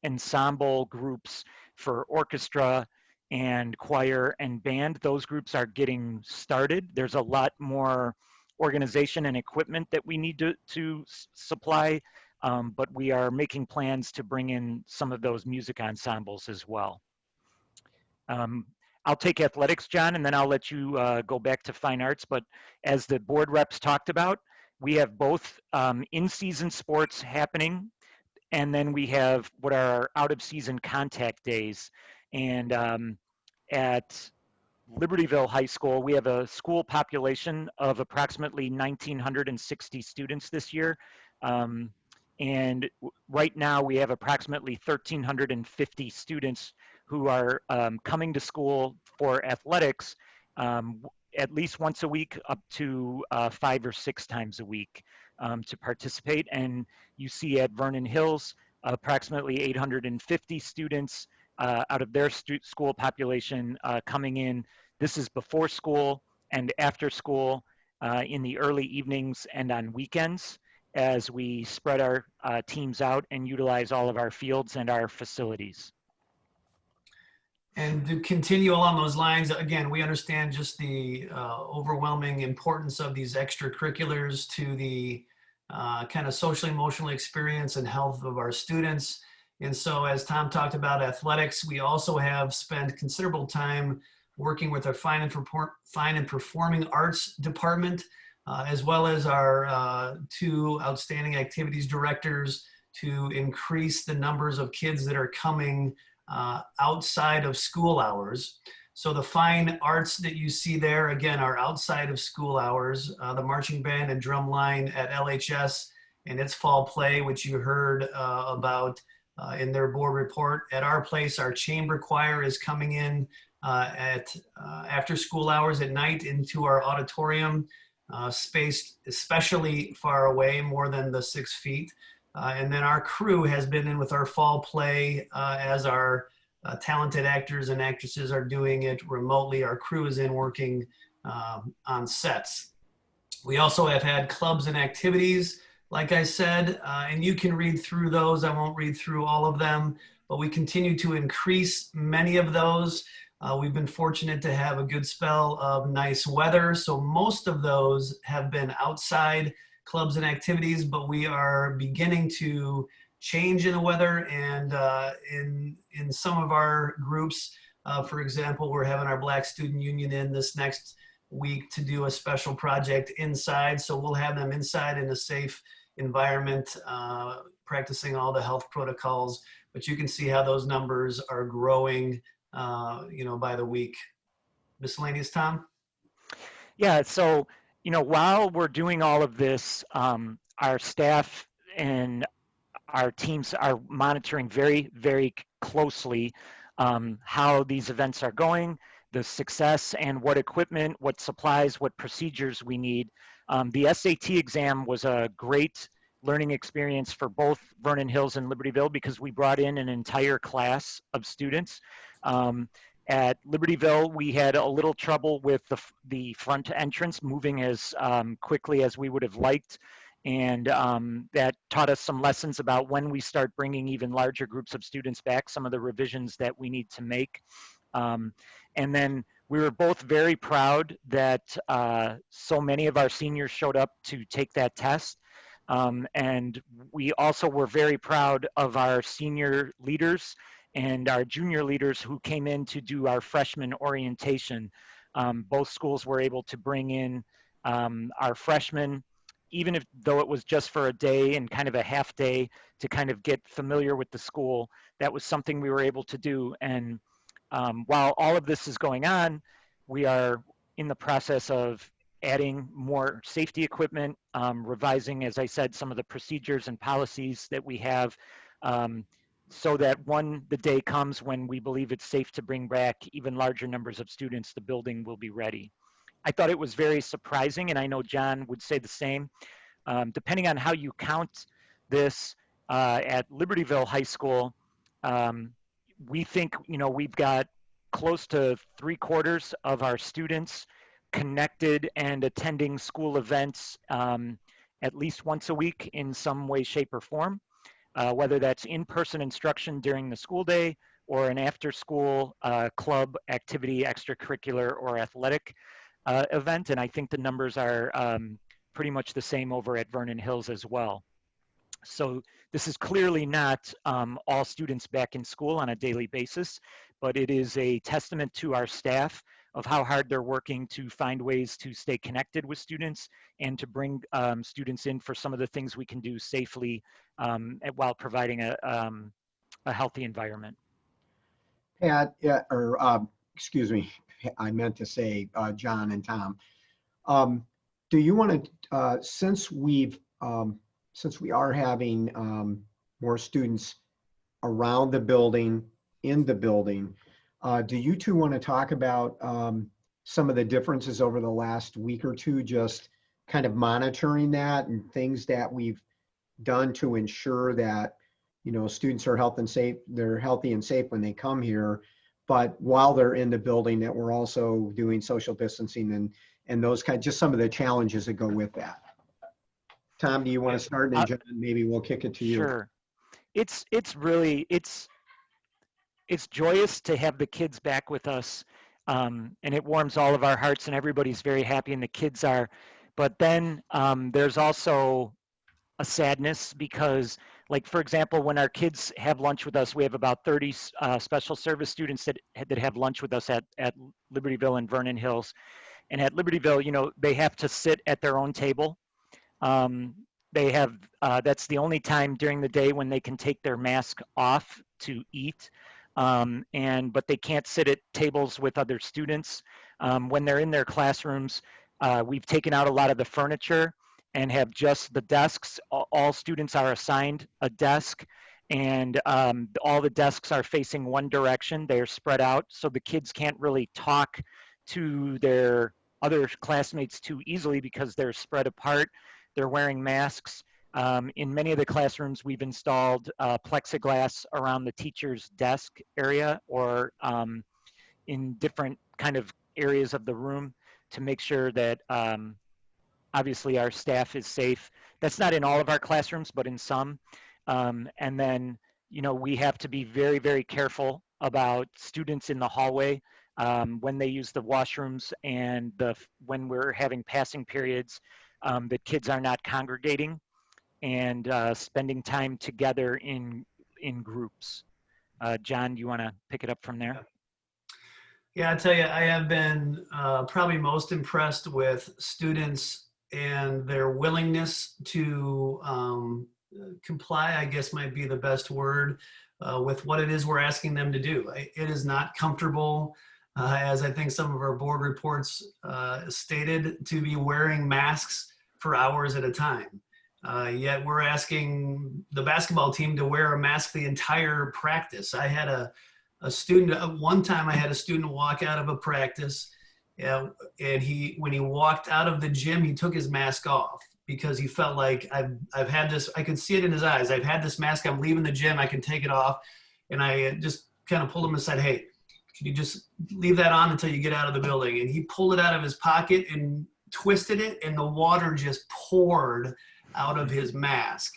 ensemble groups for orchestra and choir and band. Those groups are getting started. There's a lot more organization and equipment that we need to supply, but we are making plans to bring in some of those music ensembles as well. I'll take athletics, John, and then I'll let you go back to fine arts. But as the board reps talked about, we have both in-season sports happening, and then we have what are our out-of-season contact days. And at Libertyville High School, we have a school population of approximately 1,960 students this year. And right now we have approximately 1,350 students who are coming to school for athletics at least once a week, up to 5 or 6 times a week to participate. And you see at Vernon Hills, approximately 850 students out of their school population coming in. This is before school and after school, in the early evenings and on weekends, as we spread our teams out and utilize all of our fields and our facilities. And to continue along those lines, again, we understand just the overwhelming importance of these extracurriculars to the kind of social emotional experience and health of our students. And so as Tom talked about athletics, we also have spent considerable time working with our fine and performing arts department, as well as our 2 outstanding activities directors, to increase the numbers of kids that are coming outside of school hours. So the fine arts that you see there, again, are outside of school hours. The marching band and drum line at LHS and its fall play, which you heard about in their board report. At our place, our chamber choir is coming in at after school hours at night into our auditorium, spaced especially far away, more than the 6 feet. And then our crew has been in with our fall play as our talented actors and actresses are doing it remotely. Our crew is in working on sets. We also have had clubs and activities Like I said, and you can read through those, I won't read through all of them, but we continue to increase many of those. We've been fortunate to have a good spell of nice weather, so most of those have been outside clubs and activities, but we are beginning to change in the weather, and in some of our groups, for example, we're having our Black Student Union in this next week to do a special project inside, so we'll have them inside in a safe environment, practicing all the health protocols, but you can see how those numbers are growing, by the week. Miscellaneous, Tom? Yeah, so, while we're doing all of this, our staff and our teams are monitoring very, very closely how these events are going, the success, and what equipment, what supplies, what procedures we need. The SAT exam was a great learning experience for both Vernon Hills and Libertyville because we brought in an entire class of students. At Libertyville, we had a little trouble with the front entrance moving as quickly as we would have liked. And that taught us some lessons about when we start bringing even larger groups of students back, some of the revisions that we need to make. And then we were both very proud that so many of our seniors showed up to take that test. And we also were very proud of our senior leaders and our junior leaders who came in to do our freshman orientation. Both schools were able to bring in our freshmen, even though it was just for a day and kind of a half day to kind of get familiar with the school. That was something we were able to do. And while all of this is going on, we are in the process of adding more safety equipment, revising, as I said, some of the procedures and policies that we have, so that when the day comes when we believe it's safe to bring back even larger numbers of students, the building will be ready. I thought it was very surprising, and I know John would say the same. Depending on how you count this at Libertyville High School, we think, we've got close to 3/4 of our students connected and attending school events at least once a week in some way, shape, or form, whether that's in-person instruction during the school day or an after-school club activity, extracurricular, or athletic event. And I think the numbers are pretty much the same over at Vernon Hills as well. So this is clearly not all students back in school on a daily basis, but it is a testament to our staff of how hard they're working to find ways to stay connected with students and to bring students in for some of the things we can do safely while providing a healthy environment. Pat, excuse me, I meant to say John and Tom. Do you want to, since we are having more students around the building, in the building, do you two want to talk about some of the differences over the last week or two, just kind of monitoring that and things that we've done to ensure that, students are they're healthy and safe when they come here, but while they're in the building that we're also doing social distancing and those just some of the challenges that go with that. Tom, do you want to start? And John, maybe we'll kick it to you. Sure. It's joyous to have the kids back with us, and it warms all of our hearts, and everybody's very happy, and the kids are. But then there's also a sadness because, like, for example, when our kids have lunch with us, we have about 30 special service students that have lunch with us at Libertyville and Vernon Hills. And at Libertyville, they have to sit at their own table. They have, that's the only time during the day when they can take their mask off to eat. But they can't sit at tables with other students. When they're in their classrooms, we've taken out a lot of the furniture and have just the desks. All students are assigned a desk, and all the desks are facing one direction. They're spread out, so the kids can't really talk to their other classmates too easily because they're spread apart. They're wearing masks. In many of the classrooms, we've installed plexiglass around the teacher's desk area or in different kind of areas of the room to make sure that obviously our staff is safe. That's not in all of our classrooms, but in some. And then, we have to be very, very careful about students in the hallway when they use the washrooms and when we're having passing periods, that kids are not congregating and spending time together in groups. John, do you want to pick it up from there? Yeah, I tell you, I have been probably most impressed with students and their willingness to comply, I guess might be the best word, with what it is we're asking them to do. It is not comfortable, as I think some of our board reports stated, to be wearing masks for hours at a time. Yet we're asking the basketball team to wear a mask the entire practice. I had a student, one time I had a student walk out of a practice, and when he walked out of the gym, he took his mask off because he felt like I've had this, I could see it in his eyes. I've had this mask, I'm leaving the gym, I can take it off. And I just kind of pulled him and said, hey, can you just leave that on until you get out of the building? And he pulled it out of his pocket and twisted it, and the water just poured out of his mask.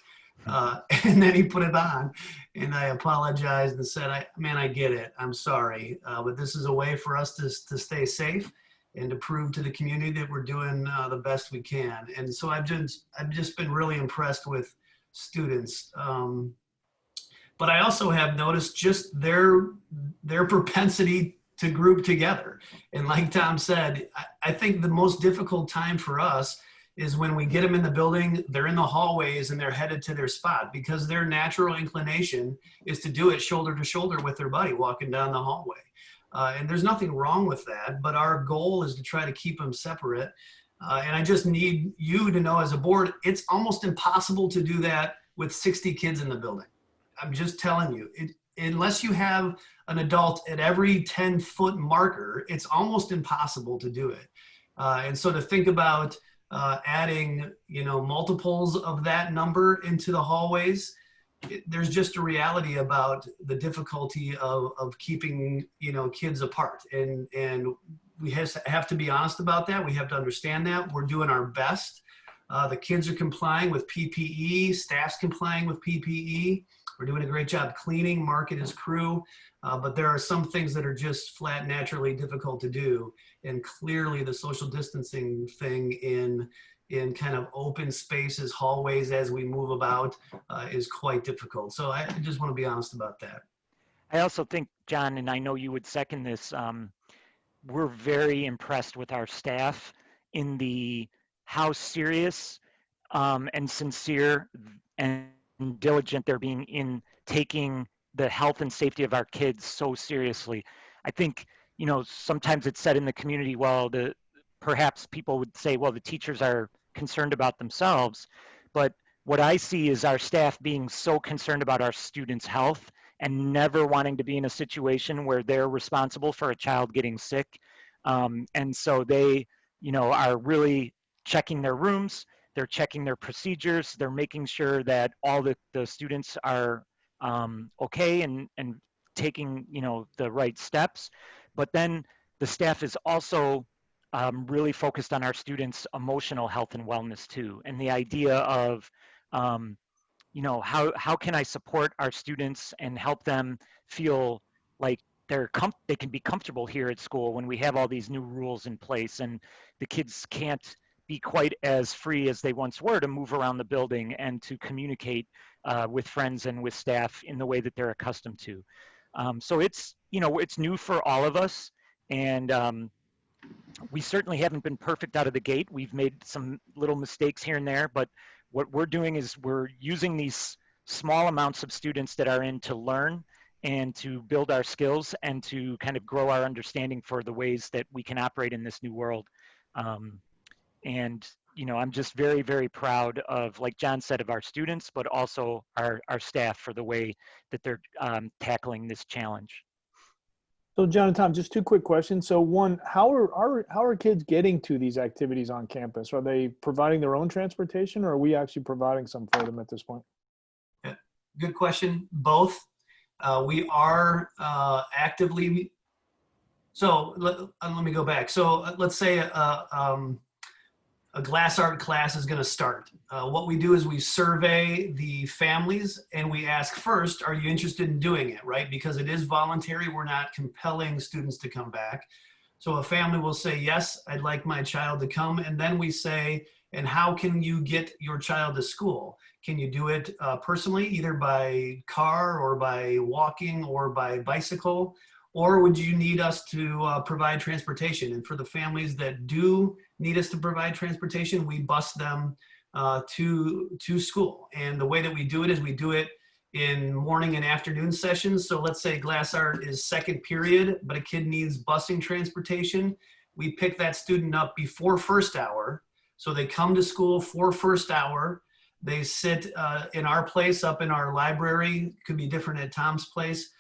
And then he put it on, and I apologized and said, man, I get it. I'm sorry. But this is a way for us to stay safe and to prove to the community that we're doing the best we can. And so I've just been really impressed with students. But I also have noticed just their propensity to group together. And like Tom said, I think the most difficult time for us is when we get them in the building, they're in the hallways and they're headed to their spot, because their natural inclination is to do it shoulder to shoulder with their buddy walking down the hallway. And there's nothing wrong with that, but our goal is to try to keep them separate. And I just need you to know as a board, it's almost impossible to do that with 60 kids in the building. I'm just telling you, unless you have an adult at every 10-foot marker, it's almost impossible to do it. And so to think about adding, multiples of that number into the hallways, there's just a reality about the difficulty of keeping, kids apart. And we have to be honest about that. We have to understand that. We're doing our best. The kids are complying with PPE, staff's complying with PPE. We're doing a great job cleaning, Mark and his crew, but there are some things that are just flat naturally difficult to do. And clearly the social distancing thing in kind of open spaces, hallways as we move about is quite difficult. So I just want to be honest about that. I also think, John, and I know you would second this, we're very impressed with our staff in how serious and sincere and diligent they're being in taking the health and safety of our kids so seriously. I think, sometimes it's said in the community, well, perhaps people would say, well, the teachers are concerned about themselves. But what I see is our staff being so concerned about our students' health and never wanting to be in a situation where they're responsible for a child getting sick. And so they, are really checking their rooms, they're checking their procedures, they're making sure that all the students are okay and taking, the right steps. But then the staff is also really focused on our students' emotional health and wellness too. And the idea of, how can I support our students and help them feel like they can be comfortable here at school when we have all these new rules in place and the kids can't be quite as free as they once were to move around the building and to communicate with friends and with staff in the way that they're accustomed to. So it's, it's new for all of us. And we certainly haven't been perfect out of the gate. We've made some little mistakes here and there, but what we're doing is we're using these small amounts of students that are in to learn and to build our skills and to kind of grow our understanding for the ways that we can operate in this new world. And, I'm just very, very proud of, like John said, of our students, but also our staff for the way that they're tackling this challenge. So John and Tom, just two quick questions. So one, how are kids getting to these activities on campus? Are they providing their own transportation, or are we actually providing some for them at this point? Yeah, good question. Both. We are actively. So let me go back. So let's say a glass art class is going to start. What we do is we survey the families and we ask first, are you interested in doing it, right? Because it is voluntary. We're not compelling students to come back. So a family will say, yes, I'd like my child to come. And then we say, and how can you get your child to school? Can you do it personally, either by car or by walking or by bicycle? Or would you need us to provide transportation? And for the families that do need us to provide transportation, we bus them to school. And the way that we do it is we do it in morning and afternoon sessions. So let's say glass art is second period, but a kid needs busing transportation. We pick that student up before first hour. So they come to school for first hour. They sit in our place up in our library. Could be different at Tom's place.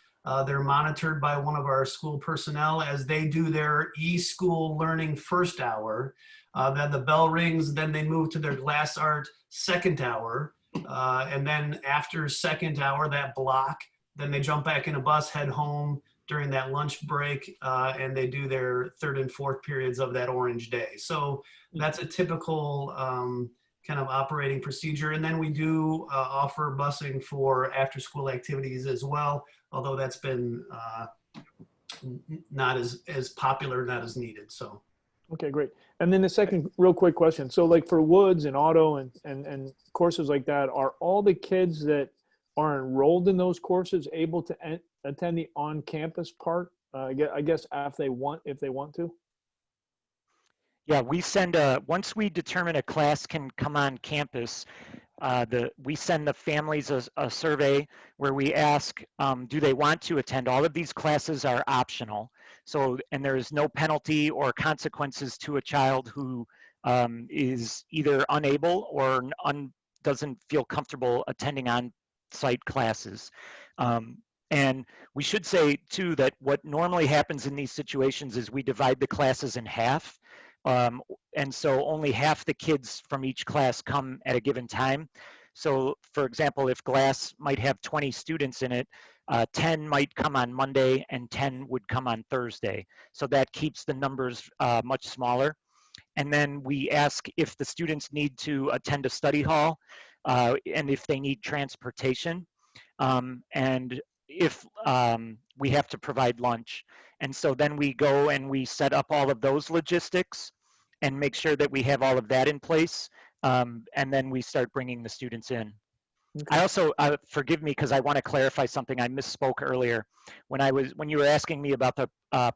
They're monitored by one of our school personnel as they do their e-school learning first hour. Then the bell rings, then they move to their glass art second hour. And then after second hour, that block, then they jump back in a bus, head home during that lunch break, and they do their third and fourth periods of that orange day. So that's a typical kind of operating procedure. And then we do offer busing for after-school activities as well, although that's been not as popular, not as needed. So. Okay, great. And then the second real quick question. So like for Woods and Auto and courses like that, are all the kids that are enrolled in those courses able to attend the on-campus part? I guess if they want to? Yeah, we send once we determine a class can come on campus, we send the families a survey where we ask, do they want to attend? All of these classes are optional. So, and there is no penalty or consequences to a child who is either unable or doesn't feel comfortable attending on-site classes. And we should say too that what normally happens in these situations is we divide the classes in half. And so only half the kids from each class come at a given time. So for example, if class might have 20 students in it, 10 might come on Monday and 10 would come on Thursday. So that keeps the numbers much smaller. And then we ask if the students need to attend a study hall and if they need transportation. And if we have to provide lunch. And so then we go and we set up all of those logistics and make sure that we have all of that in place. And then we start bringing the students in. Okay. I also, forgive me because I want to clarify something. I misspoke earlier. When you were asking me about the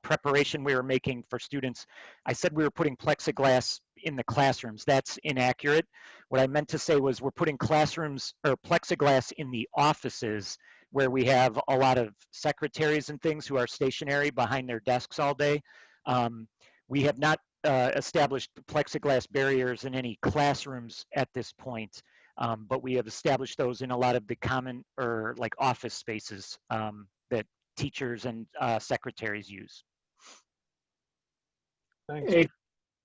preparation we were making for students, I said we were putting plexiglass in the classrooms. That's inaccurate. What I meant to say was we're putting classrooms or plexiglass in the offices where we have a lot of secretaries and things who are stationary behind their desks all day. We have not established plexiglass barriers in any classrooms at this point, but we have established those in a lot of the common or like office spaces that teachers and secretaries use. Thanks.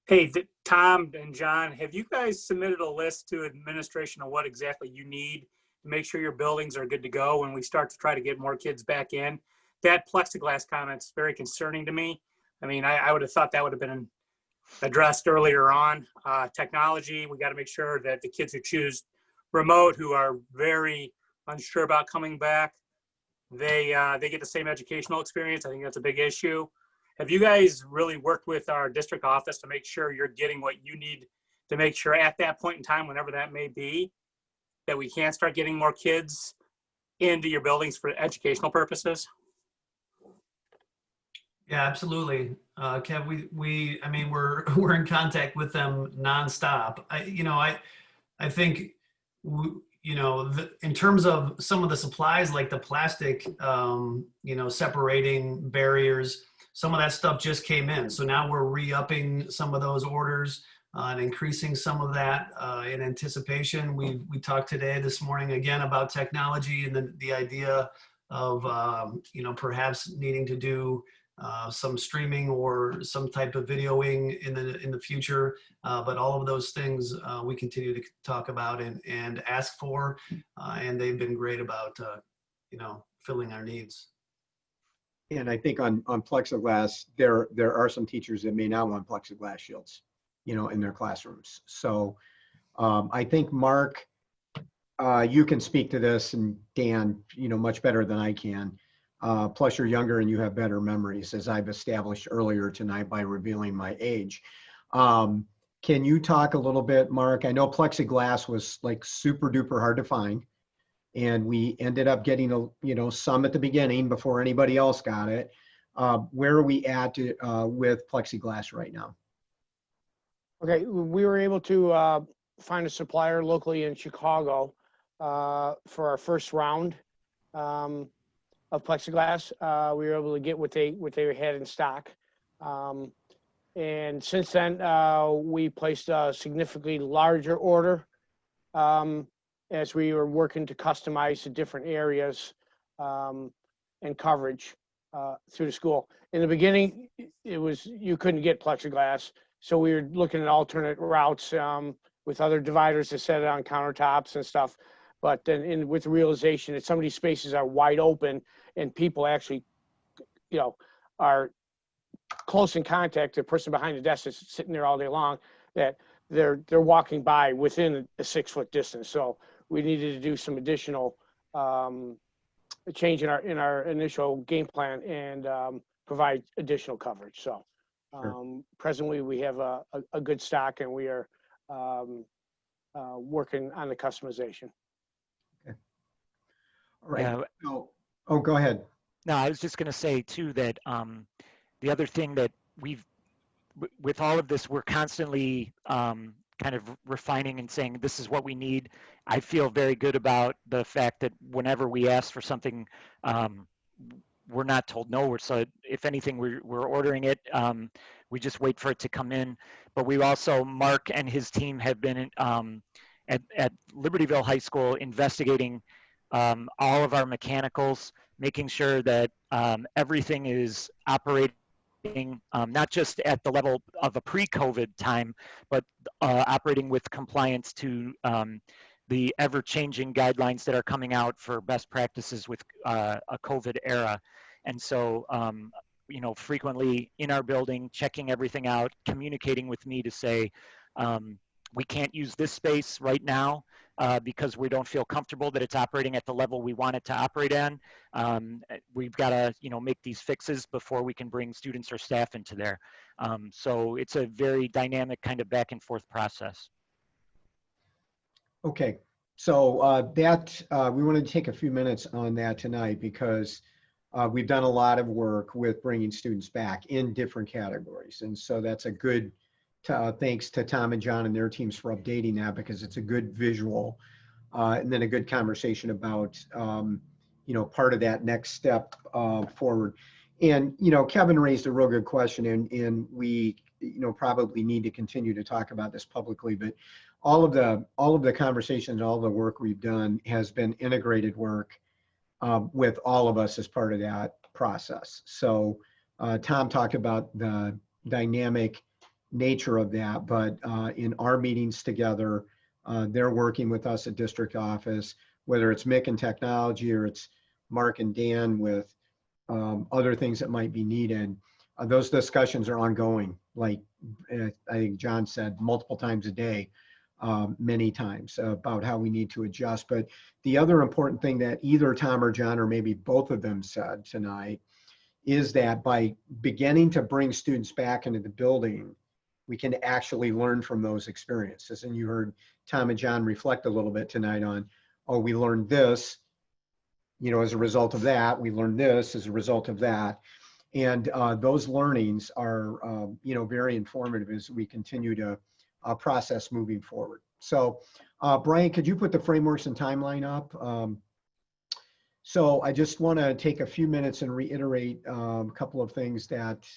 Hey, Tom and John, have you guys submitted a list to administration of what exactly you need to make sure your buildings are good to go when we start to try to get more kids back in? That plexiglass comment's very concerning to me. I mean, I would have thought that would have been addressed earlier on. Technology, we got to make sure that the kids who choose remote, who are very unsure about coming back, they get the same educational experience. I think that's a big issue. Have you guys really worked with our district office to make sure you're getting what you need to make sure at that point in time, whenever that may be, that we can start getting more kids into your buildings for educational purposes? Yeah, absolutely. Kev, I mean, we're in contact with them nonstop. I think, in terms of some of the supplies, like the plastic, separating barriers, some of that stuff just came in. So now we're re-upping some of those orders and increasing some of that in anticipation. We talked this morning again about technology and the idea of, perhaps needing to do some streaming or some type of videoing in the future. But all of those things we continue to talk about and ask for, and they've been great about, filling our needs. And I think on plexiglass, there are some teachers that may not want plexiglass shields. in their classrooms. So I think Mark, you can speak to this, and Dan, much better than I can. Plus you're younger and you have better memories, as I've established earlier tonight by revealing my age. Can you talk a little bit, Mark? I know plexiglass was like super duper hard to find, and we ended up getting some at the beginning before anybody else got it. Where are we at with plexiglass right now? Okay, we were able to find a supplier locally in Chicago for our first round of plexiglass. We were able to get what they had in stock. And since then, we placed a significantly larger order as we were working to customize the different areas and coverage through the school. In the beginning, you couldn't get plexiglass, so we were looking at alternate routes with other dividers to set it on countertops and stuff. But then with the realization that some of these spaces are wide open and people actually, are close in contact, the person behind the desk is sitting there all day long, that they're walking by within a 6-foot distance. So we needed to do some additional change in our initial game plan and provide additional coverage. So presently we have a good stock, and we are working on the customization. Okay. All right. Yeah. Oh, go ahead. No, I was just going to say too that the other thing that with all of this, we're constantly kind of refining and saying, this is what we need. I feel very good about the fact that whenever we ask for something, we're not told no. So if anything, we're ordering it. We just wait for it to come in. But we also, Mark and his team have been at Libertyville High School investigating all of our mechanicals, making sure that everything is operating not just at the level of a pre-COVID time, but operating with compliance to the ever-changing guidelines that are coming out for best practices with a COVID era. And so, frequently in our building, checking everything out, communicating with me to say, we can't use this space right now because we don't feel comfortable that it's operating at the level we want it to operate in. We've got to, make these fixes before we can bring students or staff into there. So it's a very dynamic kind of back and forth process. Okay, so we wanted to take a few minutes on that tonight because we've done a lot of work with bringing students back in different categories. And so that's a good, thanks to Tom and John and their teams for updating that, because it's a good visual and then a good conversation about, part of that next step forward. And, Kevin raised a real good question, and we, probably need to continue to talk about this publicly, but all of the conversations, all the work we've done has been integrated work with all of us as part of that process. So Tom talked about the dynamic nature of that, but in our meetings together, they're working with us at district office, whether it's Mick and technology or it's Mark and Dan with other things that might be needed. Those discussions are ongoing, like I think John said, multiple times a day, many times, about how we need to adjust. But the other important thing that either Tom or John, or maybe both of them, said tonight is that by beginning to bring students back into the building, we can actually learn from those experiences. And you heard Tom and John reflect a little bit tonight on, oh, we learned this, as a result of that. We learned this as a result of that. And those learnings are, very informative as we continue to process moving forward. So, Brian, could you put the frameworks and timeline up? So I just want to take a few minutes and reiterate a couple of things that,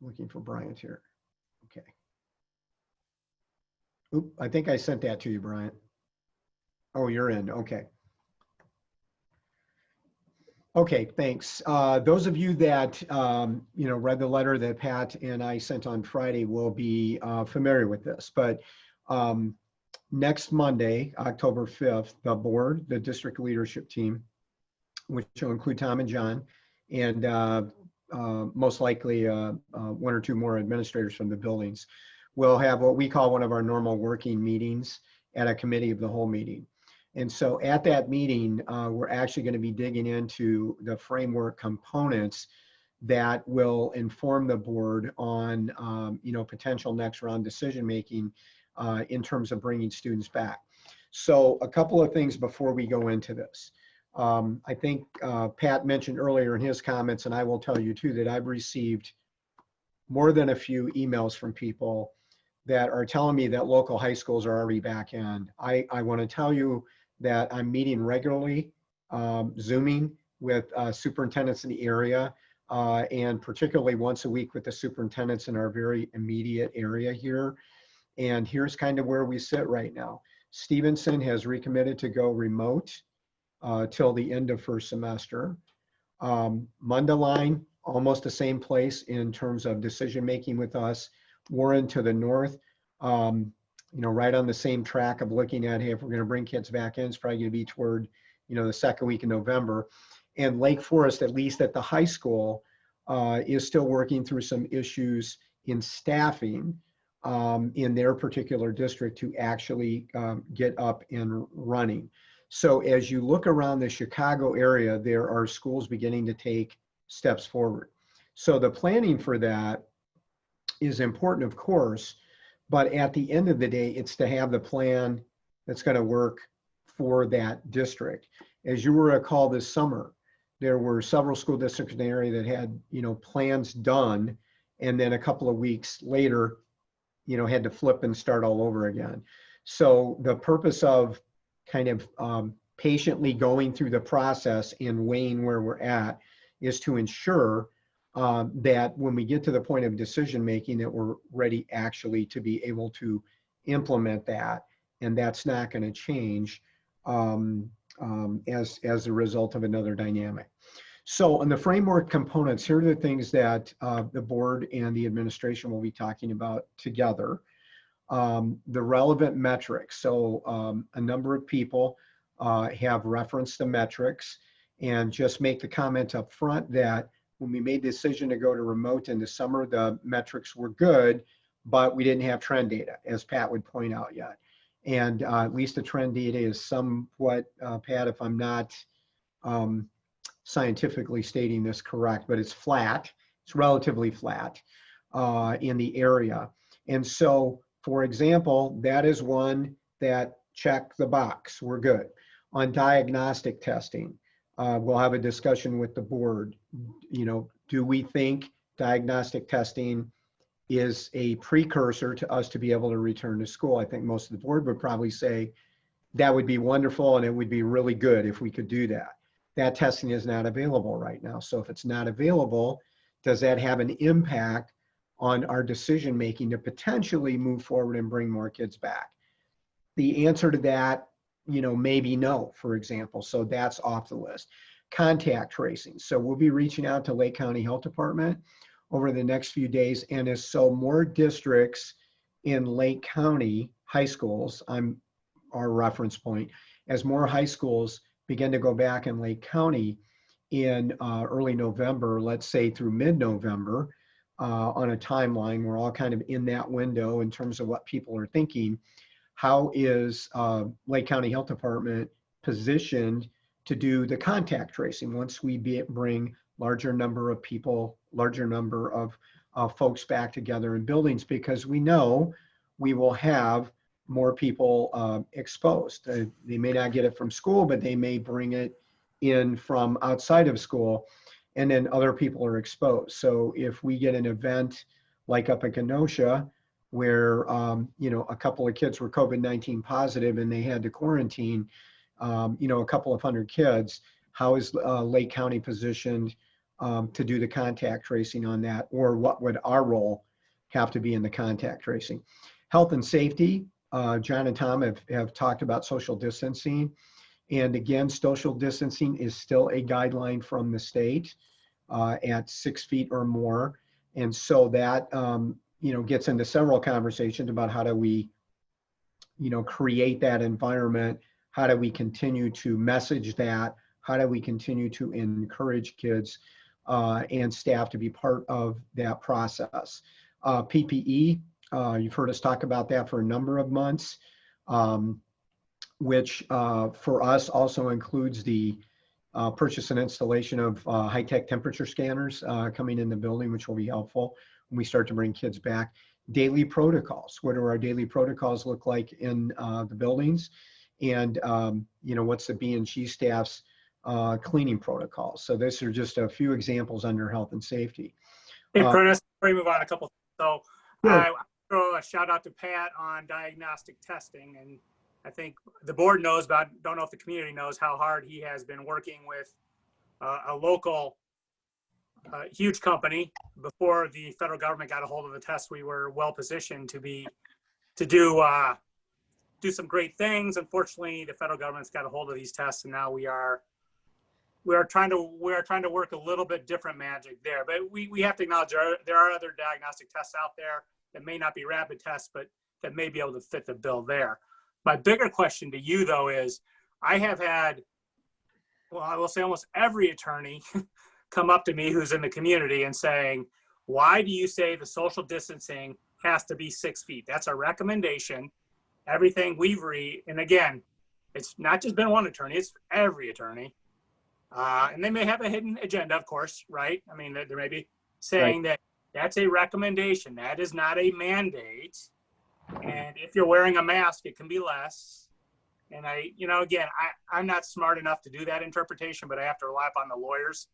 looking for Bryant here. Okay. Oop, I think I sent that to you, Bryant. Oh, you're in. Okay. Okay, thanks. Those of you that read the letter that Pat and I sent on Friday will be familiar with this. But next Monday, October 5th, the board, the district leadership team, which will include Tom and John, and most likely one or two more administrators from the buildings. We'll have what we call one of our normal working meetings at a committee of the whole meeting. And so at that meeting, we're actually going to be digging into the framework components that will inform the board on, potential next round decision-making in terms of bringing students back. So a couple of things before we go into this. I think Pat mentioned earlier in his comments, and I will tell you too, that I've received more than a few emails from people that are telling me that local high schools are already back in. I want to tell you that I'm meeting regularly, Zooming with superintendents in the area, and particularly once a week with the superintendents in our very immediate area here. And here's kind of where we sit right now. Stevenson has recommitted to go remote till the end of first semester. Mundelein, almost the same place in terms of decision-making with us. Warren to the north, right on the same track of looking at, hey, if we're going to bring kids back in, it's probably going to be toward, the second week in November. And Lake Forest, at least at the high school, is still working through some issues in staffing in their particular district to actually get up and running. So as you look around the Chicago area, there are schools beginning to take steps forward. So the planning for that is important, of course, but at the end of the day, it's to have the plan that's going to work for that district. As you will recall this summer, there were several school districts in the area that had, plans done, and then a couple of weeks later, had to flip and start all over again. So the purpose of kind of patiently going through the process and weighing where we're at is to ensure that when we get to the point of decision making, that we're ready actually to be able to implement that, and that's not going to change as a result of another dynamic. So on the framework components, here are the things that the board and the administration will be talking about together. The relevant metrics. So a number of people have referenced the metrics, and just make the comment up front that when we made the decision to go to remote in the summer, the metrics were good, but we didn't have trend data, as Pat would point out yet. And at least the trend data is somewhat, Pat, if I'm not scientifically stating this correct, but it's flat. It's relatively flat in the area. And so, for example, that is one that check the box. We're good. On diagnostic testing, we'll have a discussion with the board. Do we think diagnostic testing is a precursor to us to be able to return to school? I think most of the board would probably say that would be wonderful and it would be really good if we could do that. That testing is not available right now. So if it's not available, does that have an impact on our decision making to potentially move forward and bring more kids back? The answer to that, maybe no, for example. So that's off the list. Contact tracing. So we'll be reaching out to Lake County Health Department over the next few days. And as so more districts in Lake County high schools, I'm our reference point, as more high schools begin to go back in Lake County in early November, let's say through mid-November, on a timeline, we're all kind of in that window in terms of what people are thinking. How is Lake County Health Department positioned to do the contact tracing once we bring larger number of people, larger number of folks back together in buildings, because we know we will have more people exposed. They may not get it from school, but they may bring it in from outside of school, and then other people are exposed. So if we get an event like up in Kenosha, where a couple of kids were COVID-19 positive and they had to quarantine, a couple of hundred kids, how is Lake County positioned to do the contact tracing on that, or what would our role have to be in the contact tracing? Health and safety, John and Tom have talked about social distancing. And again, social distancing is still a guideline from the state at 6 feet or more. And so that, gets into several conversations about how do we, create that environment? How do we continue to message that? How do we continue to encourage kids? and staff to be part of that process. PPE, you've heard us talk about that for a number of months, which for us also includes the purchase and installation of high-tech temperature scanners coming in the building, which will be helpful when we start to bring kids back. Daily protocols. What do our daily protocols look like in the buildings? And, what's the B&G staff's cleaning protocols? So these are just a few examples under health and safety. Hey, Prentice, before we move on a couple. So Sure. I throw a shout out to Pat on diagnostic testing. And I think the board knows, but I don't know if the community knows how hard he has been working with a local huge company. Before the federal government got a hold of the test, we were well positioned to do some great things. Unfortunately, the federal government's got a hold of these tests, and now we are trying to work a little bit different magic there. But we have to acknowledge there are other diagnostic tests out there that may not be rapid tests, but that may be able to fit the bill there. My bigger question to you, though, is I have had, well, I will say almost every attorney come up to me who's in the community and saying, why do you say the social distancing has to be 6 feet? That's a recommendation. Everything we've read, and again, it's not just been one attorney, it's every attorney. And they may have a hidden agenda, of course, right? I mean, they may be saying that that's a recommendation. That is not a mandate. And if you're wearing a mask, it can be less. And I'm not smart enough to do that interpretation, but I have to rely upon the lawyers.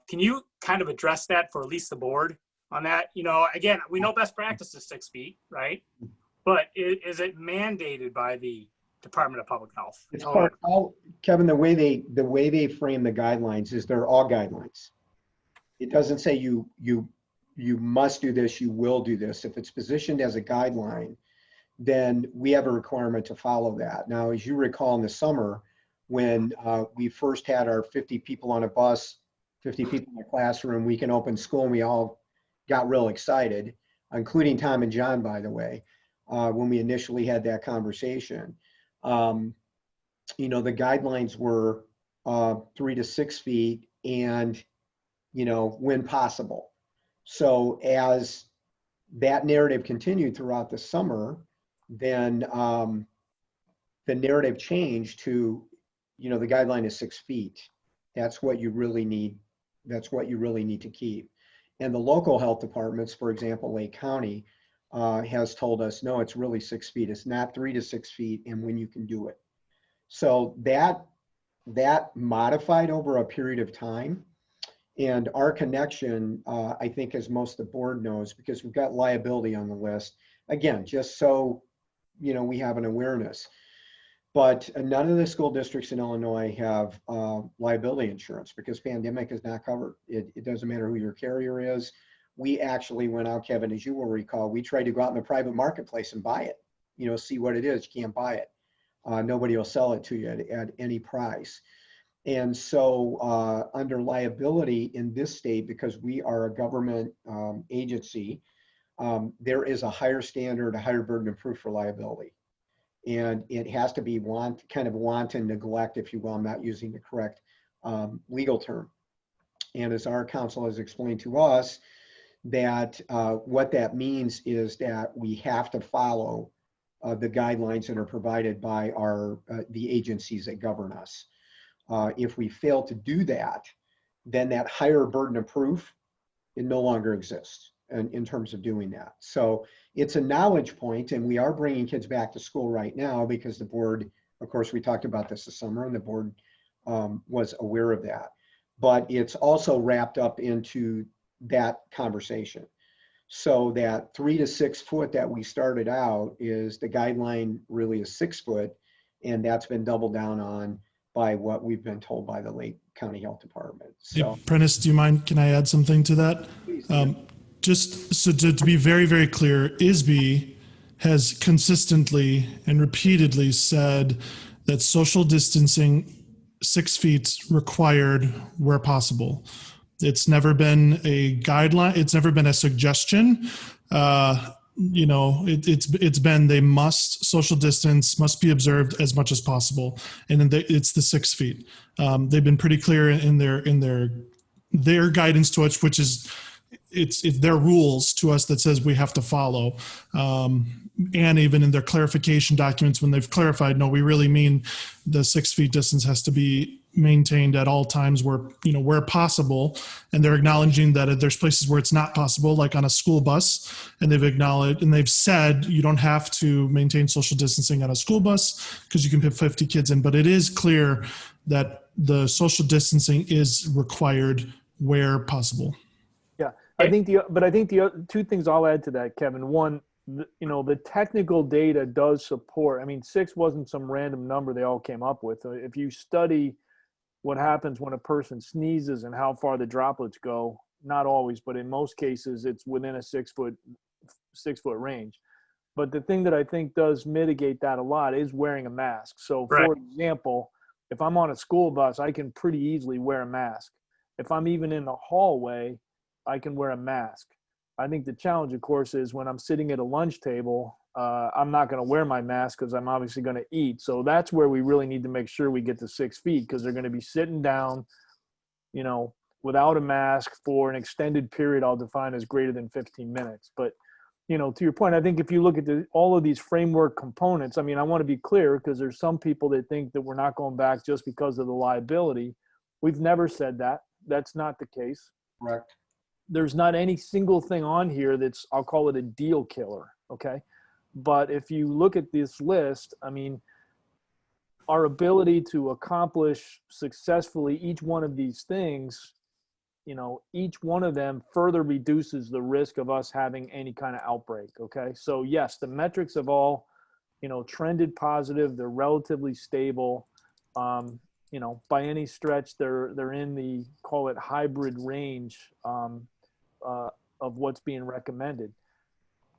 Can you kind of address that for at least the board on that? Again, we know best practice is 6 feet, right? But is it mandated by the Department of Public Health? It's Kevin, the way they frame the guidelines is they're all guidelines. It doesn't say you must do this, you will do this. If it's positioned as a guideline, then we have a requirement to follow that. Now, as you recall in the summer, when we first had our 50 people on a bus, 50 people in a classroom, we can open school, and we all got real excited, including Tom and John, by the way, when we initially had that conversation. The guidelines were 3 to 6 feet and, when possible. So as that narrative continued throughout the summer, then the narrative changed to, the guideline is 6 feet. That's what you really need. That's what you really need to keep. And the local health departments, for example, Lake County, has told us, no, it's really 6 feet. It's not 3 to 6 feet, and when you can do it. So that modified over a period of time. And our connection, I think, as most of the board knows, because we've got liability on the list, again, just so, we have an awareness. But none of the school districts in Illinois have liability insurance because pandemic is not covered. It doesn't matter who your carrier is. We actually went out, Kevin, as you will recall, we tried to go out in the private marketplace and buy it, see what it is. You can't buy it. Nobody will sell it to you at any price. And so under liability in this state, because we are a government agency, there is a higher standard, a higher burden of proof for liability. And it has to be kind of wanton neglect, if you will. I'm not using the correct legal term. And as our counsel has explained to us, that what that means is that we have to follow the guidelines that are provided by the agencies that govern us. If we fail to do that, then that higher burden of proof, it no longer exists in terms of doing that. So it's a knowledge point, and we are bringing kids back to school right now because the board, of course, we talked about this summer, and the board was aware of that. But it's also wrapped up into that conversation. So that 3 to 6 foot that we started out is the guideline really is 6 foot, and that's been doubled down on by what we've been told by the Lake County Health Department. So, hey, Prentice, do you mind? Can I add something to that? Please, just so to be very, very clear, ISB has consistently and repeatedly said that social distancing 6 feet required where possible. It's never been a guideline. It's never been a suggestion. It's been they must social distance must be observed as much as possible, and then it's the 6 feet. They've been pretty clear in their their guidance to us, which is it's their rules to us that says we have to follow. And even in their clarification documents, when they've clarified, no, we really mean the 6 feet distance has to be maintained at all times where, where possible. And they're acknowledging that there's places where it's not possible, like on a school bus. And they've acknowledged, and they've said, you don't have to maintain social distancing on a school bus because you can put 50 kids in. But it is clear that the social distancing is required where possible. Yeah, I think the two things I'll add to that, Kevin. One, the technical data does support. I mean, 6 wasn't some random number they all came up with. If you study what happens when a person sneezes and how far the droplets go, not always, but in most cases, it's within a 6 foot range. But the thing that I think does mitigate that a lot is wearing a mask. So, Right. for example, if I'm on a school bus, I can pretty easily wear a mask. If I'm even in the hallway, I can wear a mask. I think the challenge, of course, is when I'm sitting at a lunch table, I'm not going to wear my mask because I'm obviously going to eat. So that's where we really need to make sure we get to 6 feet, because they're going to be sitting down, without a mask for an extended period I'll define as greater than 15 minutes. But, to your point, I think if you look at all of these framework components, I mean, I want to be clear because there's some people that think that we're not going back just because of the liability. We've never said that. That's not the case. Correct. There's not any single thing on here that's, I'll call it a deal killer, okay? But if you look at this list, I mean, our ability to accomplish successfully each one of these things, each one of them further reduces the risk of us having any kind of outbreak, okay? So yes, the metrics have all, trended positive. They're relatively stable. By any stretch, they're in the, call it hybrid range of what's being recommended.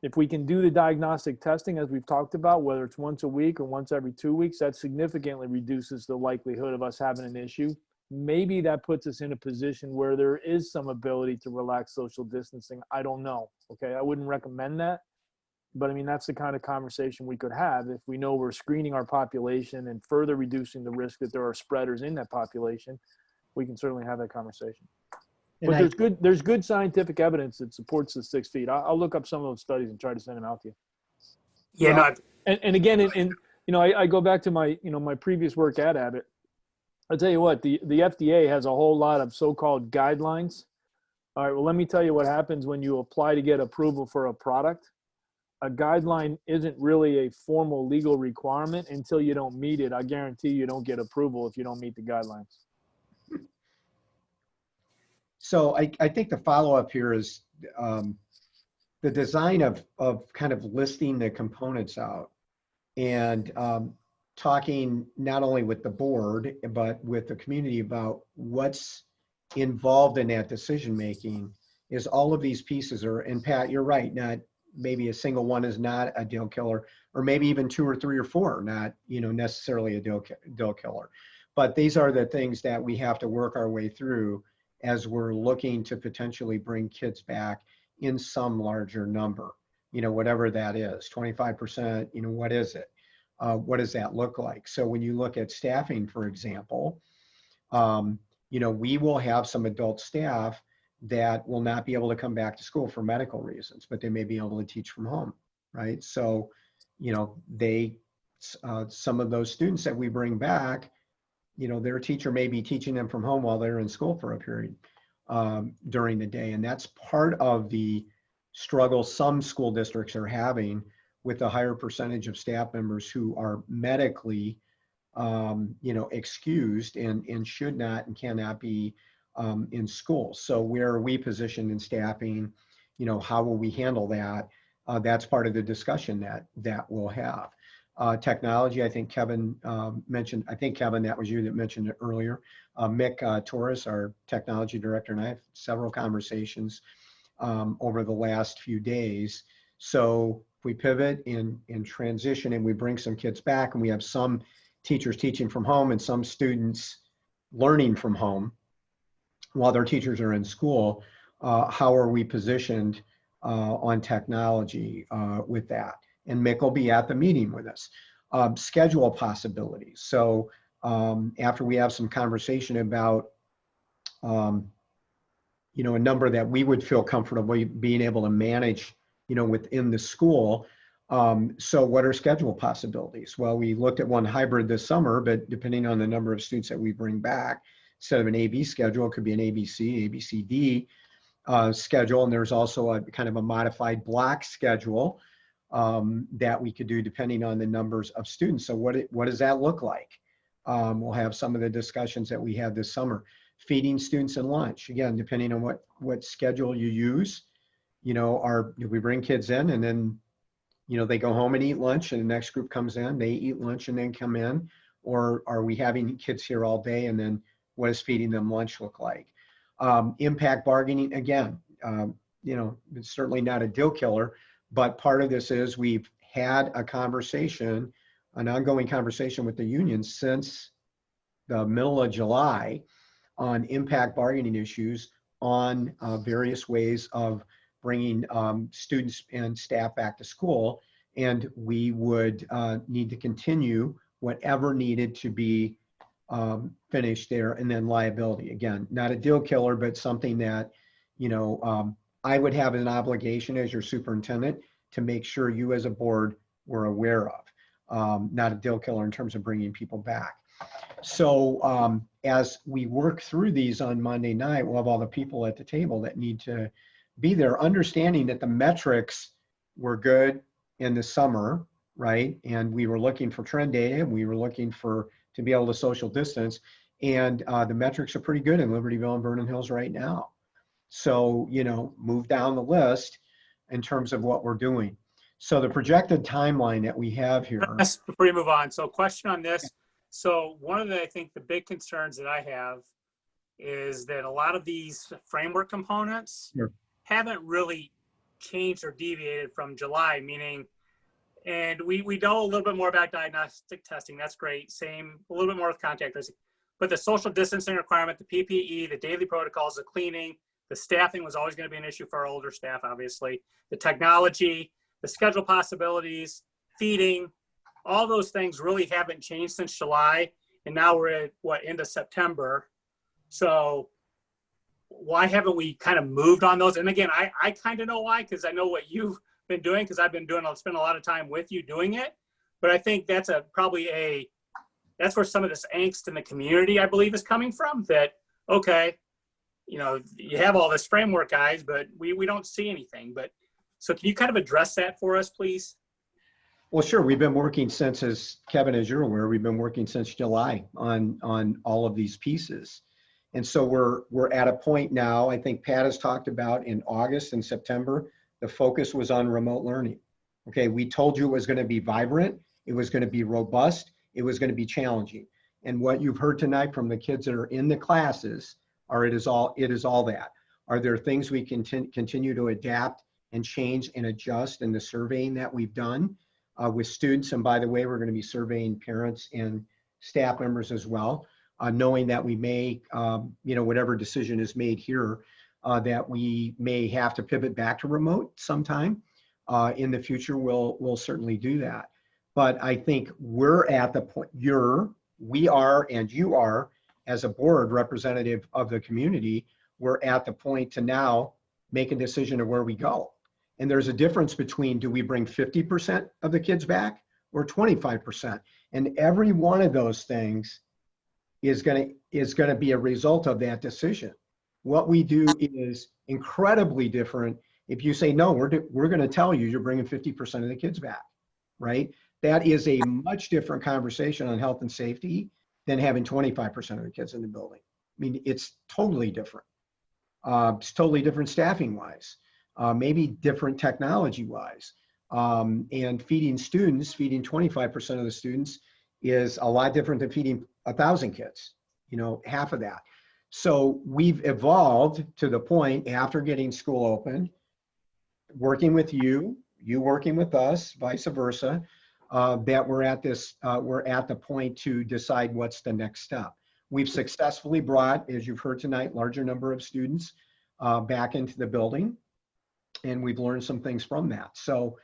If we can do the diagnostic testing, as we've talked about, whether it's once a week or once every 2 weeks, that significantly reduces the likelihood of us having an issue. Maybe that puts us in a position where there is some ability to relax social distancing. I don't know. Okay. I wouldn't recommend that. But I mean, that's the kind of conversation we could have if we know we're screening our population and further reducing the risk that there are spreaders in that population. We can certainly have that conversation. But there's good scientific evidence that supports the 6 feet. I'll look up some of those studies and try to send them out to you. Yeah, well, and again, I go back to my my previous work at Abbott. I'll tell you what, the FDA has a whole lot of so-called guidelines. All right, well, let me tell you what happens when you apply to get approval for a product. A guideline isn't really a formal legal requirement until you don't meet it. I guarantee you don't get approval if you don't meet the guidelines. So I think the follow-up here is the design of kind of listing the components out and talking not only with the board, but with the community about what's involved in that decision-making is all of these pieces are, and Pat, you're right, not maybe a single one is not a deal killer, or maybe even 2 or 3 or 4 are not, necessarily a deal killer. But these are the things that we have to work our way through as we're looking to potentially bring kids back in some larger number, whatever that is, 25%, what is it? What does that look like? So when you look at staffing, for example, we will have some adult staff that will not be able to come back to school for medical reasons, but they may be able to teach from home, right? So, some of those students that we bring back, their teacher may be teaching them from home while they're in school for a period during the day. And that's part of the struggle some school districts are having with a higher percentage of staff members who are medically, excused and should not and cannot be in school. So where are we positioned in staffing? How will we handle that? That's part of the discussion that we'll have. Technology, I think Kevin mentioned, Kevin, that was you that mentioned it earlier. Mick Torres, our technology director, and I have several conversations over the last few days. So if we pivot and transition and we bring some kids back and we have some teachers teaching from home and some students learning from home while their teachers are in school, how are we positioned on technology with that? And Mick will be at the meeting with us. Schedule possibilities. So after we have some conversation about a number that we would feel comfortable being able to manage, within the school. So what are schedule possibilities? Well, we looked at one hybrid this summer, but depending on the number of students that we bring back, instead of an AB schedule, it could be an ABC, ABCD schedule. And there's also a kind of a modified block schedule that we could do depending on the numbers of students. So what does that look like? We'll have some of the discussions that we had this summer. Feeding students in lunch, again, depending on what schedule you use. Do we bring kids in and then, they go home and eat lunch and the next group comes in, they eat lunch and then come in? Or are we having kids here all day and then what does feeding them lunch look like? Impact bargaining, again, it's certainly not a deal killer, but part of this is we've had an ongoing conversation with the union since the middle of July on impact bargaining issues on various ways of bringing students and staff back to school. And we would need to continue whatever needed to be finished there. And then liability, again, not a deal killer, but something that, I would have an obligation as your superintendent to make sure you as a board were aware of. Not a deal killer in terms of bringing people back. So as we work through these on Monday night, we'll have all the people at the table that need to be there, understanding that the metrics were good in the summer, right? And we were looking for trend data, and we were looking to be able to social distance. And the metrics are pretty good in Libertyville and Vernon Hills right now. So, move down the list in terms of what we're doing. So the projected timeline that we have here. Before you move on, so question on this. So one of I think the big concerns that I have is that a lot of these framework components haven't really changed or deviated from July, meaning, and we know a little bit more about diagnostic testing. That's great. Same, a little bit more with contact tracing. But the social distancing requirement, the PPE, the daily protocols, the cleaning, the staffing was always going to be an issue for our older staff, obviously. The technology, the schedule possibilities, feeding, all those things really haven't changed since July. And now we're at, end of September. So why haven't we kind of moved on those? And again, I kind of know why, because I know what you've been doing, because I've spent a lot of time with you doing it. But I think that's that's where some of this angst in the community, I believe, is coming from. That, okay, you have all this framework, guys, but we don't see anything. But so can you kind of address that for us, please? Well, sure. We've been working since, as Kevin, as you're aware, we've been working since July on all of these pieces. And so we're at a point now, I think Pat has talked about in August and September, the focus was on remote learning. Okay, we told you it was going to be vibrant, it was going to be robust, it was going to be challenging. And what you've heard tonight from the kids that are in the classes it is all that. Are there things we can continue to adapt and change and adjust in the surveying that we've done with students? And by the way, we're going to be surveying parents and staff members as well. Knowing that we may, whatever decision is made here, that we may have to pivot back to remote sometime in the future, we'll certainly do that. But I think we're at the point, we are, and you are, as a board representative of the community, we're at the point to now make a decision of where we go. And there's a difference between, do we bring 50% of the kids back or 25%? And every one of those things is going to be a result of that decision. What we do is incredibly different. If you say, no, we're going to tell you you're bringing 50% of the kids back, right? That is a much different conversation on health and safety than having 25% of the kids in the building. I mean, it's totally different. It's totally different staffing wise, maybe different technology wise. And feeding 25% of the students is a lot different than feeding 1,000 kids, half of that. So we've evolved to the point after getting school open, working with you working with us, vice versa, that we're at the point to decide what's the next step. We've successfully brought, as you've heard tonight, larger number of students back into the building, and we've learned some things from that. So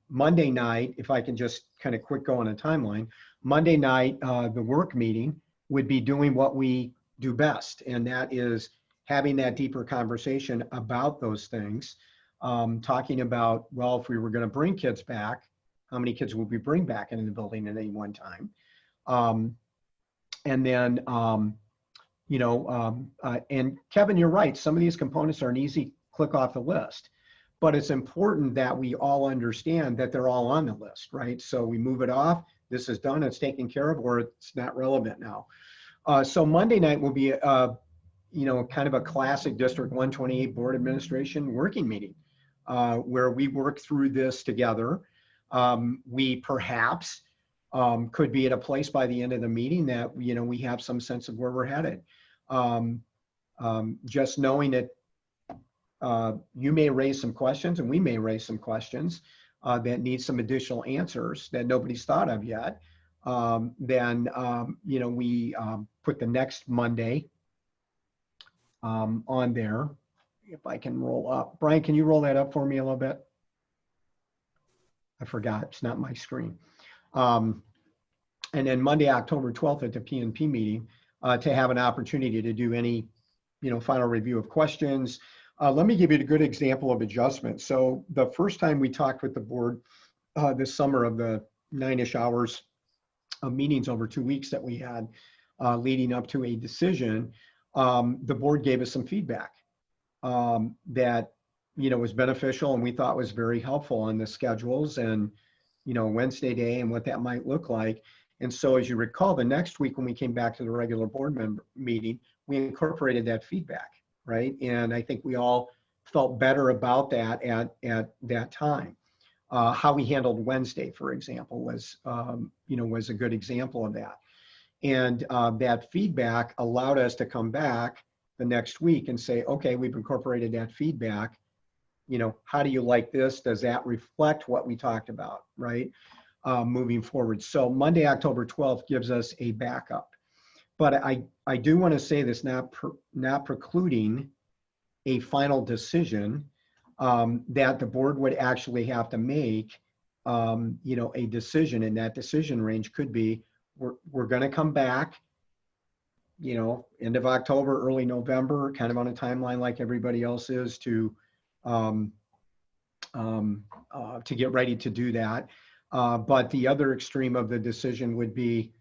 Monday night, if I can just kind of quick go on a timeline, Monday night, the work meeting would be doing what we do best, and that is having that deeper conversation about those things, talking about, well, if we were going to bring kids back, how many kids would we bring back into the building at any one time? And then, and Kevin, you're right. Some of these components are an easy click off the list, but it's important that we all understand that they're all on the list, right? So we move it off. This is done. It's taken care of, or it's not relevant now. So Monday night will be, kind of a classic District 128 Board Administration working meeting, where we work through this together. We perhaps could be at a place by the end of the meeting that, we have some sense of where we're headed. Just knowing that you may raise some questions and we may raise some questions that need some additional answers that nobody's thought of yet. Then, we put the next Monday on there. If I can roll up. Brian, can you roll that up for me a little bit? I forgot, it's not my screen. And then Monday, October 12th at the PNP meeting to have an opportunity to do any, final review of questions. Let me give you a good example of adjustment. So the first time we talked with the board this summer, of the 9-ish hours of meetings over 2 weeks that we had leading up to a decision, the board gave us some feedback that, was beneficial and we thought was very helpful on the schedules and, Wednesday day and what that might look like. And so as you recall, the next week when we came back to the regular board member meeting, we incorporated that feedback, right? And I think we all felt better about that at that time. How we handled Wednesday, for example, was a good example of that. And that feedback allowed us to come back the next week and say, okay, we've incorporated that feedback. How do you like this? Does that reflect what we talked about, right? Moving forward. So Monday, October 12th gives us a backup. But I do want to say this, not precluding a final decision that the board would actually have to make, a decision, and that decision range could be, we're going to come back, end of October, early November, kind of on a timeline like everybody else is to get ready to do that. But the other extreme of the decision would be,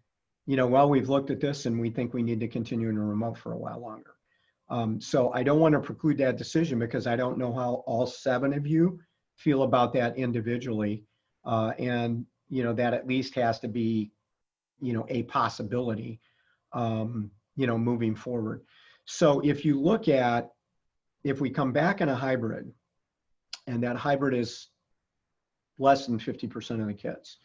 well, we've looked at this and we think we need to continue in a remote for a while longer. So I don't want to preclude that decision because I don't know how all 7 of you feel about that individually. And, that at least has to be, a possibility, moving forward. So if you look at, if we come back in a hybrid, and that hybrid is less than 50% of the kids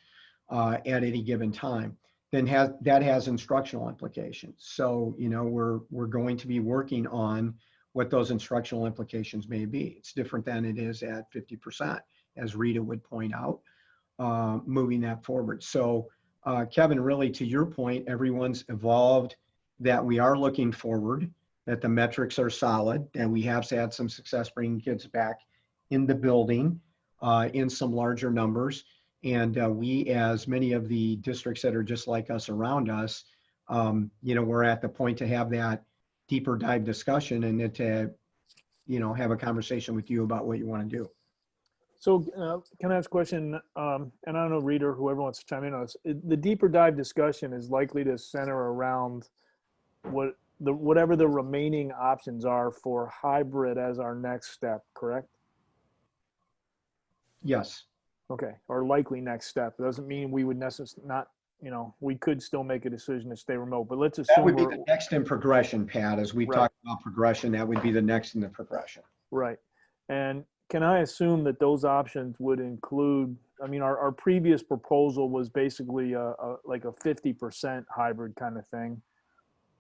at any given time, then that has instructional implications. So, we're going to be working on what those instructional implications may be. It's different than it is at 50%, as Rita would point out, moving that forward. So, Kevin, really to your point, everyone's evolved, that we are looking forward, that the metrics are solid, and we have had some success bringing kids back in the building in some larger numbers. And we, as many of the districts that are just like us around us, we're at the point to have that deeper dive discussion and to, have a conversation with you about what you want to do. So can I ask a question? And I don't know, Rita or whoever wants to chime in on this. The deeper dive discussion is likely to center around whatever the remaining options are for hybrid as our next step, correct? Yes. Okay, or likely next step. It doesn't mean we would necessarily not, we could still make a decision to stay remote, but let's assume that would be the next in progression, Pat. As we've talked about progression, that would be the next in the progression. Right. And can I assume that those options would include, our previous proposal was basically like a 50% hybrid kind of thing,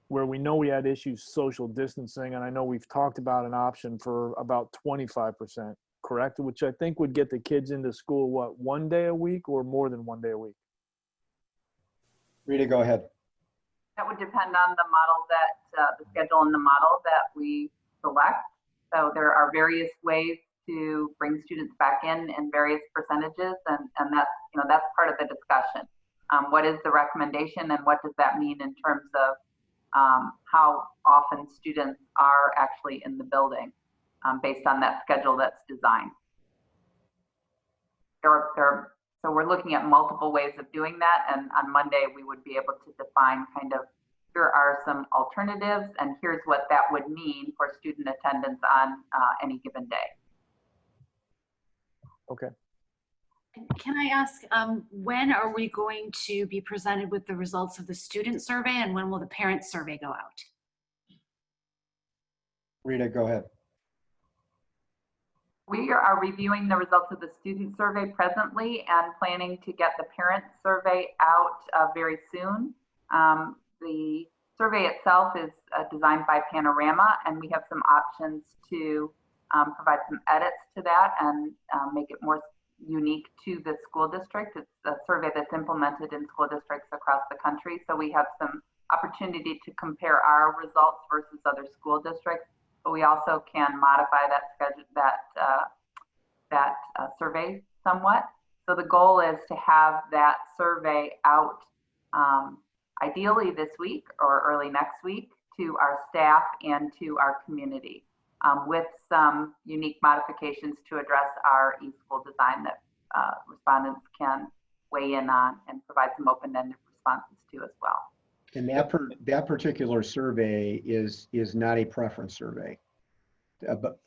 where we know we had issues social distancing, and I know we've talked about an option for about 25%, correct? Which I think would get the kids into school, what, 1 day a week or more than 1 day a week? Rita, go ahead. That would depend on the model that, the schedule and the model that we select. So there are various ways to bring students back in various percentages, and that's, that's part of the discussion. What is the recommendation and what does that mean in terms of how often often students are actually in the building based on that schedule that's designed. So we're looking at multiple ways of doing that, and on Monday we would be able to define kind of, here are some alternatives and here's what that would mean for student attendance on any given day. Okay. Can I ask, when are we going to be presented with the results of the student survey, and when will the parent survey go out? Rita, go ahead. We are reviewing the results of the student survey presently and planning to get the parent survey out very soon. The survey itself is designed by Panorama, and we have some options to provide some edits to that and make it more unique to the school district. It's a survey that's implemented in school districts across the country, so we have some opportunity to compare our results versus other school districts. But we also can modify that schedule, that survey somewhat. So the goal is to have that survey out ideally this week or early next week to our staff and to our community with some unique modifications to address our e-school design that respondents can weigh in on and provide some open-ended responses to as well. And that particular survey is not a preference survey, but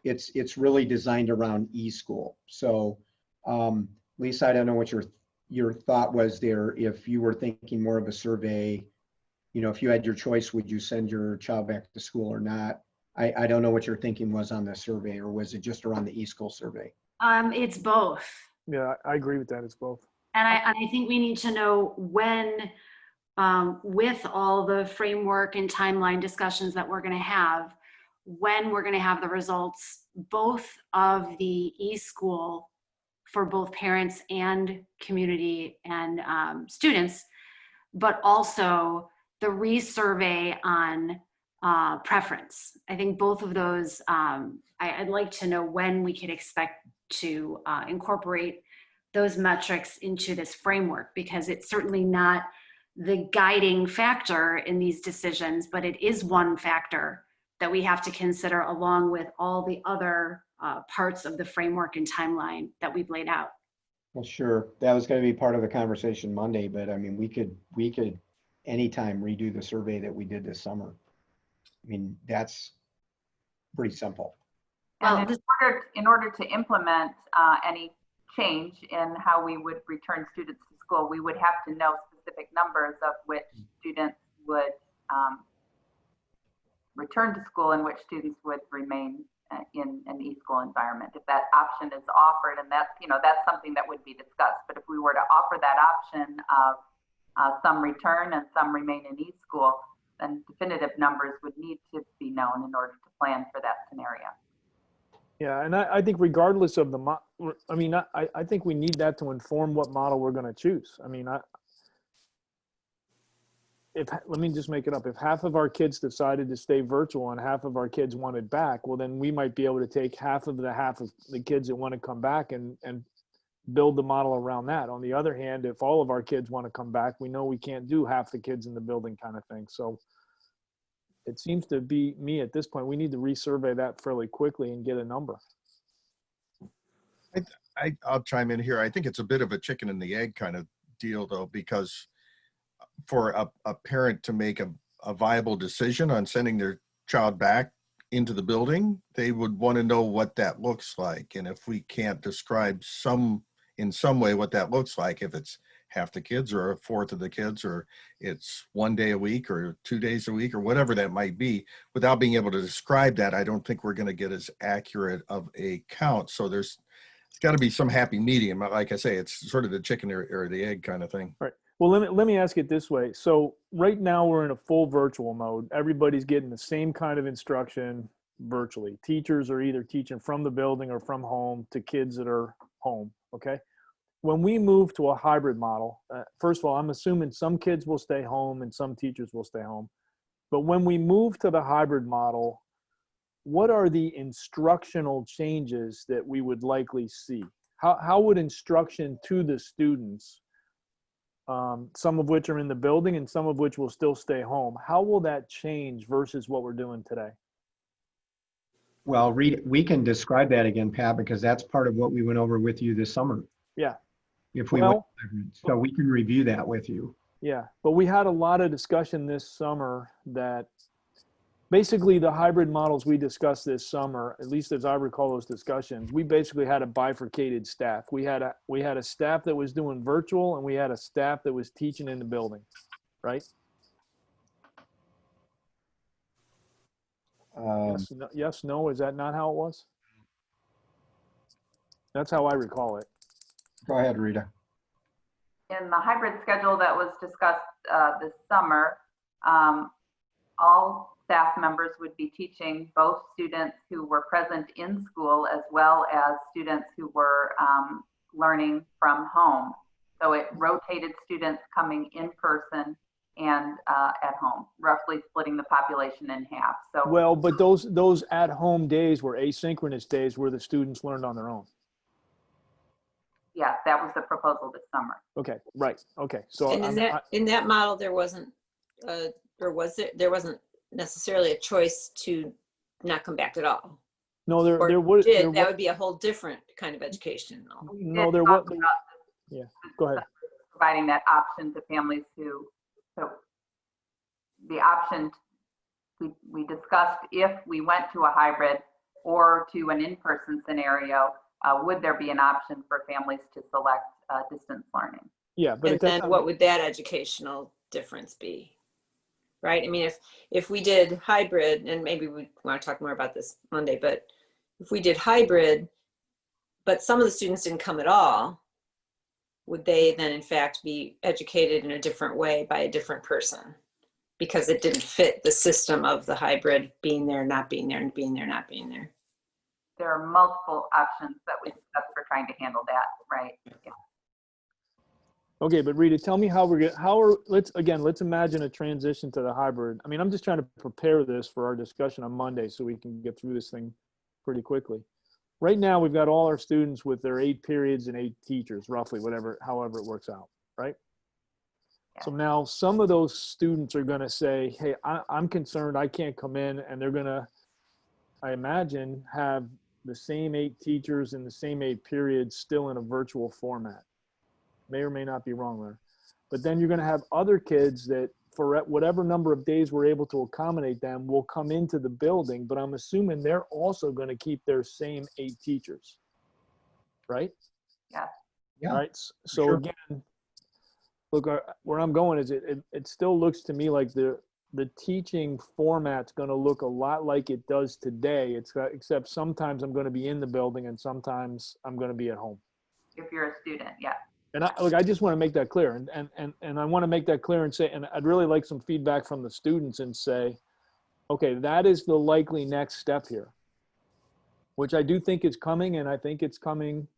it's really designed around e-school. So Lisa, I don't know what your thought was there. If you were thinking more of a survey, you know, if you had your choice, would you send your child back to school or not? I don't know what your thinking was on the survey, or was it just around the e-school survey? It's both. Yeah, I agree with that. It's both. And I think we need to know when, with all the framework and timeline discussions that we're going to have, when we're going to have the results, both of the e-school for both parents and community and students, but also the resurvey on preference. I think both of those, I'd like to know when we could expect to incorporate those metrics into this framework, because it's certainly not the guiding factor in these decisions, but it is one factor that we have to consider along with all the other parts of the framework and timeline that we've laid out. Well, sure. That was going to be part of the conversation Monday, but I mean, we could anytime redo the survey that we did this summer. I mean, that's pretty simple. And in order to implement any change in how we would return students to school, we would have to know specific numbers of which students would return to school and which students would remain in an e-school environment. If that option is offered, and that's something that would be discussed. But if we were to offer that option of some return and some remain in e-school, then definitive numbers would need to be known in order to plan for that scenario. Yeah, and I think regardless of the I think we need that to inform what model we're going to choose. I mean, let me just make it up. If half of our kids decided to stay virtual and half of our kids wanted back, well, then we might be able to take half of the kids that want to come back and build the model around that. On the other hand, if all of our kids want to come back, we know we can't do half the kids in the building kind of thing. So it seems to be me at this point, we need to resurvey that fairly quickly and get a number. I'll chime in here. I think it's a bit of a chicken and the egg kind of deal, though, because for a parent to make a viable decision on sending their child back into the building, they would want to know what that looks like. And if we can't describe in some way what that looks like, if it's half the kids or a fourth of the kids, or it's 1 day a week or 2 days a week or whatever that might be, without being able to describe that, I don't think we're going to get as accurate of a count. So there's got to be some happy medium. Like I say, it's sort of the chicken or the egg kind of thing. Right. Well, let me ask it this way. So right now we're in a full virtual mode. Everybody's getting the same kind of instruction virtually. Teachers are either teaching from the building or from home to kids that are home. Okay. When we move to a hybrid model, first of all, I'm assuming some kids will stay home and some teachers will stay home. But when we move to the hybrid model, what are the instructional changes that we would likely see? How would instruction to the students some of which are in the building and some of which will still stay home. How will that change versus what we're doing today? Well, we can describe that again, Pat, because that's part of what we went over with you this summer. Yeah. If we Well, so we can review that with you. Yeah, but we had a lot of discussion this summer that basically the hybrid models we discussed this summer, at least as I recall those discussions, we basically had a bifurcated staff. We had a staff that was doing virtual and we had a staff that was teaching in the building, right? Yes, no, is that not how it was? That's how I recall it. Go ahead, Rita. In the hybrid schedule that was discussed this summer, all staff members would be teaching, both students who were present in school as well as students who were learning from home. So it rotated students coming in person and at home, roughly splitting the population in half. So Well, but those at-home days were asynchronous days where the students learned on their own. yes, that was the proposal this summer. Okay, right. Okay, so And in that model, there wasn't, or was it? There wasn't necessarily a choice to not come back at all. no, there Or would did, there that wa- would be a whole different kind of education. Though. no, there was. Yeah, go ahead. Providing that option to families who, so the option we discussed if we went to a hybrid or to an in-person scenario, would there be an option for families to select distance learning? Yeah, but And then what would that educational difference be? Right? I mean, if we did hybrid, and maybe we want to talk more about this Monday, but if we did hybrid, but some of the students didn't come at all, would they then in fact be educated in a different way by a different person? Because it didn't fit the system of the hybrid being there, not being there, and being there, not being there. There are multiple options that we discussed for trying to handle that, right? Yeah. Okay, but Rita, tell me let's imagine a transition to the hybrid. I mean, I'm just trying to prepare this for our discussion on Monday so we can get through this thing pretty quickly. Right now, we've got all our students with their 8 periods and 8 teachers, roughly, however it works out, right? So now some of those students are going to say, hey, I'm concerned I can't come in, and they're going to, I imagine, have the same 8 teachers and the same 8 periods still in a virtual format. May or may not be wrong there. But then you're going to have other kids that for whatever number of days we're able to accommodate them will come into the building, but I'm assuming they're also going to keep their same 8 teachers, right? Yeah. Yeah. Right. So Sure. Again, look, where I'm going is it still looks to me like the teaching format's going to look a lot like it does today. Except sometimes I'm going to be in the building and sometimes I'm going to be at home. If you're a student, yeah. And I just want to make that clear, and I want to make that clear and say, and I'd really like some feedback from the students and say, okay, that is the likely next step here, which I do think is coming, and I think it's coming,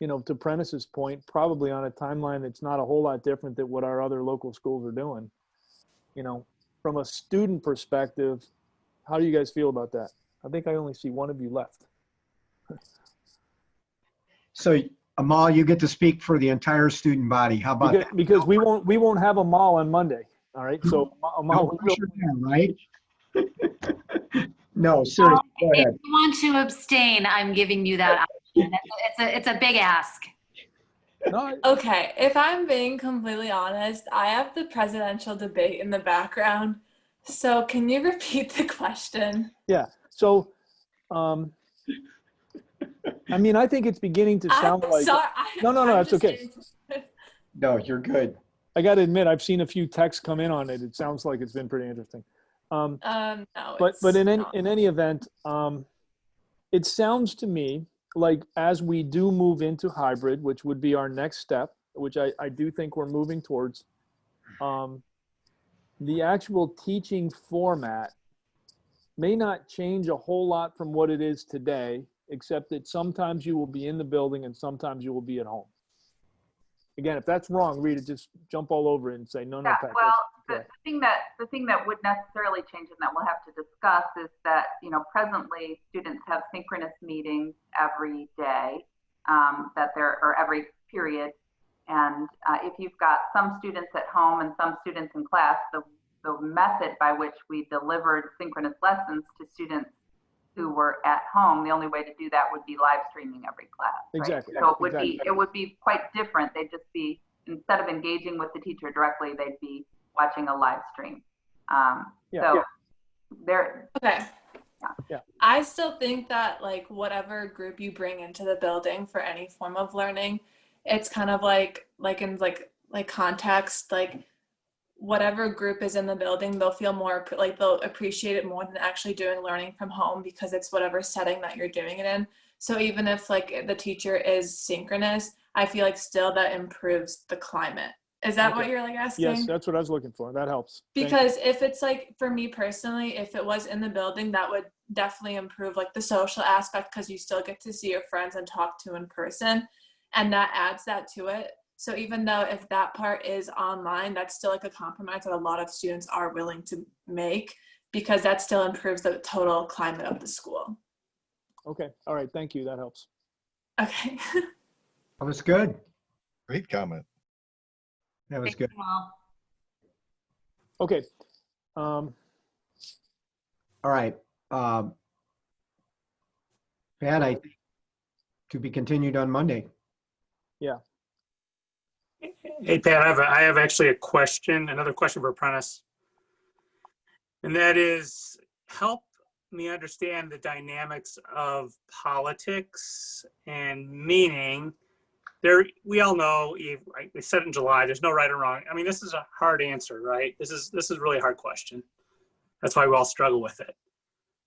to Prentice's point, probably on a timeline that's not a whole lot different than what our other local schools are doing. From a student perspective, how do you guys feel about that? I think I only see one of you left. So Amal, you get to speak for the entire student body. How about that? Because we won't have Amal on Monday. All right. So Amal, No pressure there, right? No, seriously. Go If ahead. you want to abstain, I'm giving you that option. It's a big ask. Okay, if I'm being completely honest, I have the presidential debate in the background. So can you repeat the question? Yeah. So, I mean, I think it's beginning to sound like. Sorry, No, it's okay. No, you're good. I got to admit, I've seen a few texts come in on it. It sounds like it's been pretty interesting. No, But in any event, it sounds to me like as we do move into hybrid, which would be our next step, which I do think we're moving towards, the actual teaching format may not change a whole lot from what it is today, except that sometimes you will be in the building and sometimes you will be at home. Again, if that's wrong, Rita, just jump all over it and say, no, Yeah, Pat, well, that's the thing that would necessarily change and that we'll have to discuss is that, presently students have synchronous meetings every day, or every period. And if you've got some students at home and some students in class, the method by which we delivered synchronous lessons to students who were at home, the only way to do that would be live streaming every class. Right? Exactly. So it would be quite different. They'd just be, instead of engaging with the teacher directly, they'd be watching a live stream. Okay. I still think that like whatever group you bring into the building for any form of learning, it's kind of like in context, like whatever group is in the building, they'll feel more like they'll appreciate it more than actually doing learning from home because it's whatever setting that you're doing it in. So even if like the teacher is synchronous, I feel like still that improves the climate. Is that what you're like asking? Yes, that's what I was looking for. That helps. Because if it's like, for me personally, if it was in the building, that would definitely improve like the social aspect because you still get to see your friends and talk to in person. And that adds that to it. So even though if that part is online, that's still like a compromise that a lot of students are willing to make because that still improves the total climate of the school. Okay. All right. Thank you. That helps. Okay. That was good. Great comment. That was good. Okay. All right. Pat, to be continued on Monday. Yeah. Hey, Pat, I have actually a question, another question for Prentice. And that is, help me understand the dynamics of politics and meaning. We all know, we said in July, there's no right or wrong. I mean, this is a hard answer, right? This is a really hard question. That's why we all struggle with it.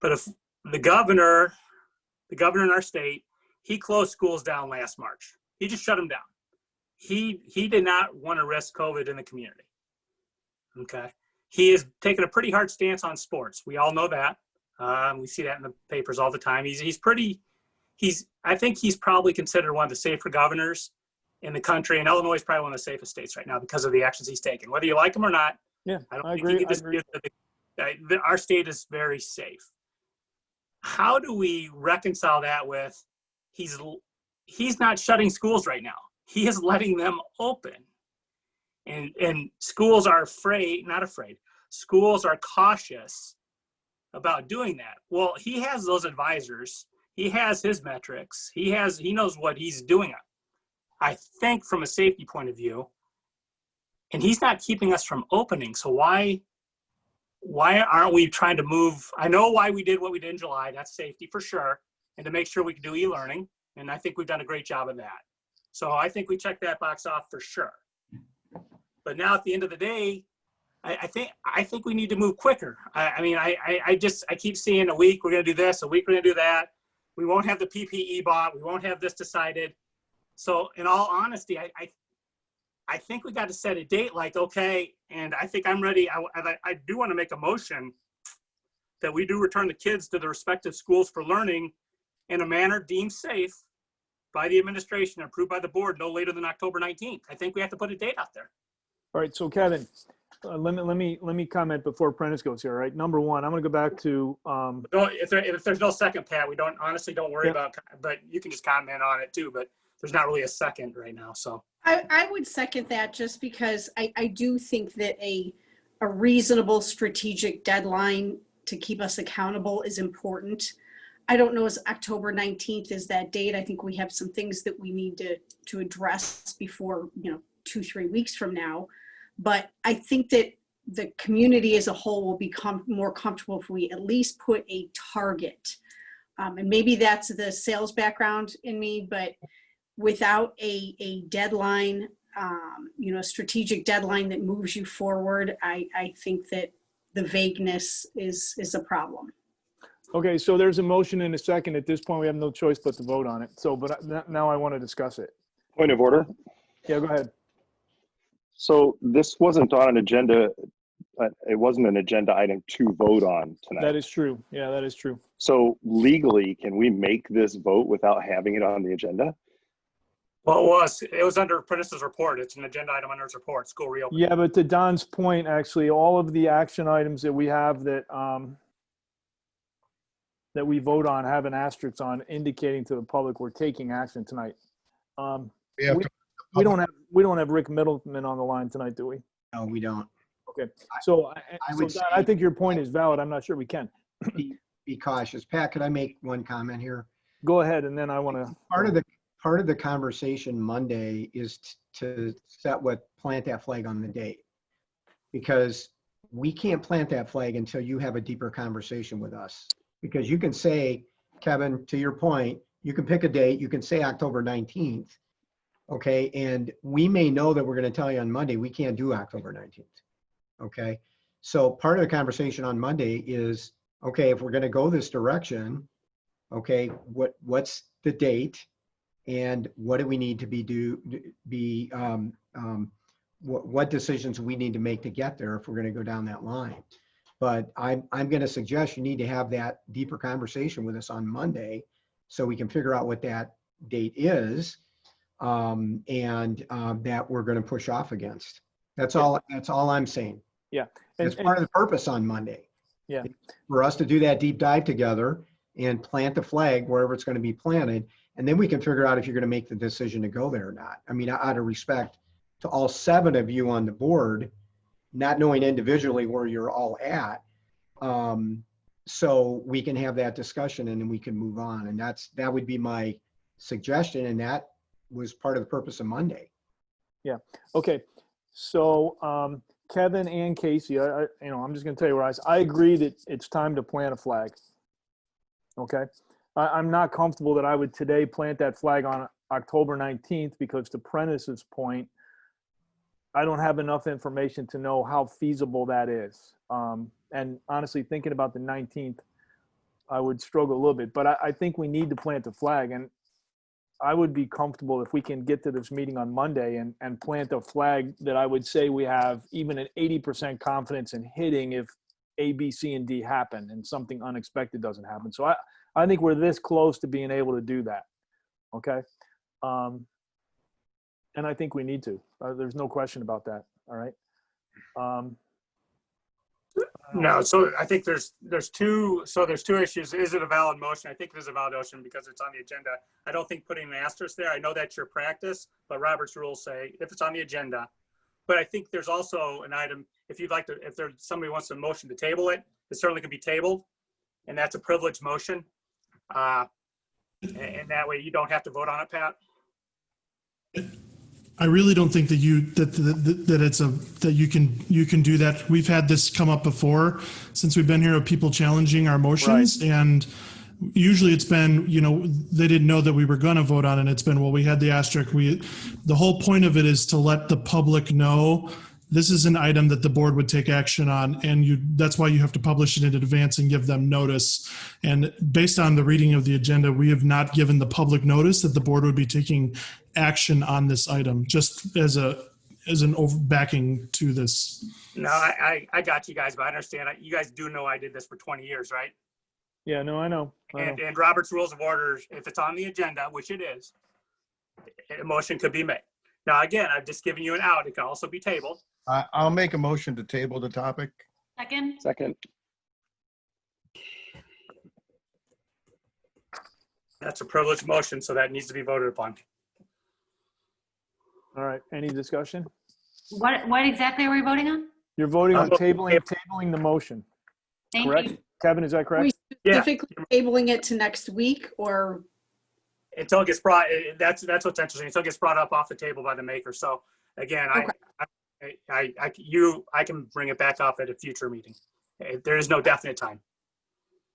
But if the governor in our state, he closed schools down last March. He just shut them down. He did not want to risk COVID in the community. Okay. He has taken a pretty hard stance on sports. We all know that. We see that in the papers all the time. I think he's probably considered one of the safer governors in the country, and Illinois is probably one of the safest states right now because of the actions he's taken. Whether you like him or not, yeah, I agree. Our state is very safe. How do we reconcile that with he's not shutting schools right now? He is letting them open, and schools are schools are cautious about doing that. Well, he has those advisors. He has his metrics. He knows what he's doing. I think from a safety point of view, and he's not keeping us from opening. So why aren't we trying to move? I know why we did what we did in July. That's safety for sure, and to make sure we can do e-learning. And I think we've done a great job of that. So I think we checked that box off for sure. But now at the end of the day, I think we need to move quicker. I keep seeing a week we're going to do this, a week we're going to do that. We won't have the PPE bought. We won't have this decided. So in all honesty, I think we got to set a date like, okay, and I think I'm ready. I do want to make a motion that we do return the kids to the respective schools for learning in a manner deemed safe by the administration, approved by the board no later than October 19th. I think we have to put a date out there. All right. So Kevin, let me comment before Prentice goes here. All right. Number one, I'm going to go back to. If there's no second, Pat, we don't worry about, but you can just comment on it too. But there's not really a second right now. So I would second that just because I do think that a reasonable strategic deadline to keep us accountable is important. I don't know as October 19th is that date. I think we have some things that we need to address before, 2-3 weeks from now. But I think that the community as a whole will become more comfortable if we at least put a target. And maybe that's the sales background in me, but without a deadline, a strategic deadline that moves you forward, I think that the vagueness is a problem. Okay, so there's a motion and a second. At this point, we have no choice but to vote on it. So, but now I want to discuss it. Point of order. Yeah, go ahead. So this wasn't on an agenda. It wasn't an agenda item to vote on tonight. That is true. Yeah, that is true. So legally, can we make this vote without having it on the agenda? Well, it was under Prentice's report. It's an agenda item under his report, school reopening. Yeah, but to Don's point, actually, all of the action items that we have that we vote on have an asterisk on indicating to the public we're taking action tonight. We have to we don't have Rick Middleman on the line tonight, do we? No, we don't. Okay. So I would Don, I think your point is valid. I'm not sure we can. Be cautious. Pat, could I make one comment here? Go ahead, and then I want to. Part of the conversation Monday is to plant that flag on the date, because we can't plant that flag until you have a deeper conversation with us. Because you can say, Kevin, to your point, you can pick a date. You can say October 19th, okay? And we may know that we're going to tell you on Monday we can't do October 19th, okay? So part of the conversation on Monday is, okay, if we're going to go this direction, okay, what's the date? And what do we need to what decisions we need to make to get there if we're going to go down that line? But I'm going to suggest you need to have that deeper conversation with us on Monday, so we can figure out what that date is, and that we're going to push off against. That's all I'm saying. Yeah. It's part of the purpose on Monday. Yeah. For us to do that deep dive together and plant the flag wherever it's going to be planted. And then we can figure out if you're going to make the decision to go there or not. I mean, out of respect to all 7 of you on the board, not knowing individually where you're all at, so we can have that discussion and then we can move on. And that would be my suggestion, and that was part of the purpose of Monday. Yeah. Okay. So Kevin and Casey, I'm just going to tell you where I agree that it's time to plant a flag. Okay. I'm not comfortable that I would today plant that flag on October 19th, because to Prentice's point, I don't have enough information to know how feasible that is. And honestly, thinking about the 19th, I would struggle a little bit, but I think we need to plant the flag. And I would be comfortable if we can get to this meeting on Monday and plant a flag that I would say we have even an 80% confidence in hitting if A, B, C, and D happen and something unexpected doesn't happen. So I think we're this close to being able to do that. Okay. And I think we need to. There's no question about that. All right. No, so I think there's two issues. Is it a valid motion? I think it is a valid motion because it's on the agenda. I don't think putting an asterisk there, I know that's your practice, but Robert's rules say if it's on the agenda. But I think there's also an item, if you'd like to, if there's somebody wants a motion to table it, it certainly can be tabled. And that's a privileged motion. And that way you don't have to vote on it, Pat. I really don't think that you can do that. We've had this come up before since we've been here of people challenging our motions, right. And usually it's been, they didn't know that we were going to vote on it. It's been, well, we had the asterisk. The whole point of it is to let the public know this is an item that the board would take action on, and that's why you have to publish it in advance and give them notice. And based on the reading of the agenda, we have not given the public notice that the board would be taking action on this item, just as an backing to this. No, I got you guys, but I understand. You guys do know I did this for 20 years, right? Yeah, no, I know. And Robert's Rules of Order, if it's on the agenda, which it is, a motion could be made. Now, again, I've just given you an out. It can also be tabled. I'll make a motion to table the topic. Second. That's a privileged motion, so that needs to be voted upon. All right. Any discussion? What exactly are we voting on? You're voting on tabling the motion. Thank correct? you. Kevin, is that correct? Are we specifically tabling it to next week, or? Until it gets brought, that's what's interesting. Until it gets brought up off the table by the maker. So again, okay. I can bring it back up at a future meeting. There is no definite time.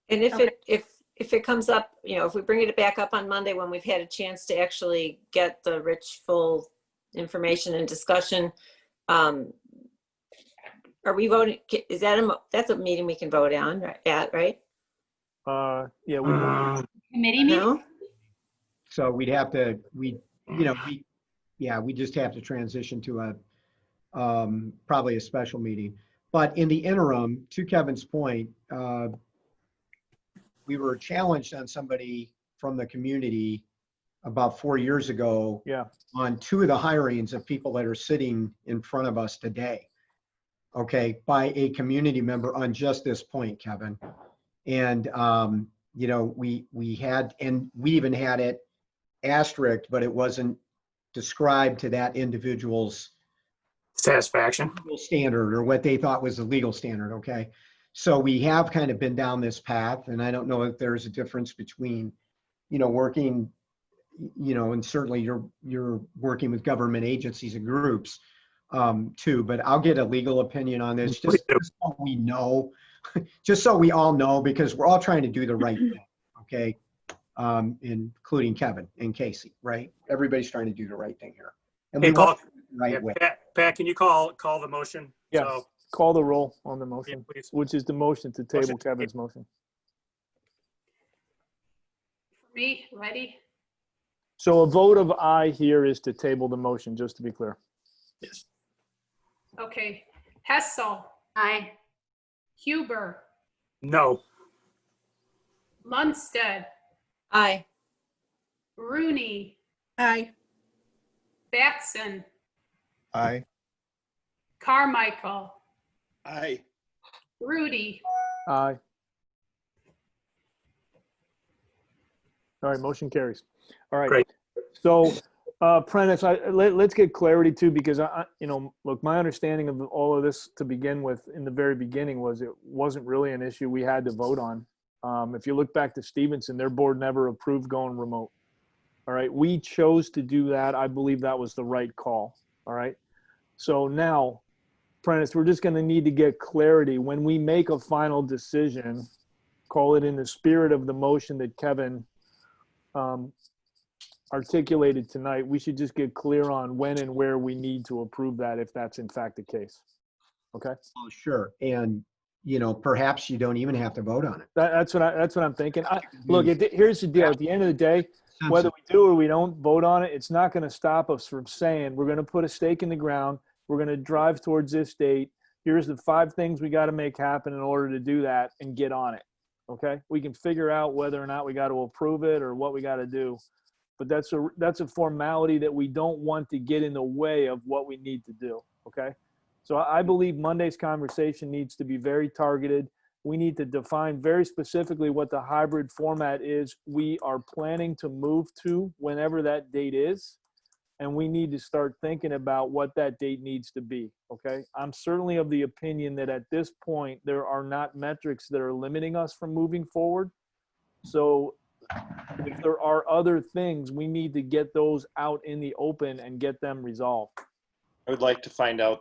And if it comes up, if we bring it back up on Monday when we've had a chance to actually get the rich, full information and discussion, are we voting? Is that's a meeting we can vote on right? Yeah. We committee meeting. No? So we'd have to, we just have to transition to a, probably a special meeting. But in the interim, to Kevin's point, we were challenged on somebody from the community about 4 years ago on 2 of the hirings of people that are sitting in front of us today, okay, by a community member on just this point, Kevin. And, we had, and we even had it asterisk, but it wasn't describe to that individual's satisfaction legal standard or what they thought was the legal standard. Okay. So we have kind of been down this path, and I don't know if there's a difference between, working, and certainly you're working with government agencies and groups too, but I'll get a legal opinion on this just so we know, just so we all know, because we're all trying to do the right thing. Okay. Including Kevin and Casey, right? Everybody's trying to do the right thing here. And Hey, we want Paul, to do it the right way. Pat, can you call the motion? Yeah. So, Call the roll on the motion, please. which is the motion to table Motion to Kevin's motion. Me, ready? So a vote of aye here is to table the motion, just to be clear. Yes. Okay. Hessel. Aye. Huber. No. Munstead. Aye. Rooney. Aye. Batson. Aye. Carmichael. Aye. Rudy. Aye. All right, motion carries. All right. Great. So, Prentice, let's get clarity too, because look, my understanding of all of this to begin with in the very beginning was it wasn't really an issue we had to vote on. If you look back to Stevenson, their board never approved going remote. All right. We chose to do that. I believe that was the right call. All right. So now, Prentice, we're just going to need to get clarity when we make a final decision, call it in the spirit of the motion that Kevin articulated tonight. We should just get clear on when and where we need to approve that, if that's in fact the case. Okay. Oh, sure. And, perhaps you don't even have to vote on it. That's what I'm thinking. Look, here's the deal. At the end of the day, whether we do or we don't vote on it, it's not going to stop us from saying we're going to put a stake in the ground. We're going to drive towards this date. Here's the 5 things we got to make happen in order to do that and get on it. Okay. We can figure out whether or not we got to approve it or what we got to do. But that's a formality that we don't want to get in the way of what we need to do. Okay. So I believe Monday's conversation needs to be very targeted. We need to define very specifically what the hybrid format is we are planning to move to whenever that date is. And we need to start thinking about what that date needs to be. Okay. I'm certainly of the opinion that at this point, there are not metrics that are limiting us from moving forward. So if there are other things, we need to get those out in the open and get them resolved. I would like to find out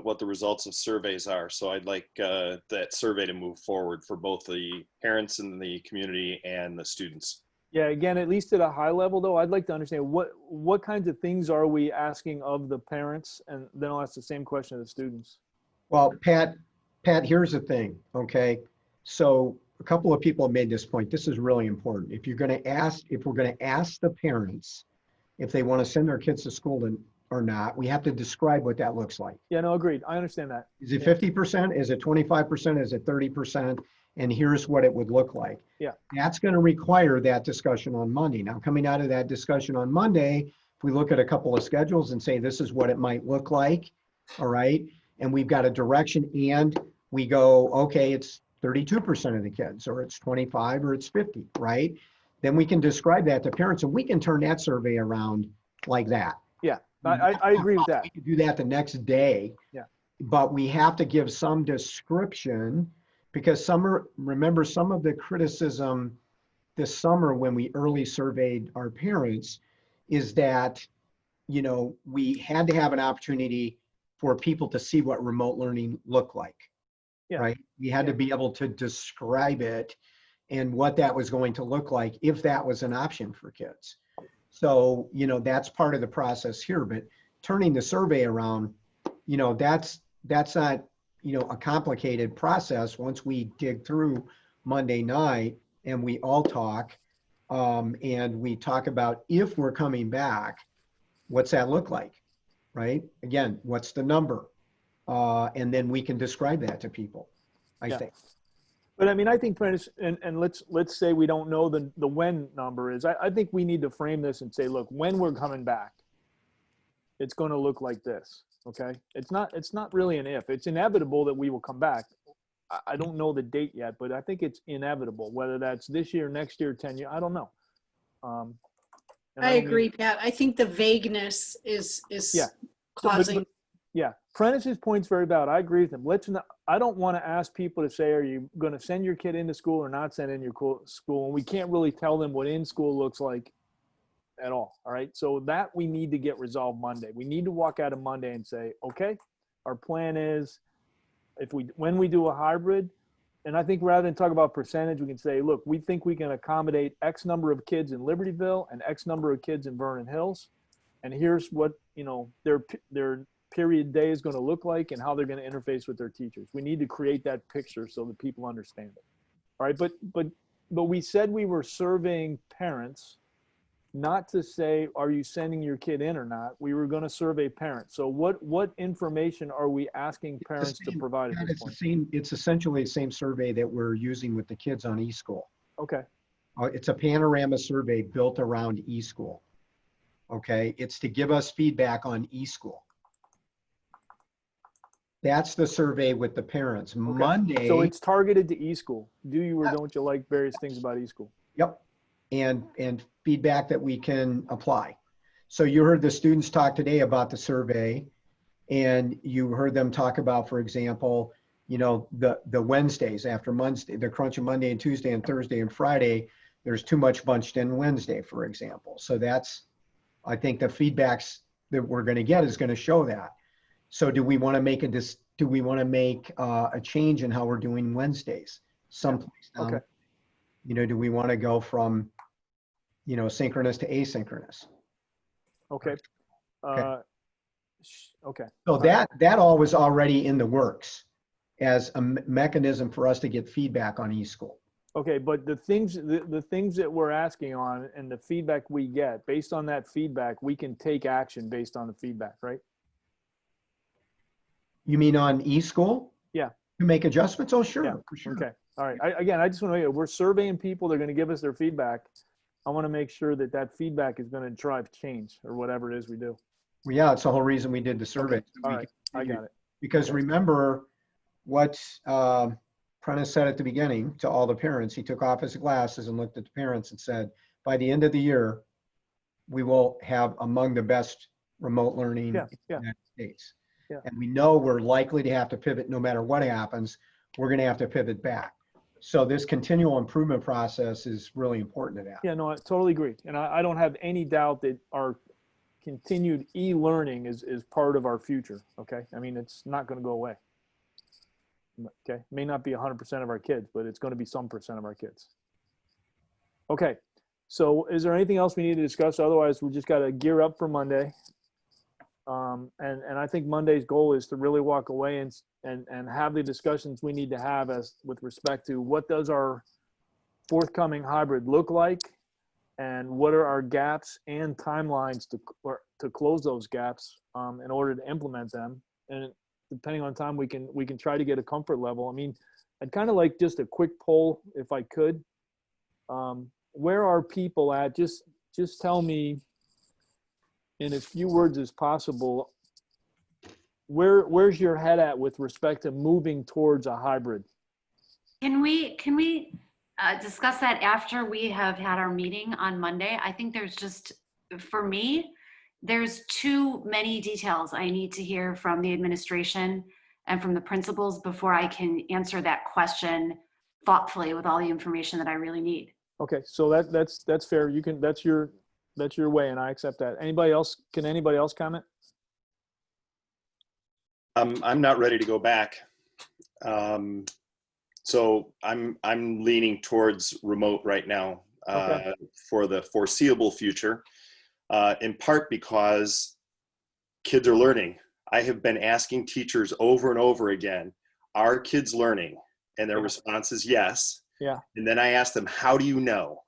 what the results of surveys are. So I'd like that survey to move forward for both the parents in the community and the students. Yeah, again, at least at a high level, though, I'd like to understand what kinds of things are we asking of the parents? And then I'll ask the same question of the students. Well, Pat, here's the thing, okay? So a couple of people have made this point. This is really important. If we're going to ask the parents if they want to send their kids to school or not, we have to describe what that looks like. Yeah, no, agreed. I understand that. Is it 50%? Is it 25%? Is it 30%? And here's what it would look like. Yeah. That's going to require that discussion on Monday. Now, coming out of that discussion on Monday, if we look at a couple of schedules and say, this is what it might look like, all right? And we've got a direction and we go, okay, it's 32% of the kids, or it's 25, or it's 50, right? Then we can describe that to parents and we can turn that survey around like that. Yeah, I agree with that. We can do that the next day. Yeah. But we have to give some description, because remember some of the criticism this summer when we early surveyed our parents is that, we had to have an opportunity for people to see what remote learning looked like, right? We had to be able to describe it and what that was going to look like if that was an option for kids. So, that's part of the process here, but turning the survey around, that's not, a complicated process once we dig through Monday night and we all talk and we talk about if we're coming back, what's that look like, right? Again, what's the number? And then we can describe that to people, I think. But I mean, I think, Prentice, and let's say we don't know the when number is. I think we need to frame this and say, look, when we're coming back, it's going to look like this. Okay, it's not really an if. It's inevitable that we will come back. I don't know the date yet, but I think it's inevitable. Whether that's this year, next year, 10 years, I don't know. And I don't mean- agree, Pat. I think the vagueness is Yeah. causing. Yeah, Prentice's point's very valid. I agree with him. I don't want to ask people to say, are you going to send your kid into school or not send in your school? And we can't really tell them what in school looks like at all. All right. So that we need to get resolved Monday. We need to walk out of Monday and say, okay, our plan is when we do a hybrid, and I think rather than talk about percentage, we can say, look, we think we can accommodate X number of kids in Libertyville and X number of kids in Vernon Hills. And here's what, their period day is going to look like and how they're going to interface with their teachers. We need to create that picture so that people understand it. All right. But we said we were surveying parents, not to say, are you sending your kid in or not? We were going to survey parents. So what information are we asking parents to provide at this point? It's essentially the same survey that we're using with the kids on eSchool. Okay. It's a panorama survey built around eSchool. Okay. It's to give us feedback on eSchool. That's the survey with the parents. Okay. Monday. So it's targeted to eSchool. Do you or don't you like various things about eSchool? Yep. And feedback that we can apply. So you heard the students talk today about the survey, and you heard them talk about, for example, the Wednesdays after Monday, the crunch of Monday and Tuesday and Thursday and Friday, there's too much bunched in Wednesday, for example. So I think the feedbacks that we're going to get is going to show that. So do we want to make a change in how we're doing Wednesdays someplace? Okay. Do we want to go from, synchronous to asynchronous? Okay. Okay. So that all was already in the works as a mechanism for us to get feedback on eSchool. Okay, but the things that we're asking on and the feedback we get, based on that feedback, we can take action based on the feedback, right? You mean on eSchool? Yeah. To make adjustments? Oh, sure. Yeah. For sure. Okay. All right. I just want to know, we're surveying people. They're going to give us their feedback. I want to make sure that feedback is going to drive change or whatever it is we do. Well, yeah, it's the whole reason we did the survey. Okay. All right. I got it. Because remember what Prentice said at the beginning to all the parents. He took off his glasses and looked at the parents and said, by the end of the year, we will have among the best remote learning in the United States. Yeah. And we know we're likely to have to pivot no matter what happens. We're going to have to pivot back. So this continual improvement process is really important to that. Yeah, no, I totally agree. And I don't have any doubt that our continued e-learning is part of our future. Okay. I mean, it's not going to go away. Okay. May not be 100% of our kids, but it's going to be some percent of our kids. Okay. So is there anything else we need to discuss? Otherwise, we just got to gear up for Monday. And I think Monday's goal is to really walk away and have the discussions we need to have with respect to what does our forthcoming hybrid look like, and what are our gaps and timelines to close those gaps in order to implement them. And depending on time, we can try to get a comfort level. I mean, I'd kind of like just a quick poll if I could. Where are people at? Just tell me in as few words as possible, where's your head at with respect to moving towards a hybrid? Can we discuss that after we have had our meeting on Monday? I think for me, there's too many details I need to hear from the administration and from the principals before I can answer that question thoughtfully with all the information that I really need. Okay, so that's fair. You can, that's your way, and I accept that. Anybody else? Can anybody else comment? I'm not ready to go back. So I'm leaning towards remote right now for the foreseeable future, in part because kids are learning. I have been asking teachers over and over again, are kids learning? And their response is yes. Yeah. And then I ask them, how do you know?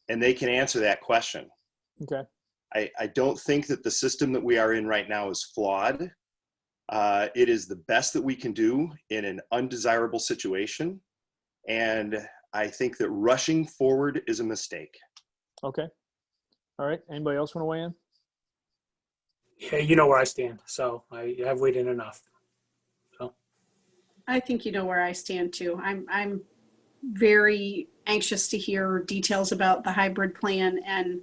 And they can answer that question. Okay. I don't think that the system that we are in right now is flawed. It is the best that we can do in an undesirable situation. And I think that rushing forward is a mistake. Okay. All right. Anybody else want to weigh in? Yeah, you know where I stand. So I have weighed in enough. So I think you know where I stand too. I'm very anxious to hear details about the hybrid plan, and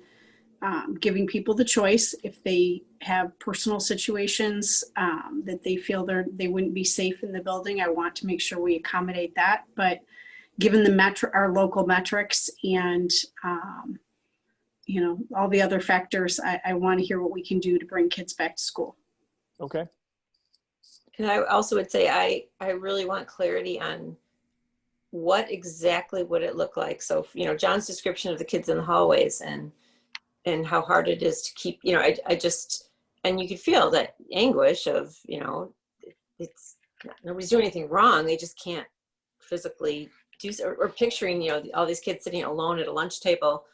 giving people the choice if they have personal situations that they feel they wouldn't be safe in the building. I want to make sure we accommodate that. But given our local metrics and all the other factors, I want to hear what we can do to bring kids back to school. Okay. And I also would say I really want clarity on what exactly would it look like. So, John's description of the kids in the hallways and how hard it is to keep, I just, and you could feel that anguish of, it's nobody's doing anything wrong. They just can't physically do, or picturing, all these kids sitting alone at a lunch table.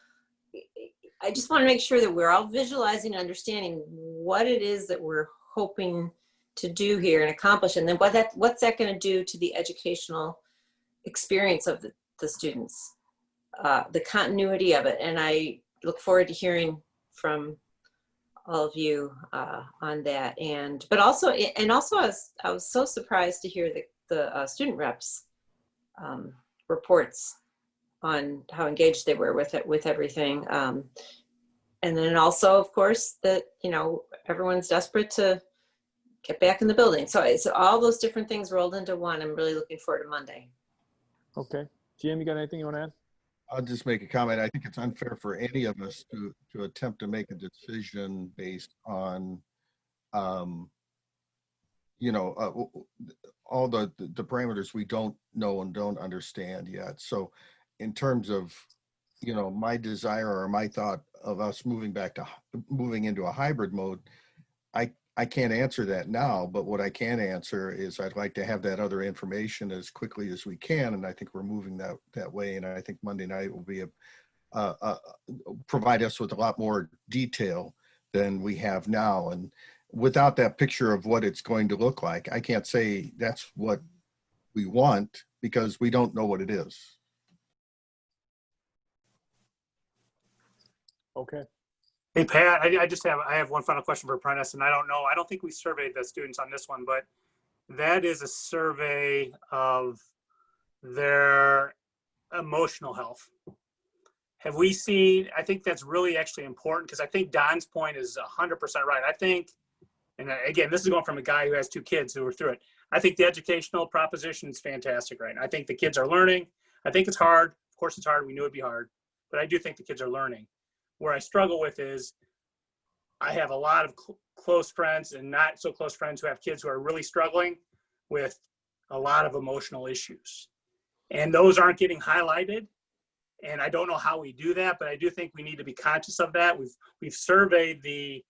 I just want to make sure that we're all visualizing and understanding what it is that we're hoping to do here and accomplish, and then what's that going to do to the educational experience of the students, the continuity of it. And I look forward to hearing from all of you on that. But also I was so surprised to hear the student reps reports on how engaged they were with everything. And then also, of course, that everyone's desperate to get back in the building. So all those different things rolled into one. I'm really looking forward to Monday. Okay. GM, you got anything you want to add? I'll just make a comment. I think it's unfair for any of us to attempt to make a decision based on, all the parameters we don't know and don't understand yet. So in terms of, my desire or my thought of us moving into a hybrid mode, I can't answer that now, but what I can answer is I'd like to have that other information as quickly as we can, and I think we're moving that way. And I think Monday night will be provide us with a lot more detail than we have now. And without that picture of what it's going to look like, I can't say that's what we want because we don't know what it is. Okay. Hey, Pat, I have one final question for Prentice, and I don't think we surveyed the students on this one, but that is a survey of their emotional health. Have we seen, I think that's really actually important because I think Don's point is 100% right. I think, and again, this is going from a guy who has 2 kids who are through it. I think the educational proposition is fantastic right now. I think the kids are learning. I think it's hard. Of course it's hard. We knew it'd be hard, but I do think the kids are learning. Where I struggle with is I have a lot of close friends and not so close friends who have kids who are really struggling with a lot of emotional issues. And those aren't getting highlighted. And I don't know how we do that, but I do think we need to be conscious of that. We've surveyed the,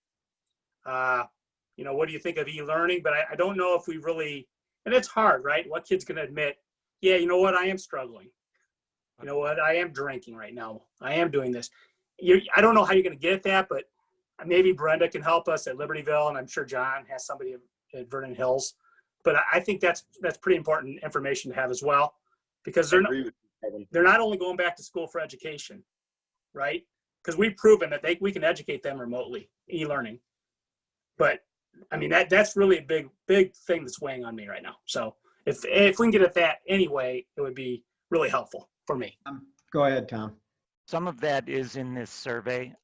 what do you think of e-learning? But I don't know if we really, and it's hard, right? What kid's going to admit, yeah, you know what, I am struggling. You know what, I am drinking right now. I am doing this. I don't know how you're going to get at that, but maybe Brenda can help us at Libertyville, and I'm sure John has somebody at Vernon Hills. But I think that's pretty important information to have as well, because they're not only going back to school for education, right? Because we've proven that we can educate them remotely, e-learning. But I mean that's really a big thing that's weighing on me right now. So if we can get at that anyway, it would be really helpful for me. Go ahead, Tom. Some of that is in this survey.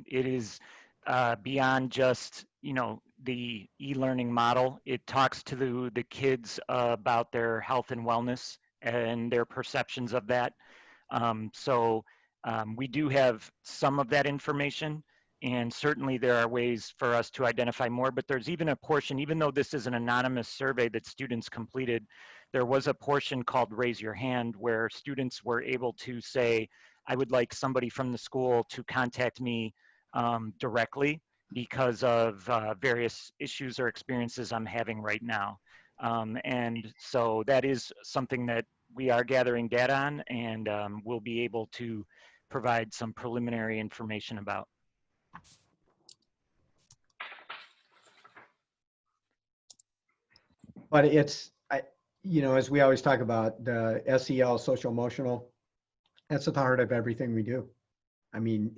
It is beyond just, the e-learning model. It talks to the kids about their health and wellness and their perceptions of that. So we do have some of that information, and certainly there are ways for us to identify more, but there's even a portion, even though this is an anonymous survey that students completed, there was a portion called Raise Your Hand where students were able to say, I would like somebody from the school to contact me directly because of various issues or experiences I'm having right now. And so that is something that we are gathering data on, and we'll be able to provide some preliminary information about. But it's, as we always talk about the SEL, social emotional, that's at the heart of everything we do. I mean,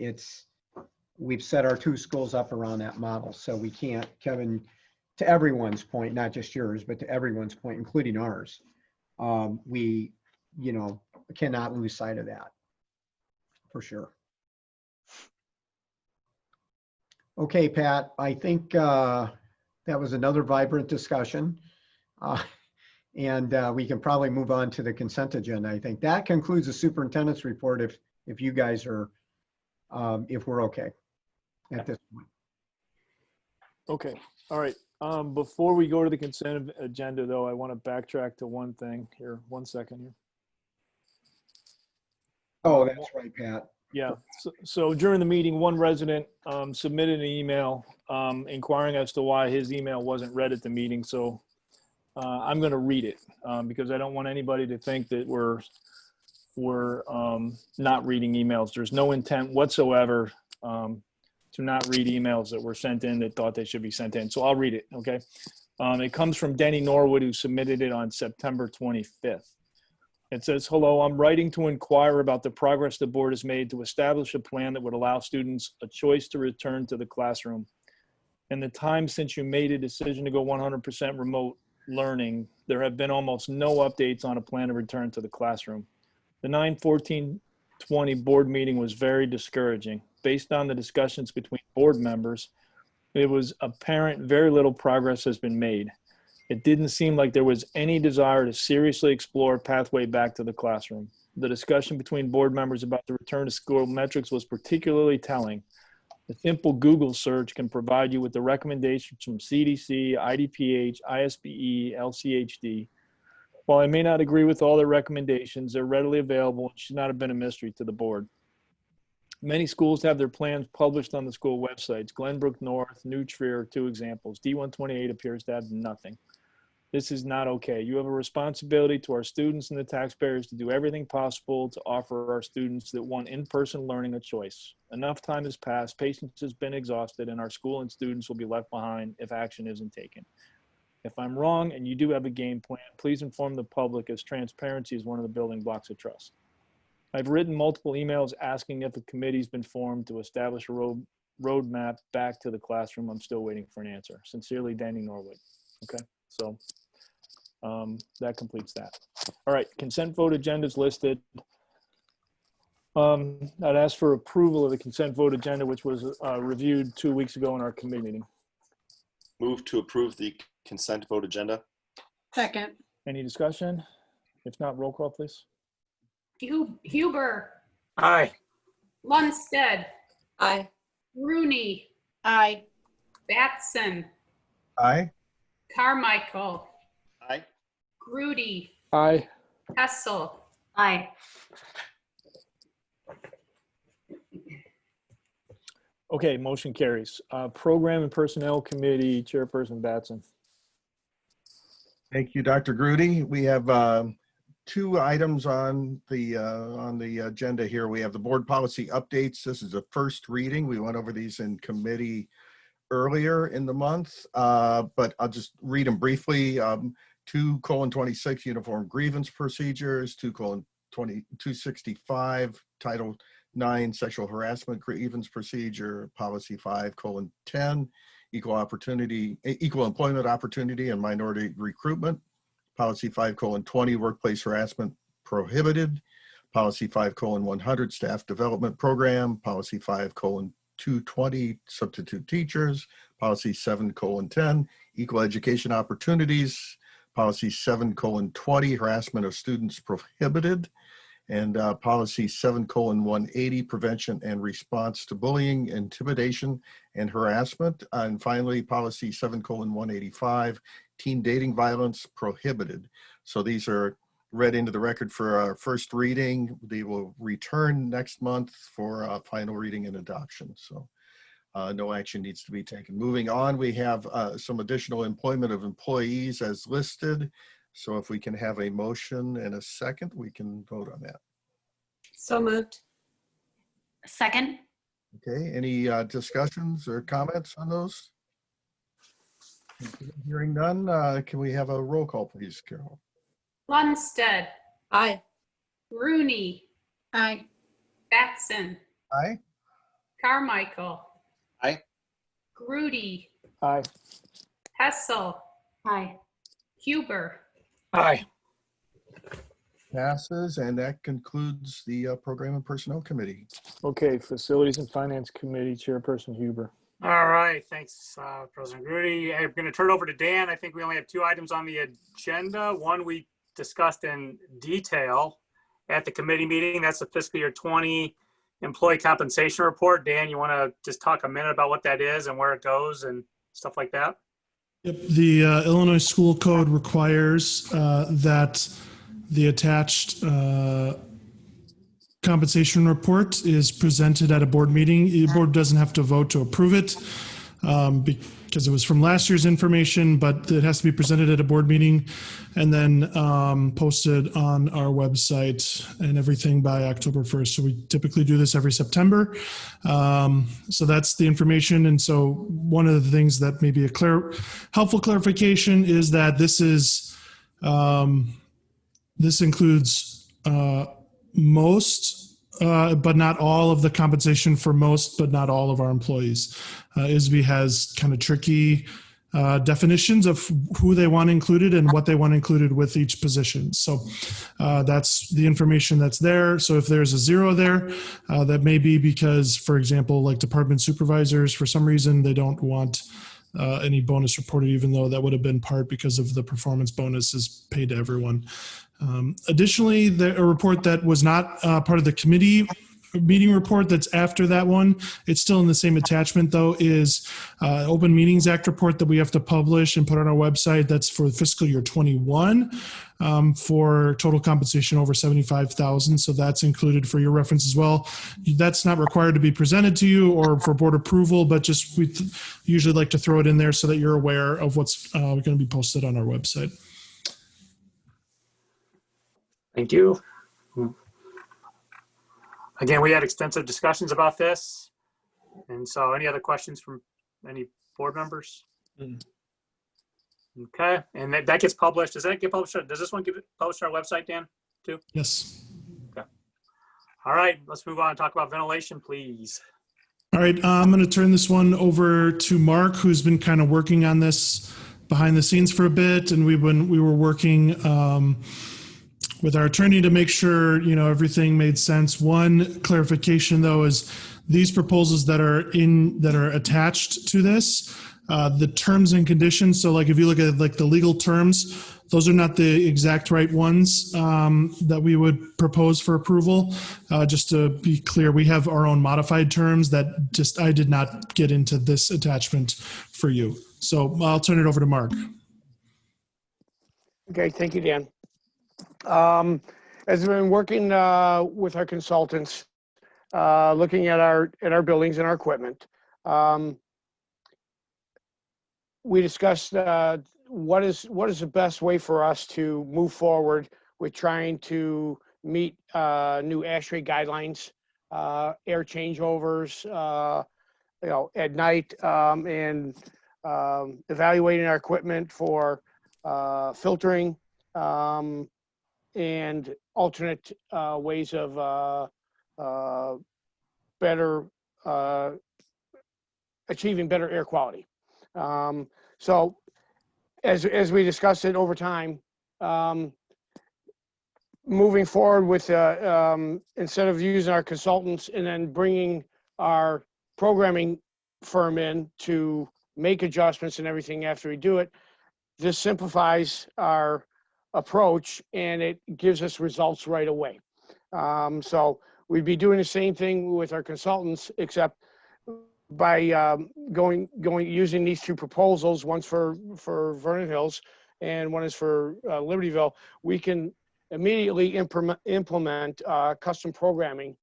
we've set our 2 schools up around that model. So we can't, Kevin, to everyone's point, not just yours, but to everyone's point, including ours, we, cannot lose sight of that for sure. Okay, Pat, I think that was another vibrant discussion. And we can probably move on to the consent agenda. I think that concludes the superintendent's report if you guys are, if we're okay at this point. Okay, all right. Before we go to the consent agenda though, I want to backtrack to one thing here. 1 second here. Oh, that's right, Pat. Yeah, so during the meeting, one resident submitted an email inquiring as to why his email wasn't read at the meeting. So I'm going to read it because I don't want anybody to think that we're not reading emails. There's no intent whatsoever to not read emails that were sent in that thought they should be sent in. So I'll read it, okay? It comes from Denny Norwood, who submitted it on September 25th. It says, hello, I'm writing to inquire about the progress the board has made to establish a plan that would allow students a choice to return to the classroom. In the time since you made a decision to go 100% remote learning, there have been almost no updates on a plan to return to the classroom. The 9/14/20 board meeting was very discouraging. Based on the discussions between board members, it was apparent very little progress has been made. It didn't seem like there was any desire to seriously explore a pathway back to the classroom. The discussion between board members about the return to school metrics was particularly telling. A simple Google search can provide you with the recommendations from CDC, IDPH, ISBE, LCHD. While I may not agree with all their recommendations, they're readily available and should not have been a mystery to the board. Many schools have their plans published on the school websites. Glenbrook North, New Trier are two examples. D128 appears to have nothing. This is not okay. You have a responsibility to our students and the taxpayers to do everything possible to offer our students that want in-person learning a choice. Enough time has passed, patience has been exhausted, and our school and students will be left behind if action isn't taken. If I'm wrong and you do have a game plan, please inform the public, as transparency is one of the building blocks of trust. I've written multiple emails asking if a committee's been formed to establish a roadmap back to the classroom. I'm still waiting for an answer. Sincerely, Danny Norwood. Okay, so that completes that. All right, consent vote agenda is listed. I'd ask for approval of the consent vote agenda, which was reviewed 2 weeks ago in our committee meeting. Move to approve the consent vote agenda. Second. Any discussion? If not, roll call, please. Huber, Aye. Lundstedt, Aye. Rooney, Aye. Batson, Aye. Carmichael, Aye. Grudy, Aye. Hessel. Aye. Okay, motion carries. Program and Personnel Committee Chairperson Batson. Thank you, Dr. Grudy. We have two items on the agenda here. We have the board policy updates. This is the first reading. We went over these in committee earlier in the month, but I'll just read them briefly. 2:26 uniform grievance procedures, 2:265 Title 9 sexual harassment grievance procedure, policy 5:10 equal employment opportunity and minority recruitment, policy 5:20 workplace harassment prohibited, policy 5:100 staff development program, policy 5:220 substitute teachers, policy 7:10 equal education opportunities, policy 7:20 harassment of students prohibited, and policy 7:180 prevention and response to bullying, intimidation, and harassment. And finally, policy 7:185 teen dating violence prohibited. So these are read into the record for our first reading. They will return next month for final reading and adoption. So no action needs to be taken. Moving on, we have some additional employment of employees as listed. So if we can have a motion and a second, we can vote on that. So moved. Second. Okay, any discussions or comments on those? Hearing none, can we have a roll call, please, Carol? Lundstedt, Aye. Rooney, Aye. Batson, Aye. Carmichael, Aye. Grudy, Aye. Hessel, Aye. Huber. Aye. Passes, and that concludes the Program and Personnel Committee. Okay, Facilities and Finance Committee Chairperson Huber. All right, thanks, President Grudy. I'm going to turn it over to Dan. I think we only have 2 items on the agenda. One we discussed in detail at the committee meeting. That's the fiscal year 20 employee compensation report. Dan, you want to just talk a minute about what that is and where it goes and stuff like that? Yep. The Illinois School Code requires that the attached compensation report is presented at a board meeting. The board doesn't have to vote to approve it because it was from last year's information, but it has to be presented at a board meeting and then posted on our website and everything by October 1st. So we typically do this every September. So that's the information. And so one of the things that may be a helpful clarification is that this includes most, but not all of the compensation for most, but not all of our employees. ISB has kind of tricky definitions of who they want included and what they want included with each position. So that's the information that's there. So if there's a 0 there, that may be because, for example, like department supervisors, for some reason, they don't want any bonus reported, even though that would have been part because of the performance bonus is paid to everyone. Additionally, a report that was not part of the committee meeting report that's after that one, it's still in the same attachment though, is Open Meetings Act report that we have to publish and put on our website. That's for fiscal year 21 for total compensation over 75,000. So that's included for your reference as well. That's not required to be presented to you or for board approval, but just we usually like to throw it in there so that you're aware of what's going to be posted on our website. Thank you. Again, we had extensive discussions about this. And so any other questions from any board members? Okay, and that gets published. Does that get published? Does this one get published on our website, Dan, too? Yes. Okay. All right, let's move on and talk about ventilation, please. All right, I'm going to turn this one over to Mark, who's been kind of working on this behind the scenes for a bit. And we were working with our attorney to make sure, everything made sense. One clarification though is these proposals that are attached to this, the terms and conditions. So like if you look at like the legal terms, those are not the exact right ones that we would propose for approval. Just to be clear, we have our own modified terms that I did not get into this attachment for you. So I'll turn it over to Mark. Okay, thank you, Dan. As we've been working with our consultants, looking at our buildings and our equipment, we discussed what is the best way for us to move forward with trying to meet new ASHRAE guidelines, air changeovers, at night, and evaluating our equipment for filtering. And alternate ways of achieving better air quality. So as we discussed it over time, moving forward with instead of using our consultants and then bringing our programming firm in to make adjustments and everything after we do it, this simplifies our approach and it gives us results right away. So we'd be doing the same thing with our consultants, except by using these 2 proposals, one's for Vernon Hills and one is for Libertyville. We can immediately implement custom programming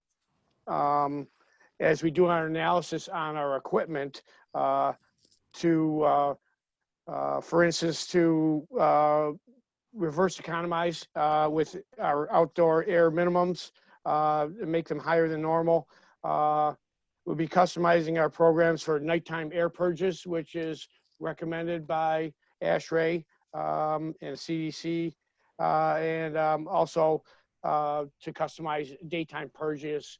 as we do our analysis on our equipment to, for instance, to reverse economize with our outdoor air minimums, make them higher than normal. We'll be customizing our programs for nighttime air purges, which is recommended by ASHRAE and CDC, and also to customize daytime purges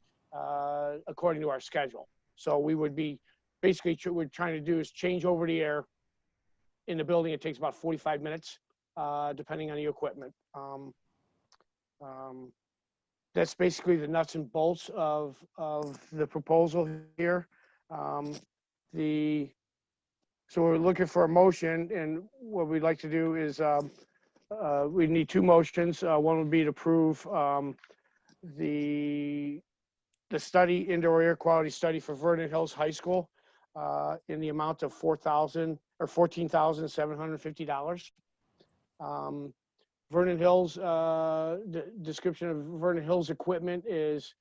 according to our schedule. So we would be basically what we're trying to do is change over the air in the building. It takes about 45 minutes. Depending on the equipment. That's basically the nuts and bolts of the proposal here. So we're looking for a motion, and what we'd like to do is we need two motions. One would be to approve the study, indoor air quality study for Vernon Hills High School in the amount of $14,750. Vernon Hills, the description of Vernon Hills equipment is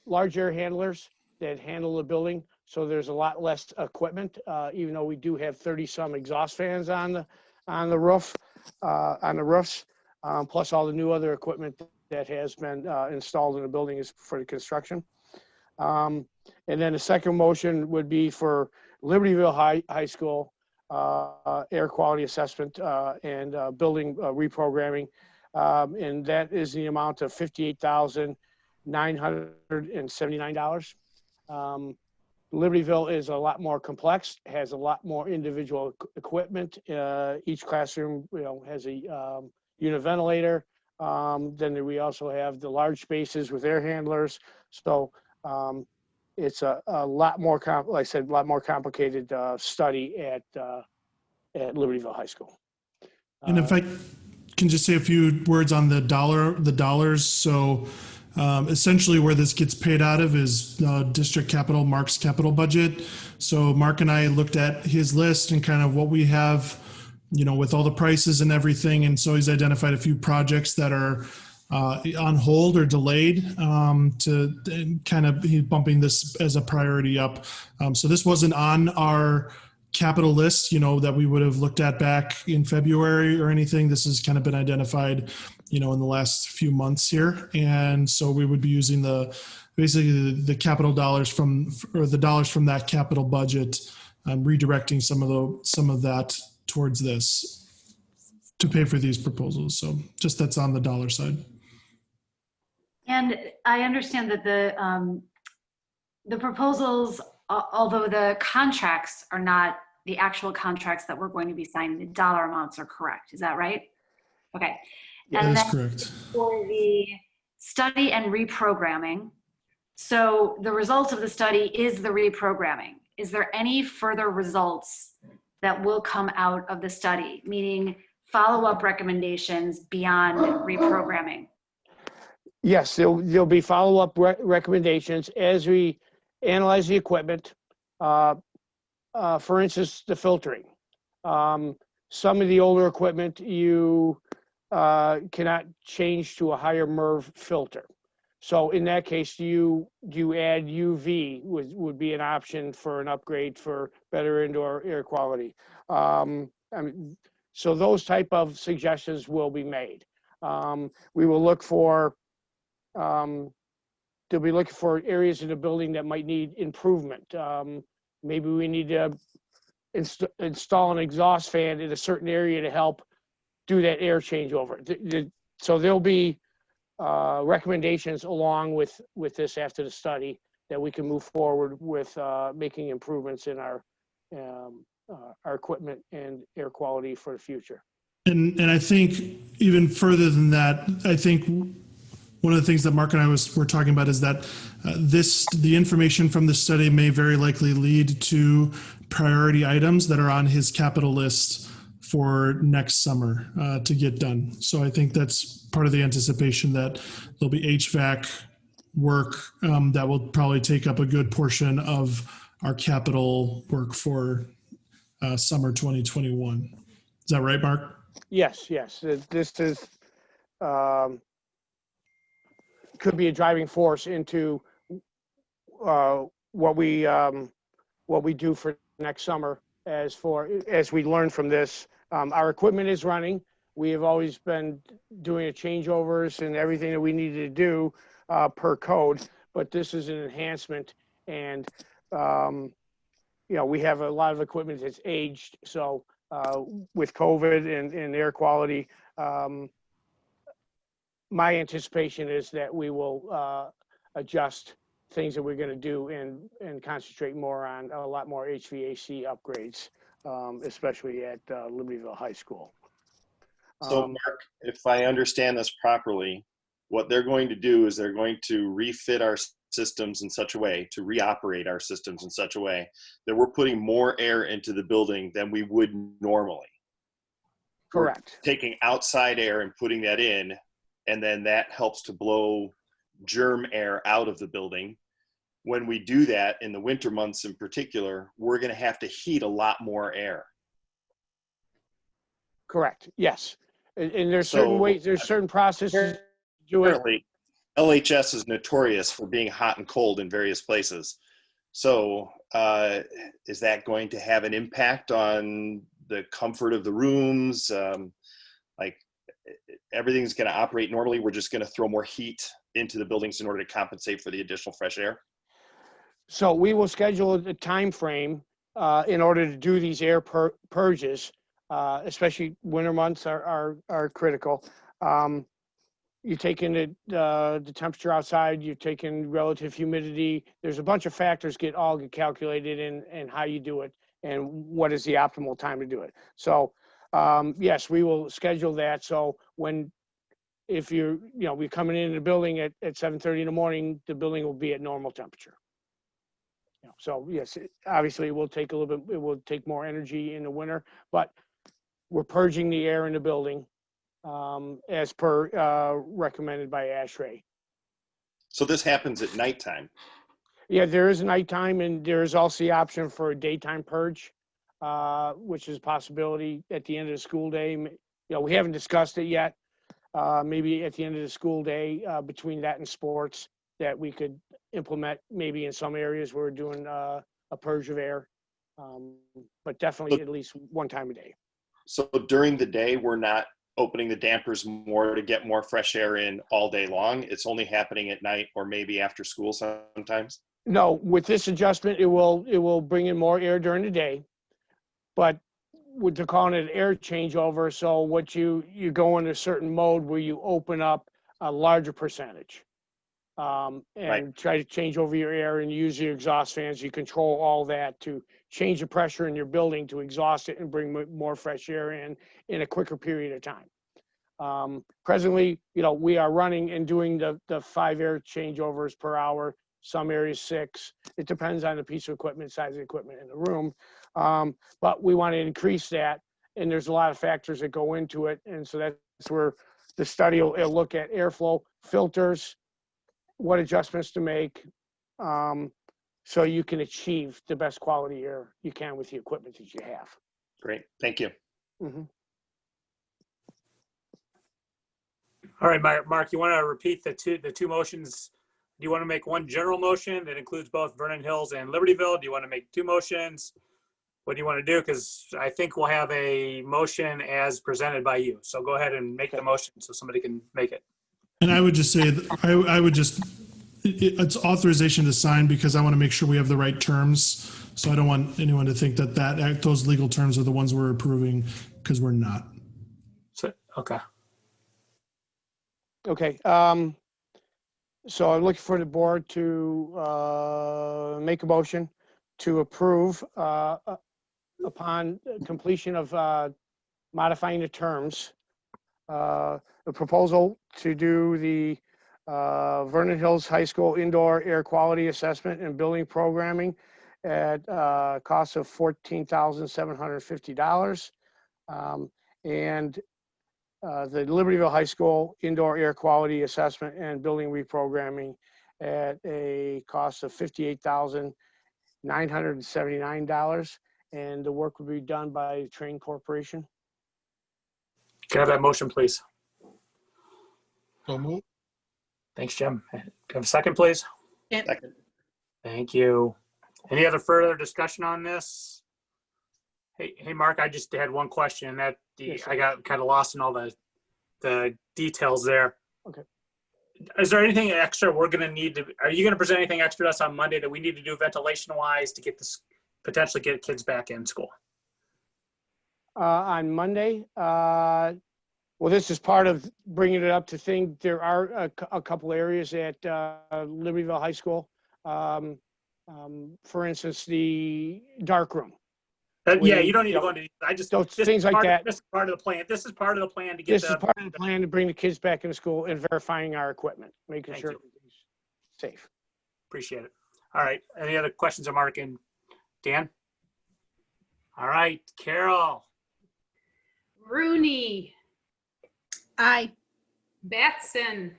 large air handlers that handle the building. So there's a lot less equipment, even though we do have 30-some exhaust fans on the roof, on the roofs, plus all the new other equipment that has been installed in the building is for the construction. And then the second motion would be for Libertyville High School air quality assessment and building reprogramming, and that is the amount of $58,979. Libertyville is a lot more complex, has a lot more individual equipment. Each classroom, has a unit ventilator. Then we also have the large spaces with air handlers. So it's a lot more, like I said, a lot more complicated study at Libertyville High School. And if I can just say a few words on the dollars. So essentially where this gets paid out of is district capital, Mark's capital budget. So Mark and I looked at his list and kind of what we have, with all the prices and everything. And so he's identified a few projects that are on hold or delayed to kind of he's bumping this as a priority up. So this wasn't on our capital list, that we would have looked at back in February or anything. This has kind of been identified, in the last few months here. And so we would be using basically the capital dollars the dollars from that capital budget, redirecting some of that towards this to pay for these proposals. So just that's on the dollar side. And I understand that the proposals, although the contracts are not the actual contracts that we're going to be signing, the dollar amounts are correct. Is that right? Okay. And that is then correct. for the study and reprogramming, so the result of the study is the reprogramming. Is there any further results that will come out of the study, meaning follow-up recommendations beyond reprogramming? Yes, there'll be follow-up recommendations as we analyze the equipment. For instance, the filtering. Some of the older equipment you cannot change to a higher MERV filter. So in that case, do you add UV would be an option for an upgrade for better indoor air quality. So those type of suggestions will be made. We will look for they'll be looking for areas in the building that might need improvement. Maybe we need to install an exhaust fan in a certain area to help do that air changeover. So there'll be recommendations along with this after the study that we can move forward with making improvements in our equipment and air quality for the future. And I think even further than that, I think one of the things that Mark and I were talking about is that the information from the study may very likely lead to priority items that are on his capital list for next summer to get done. So I think that's part of the anticipation that there'll be HVAC work that will probably take up a good portion of our capital work for summer 2021. Is that right, Mark? Yes. This is could be a driving force into what we do for next summer. As we learn from this, our equipment is running. We have always been doing changeovers and everything that we needed to do per code, but this is an enhancement. And we have a lot of equipment that's aged. So with COVID and air quality, my anticipation is that we will adjust things that we're going to do and concentrate more on a lot more HVAC upgrades, especially at Libertyville High School. So Mark, if I understand this properly, what they're going to do is they're going to refit our systems in such a way, to reoperate our systems in such a way that we're putting more air into the building than we would normally. Correct. We're taking outside air and putting that in, and then that helps to blow germ air out of the building. When we do that in the winter months in particular, we're going to have to heat a lot more air. Correct. Yes. And there's certain ways, there's certain processes to do it. Currently, LHS is notorious for being hot and cold in various places. So is that going to have an impact on the comfort of the rooms? Like everything's going to operate normally. We're just going to throw more heat into the buildings in order to compensate for the additional fresh air. So we will schedule a time frame in order to do these air purges, especially winter months are critical. You take in the temperature outside, you take in relative humidity. There's a bunch of factors all get calculated in how you do it and what is the optimal time to do it. So yes, we will schedule that. So if we're coming into the building at 7:30 in the morning, the building will be at normal temperature. So yes, obviously it will take it will take more energy in the winter, but we're purging the air in the building as per recommended by ASHRAE. So this happens at nighttime. Yeah, there is nighttime, and there is also the option for a daytime purge, which is a possibility at the end of the school day. We haven't discussed it yet. Maybe at the end of the school day, between that and sports, that we could implement maybe in some areas where we're doing a purge of air, but definitely at least one time a day. So during the day, we're not opening the dampers more to get more fresh air in all day long. It's only happening at night or maybe after school sometimes. No, with this adjustment, it will bring in more air during the day, but they're calling it an air changeover. So what you go in a certain mode where you open up a larger percentage. And try to change over your air and use your exhaust fans. You control all that to change the pressure in your building to exhaust it and bring more fresh air in a quicker period of time. Presently, we are running and doing the 5 air changeovers per hour, some areas 6. It depends on the piece of equipment, size of equipment in the room. But we want to increase that, and there's a lot of factors that go into it. And so that's where the study will look at airflow, filters, what adjustments to make, so you can achieve the best quality air you can with the equipment that you have. Great, thank you. Mm-hmm. All right, Mark, you want to repeat the two motions? Do you want to make one general motion that includes both Vernon Hills and Libertyville? Do you want to make 2 motions? What do you want to do? Because I think we'll have a motion as presented by you. So go ahead and make the motion so somebody can make it. And I would just say, it's authorization to sign because I want to make sure we have the right terms. So I don't want anyone to think that those legal terms are the ones we're approving, because we're not. So, okay. Okay. So I'm looking for the board to make a motion to approve upon completion of modifying the terms, the proposal to do the Vernon Hills High School indoor air quality assessment and building programming at a cost of $14,750. And the Libertyville High School indoor air quality assessment and building reprogramming at a cost of $58,979. And the work will be done by the Train Corporation. Can I have that motion, please? So move. Thanks, Jim. Can I have a second, please? Second. Thank you. Any other further discussion on this? Hey, Mark, I just had one question, and I got kind of lost in all the details there. Okay. Is there anything extra we're going to need to? Are you going to present anything extra to us on Monday that we need to do ventilation-wise to get this potentially get kids back in school? On Monday, well, this is part of bringing it up to think. There are a couple areas at Libertyville High School. For instance, the dark room. Yeah, you don't need to go into. I just things like that. This is part of the plan. This is part of the plan to get. This is part of the plan to bring the kids back into school and verifying our equipment, making sure everything's safe. Appreciate it. All right. Any other questions or marking? Dan? All right. Carol? Rooney, Aye. Batson,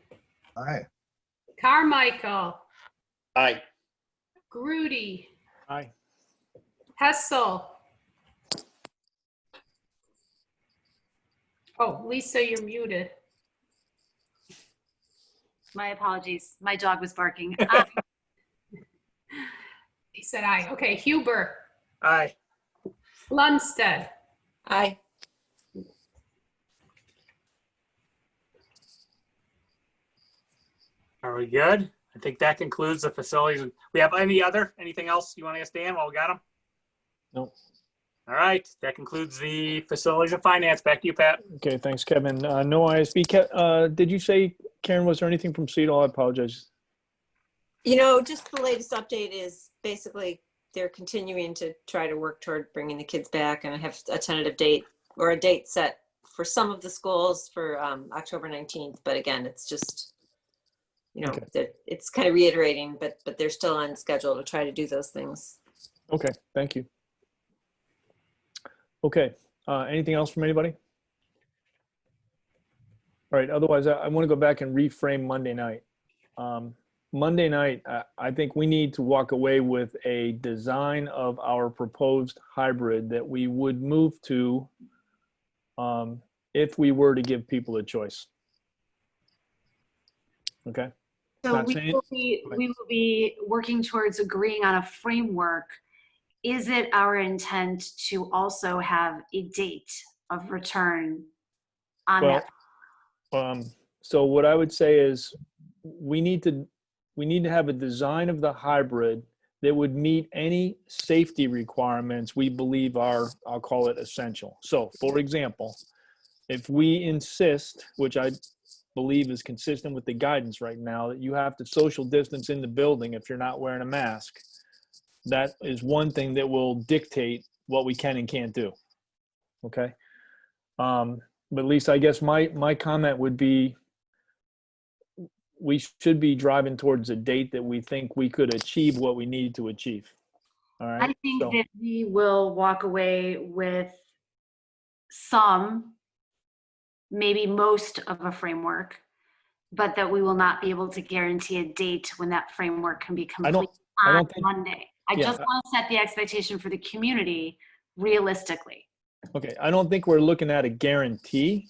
Aye. Carmichael, Aye. Grudy, Aye. Hessel. Oh, Lisa, you're muted. My apologies. My dog was barking. He said aye. Okay, Huber, Aye. Lundstedt, Aye. Are we good? I think that concludes the facilities. We have anything else you want to ask Dan while we got him? No. All right. That concludes the facilities and finance. Back to you, Pat. Okay, thanks, Kevin. No ISB. Did you say, Karen, was there anything from CEDAW? I apologize. You know, just the latest update is basically they're continuing to try to work toward bringing the kids back, and I have a tentative date or a date set for some of the schools for October 19th. But again, it's just, you know, that it's kind of reiterating, but they're still on schedule to try to do those things. Okay, thank you. Okay, anything else from anybody? All right, otherwise I want to go back and reframe Monday night. Monday night, I think we need to walk away with a design of our proposed hybrid that we would move to if we were to give people a choice. Okay. So we will be working towards agreeing on a framework. Is it our intent to also have a date of return on that? So what I would say is we need to have a design of the hybrid that would meet any safety requirements we believe are, I'll call it, essential. So for example, if we insist, which I believe is consistent with the guidance right now, that you have to social distance in the building if you're not wearing a mask, that is one thing that will dictate what we can and can't do. Okay. But at least I guess my comment would be, we should be driving towards a date that we think we could achieve what we need to achieve. All right. I think that we will walk away with some, maybe most of a framework, but that we will not be able to guarantee a date when that framework can be complete on Monday. I just want to set the expectation for the community realistically. Okay, I don't think we're looking at a guarantee,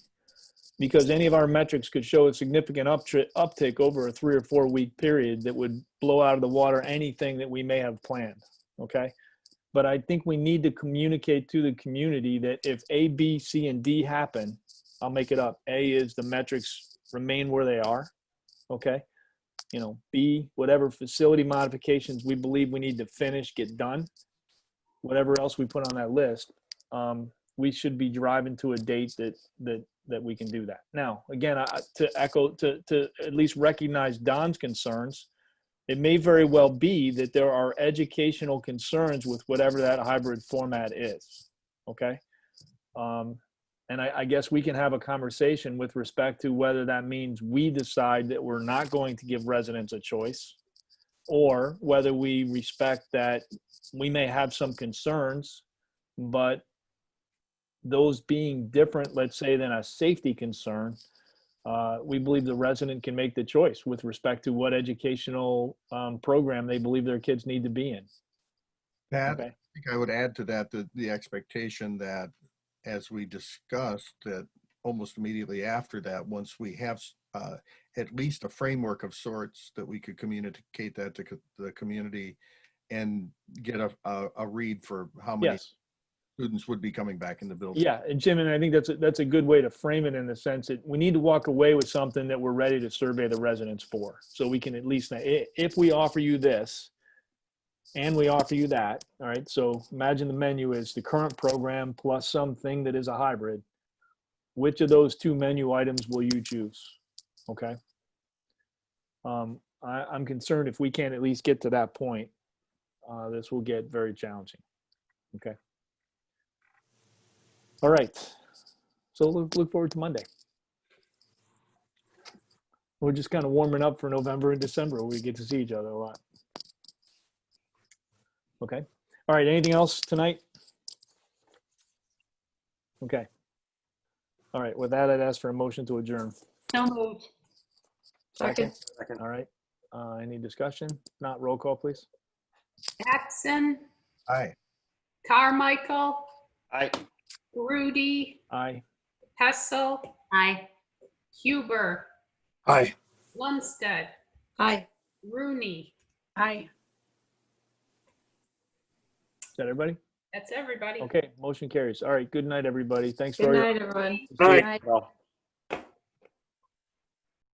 because any of our metrics could show a significant uptick over a 3 or 4 week period that would blow out of the water anything that we may have planned. Okay. But I think we need to communicate to the community that if A, B, C, and D happen, I'll make it up. A is the metrics remain where they are. Okay. You know, B, whatever facility modifications we believe we need to finish, get done, whatever else we put on that list, we should be driving to a date that we can do that. Now, again, to at least recognize Don's concerns, it may very well be that there are educational concerns with whatever that hybrid format is. Okay. And I guess we can have a conversation with respect to whether that means we decide that we're not going to give residents a choice, or whether we respect that we may have some concerns, but those being different, let's say, than a safety concern, we believe the resident can make the choice with respect to what educational program they believe their kids need to be in. Pat, okay. I think I would add to that the expectation that, as we discussed, that almost immediately after that, once we have at least a framework of sorts, that we could communicate that to the community and get a read for how many students would be coming back in the building. Yeah, and Jim, and I think that's a good way to frame it, in the sense that we need to walk away with something that we're ready to survey the residents for. So we can at least, if we offer you this and we offer you that, all right, so imagine the menu is the current program plus something that is a hybrid. Which of those 2 menu items will you choose? Okay. I'm concerned if we can't at least get to that point, this will get very challenging. Okay. All right. So look forward to Monday. We're just kind of warming up for November and December. We get to see each other a lot. Okay. All right, anything else tonight? Okay. All right, with that, I'd ask for a motion to adjourn. So moved. Second. All right. Any discussion? Not roll call, please. Jackson, Aye. Carmichael, Aye. Grudy, Aye. Hessel, Aye. Huber, Aye. Lundstedt, Aye. Rooney. Aye. Is that everybody? That's everybody. Okay, motion carries. All right, good night, everybody. Thanks Good for your. night, everyone. All right. Aye. Well,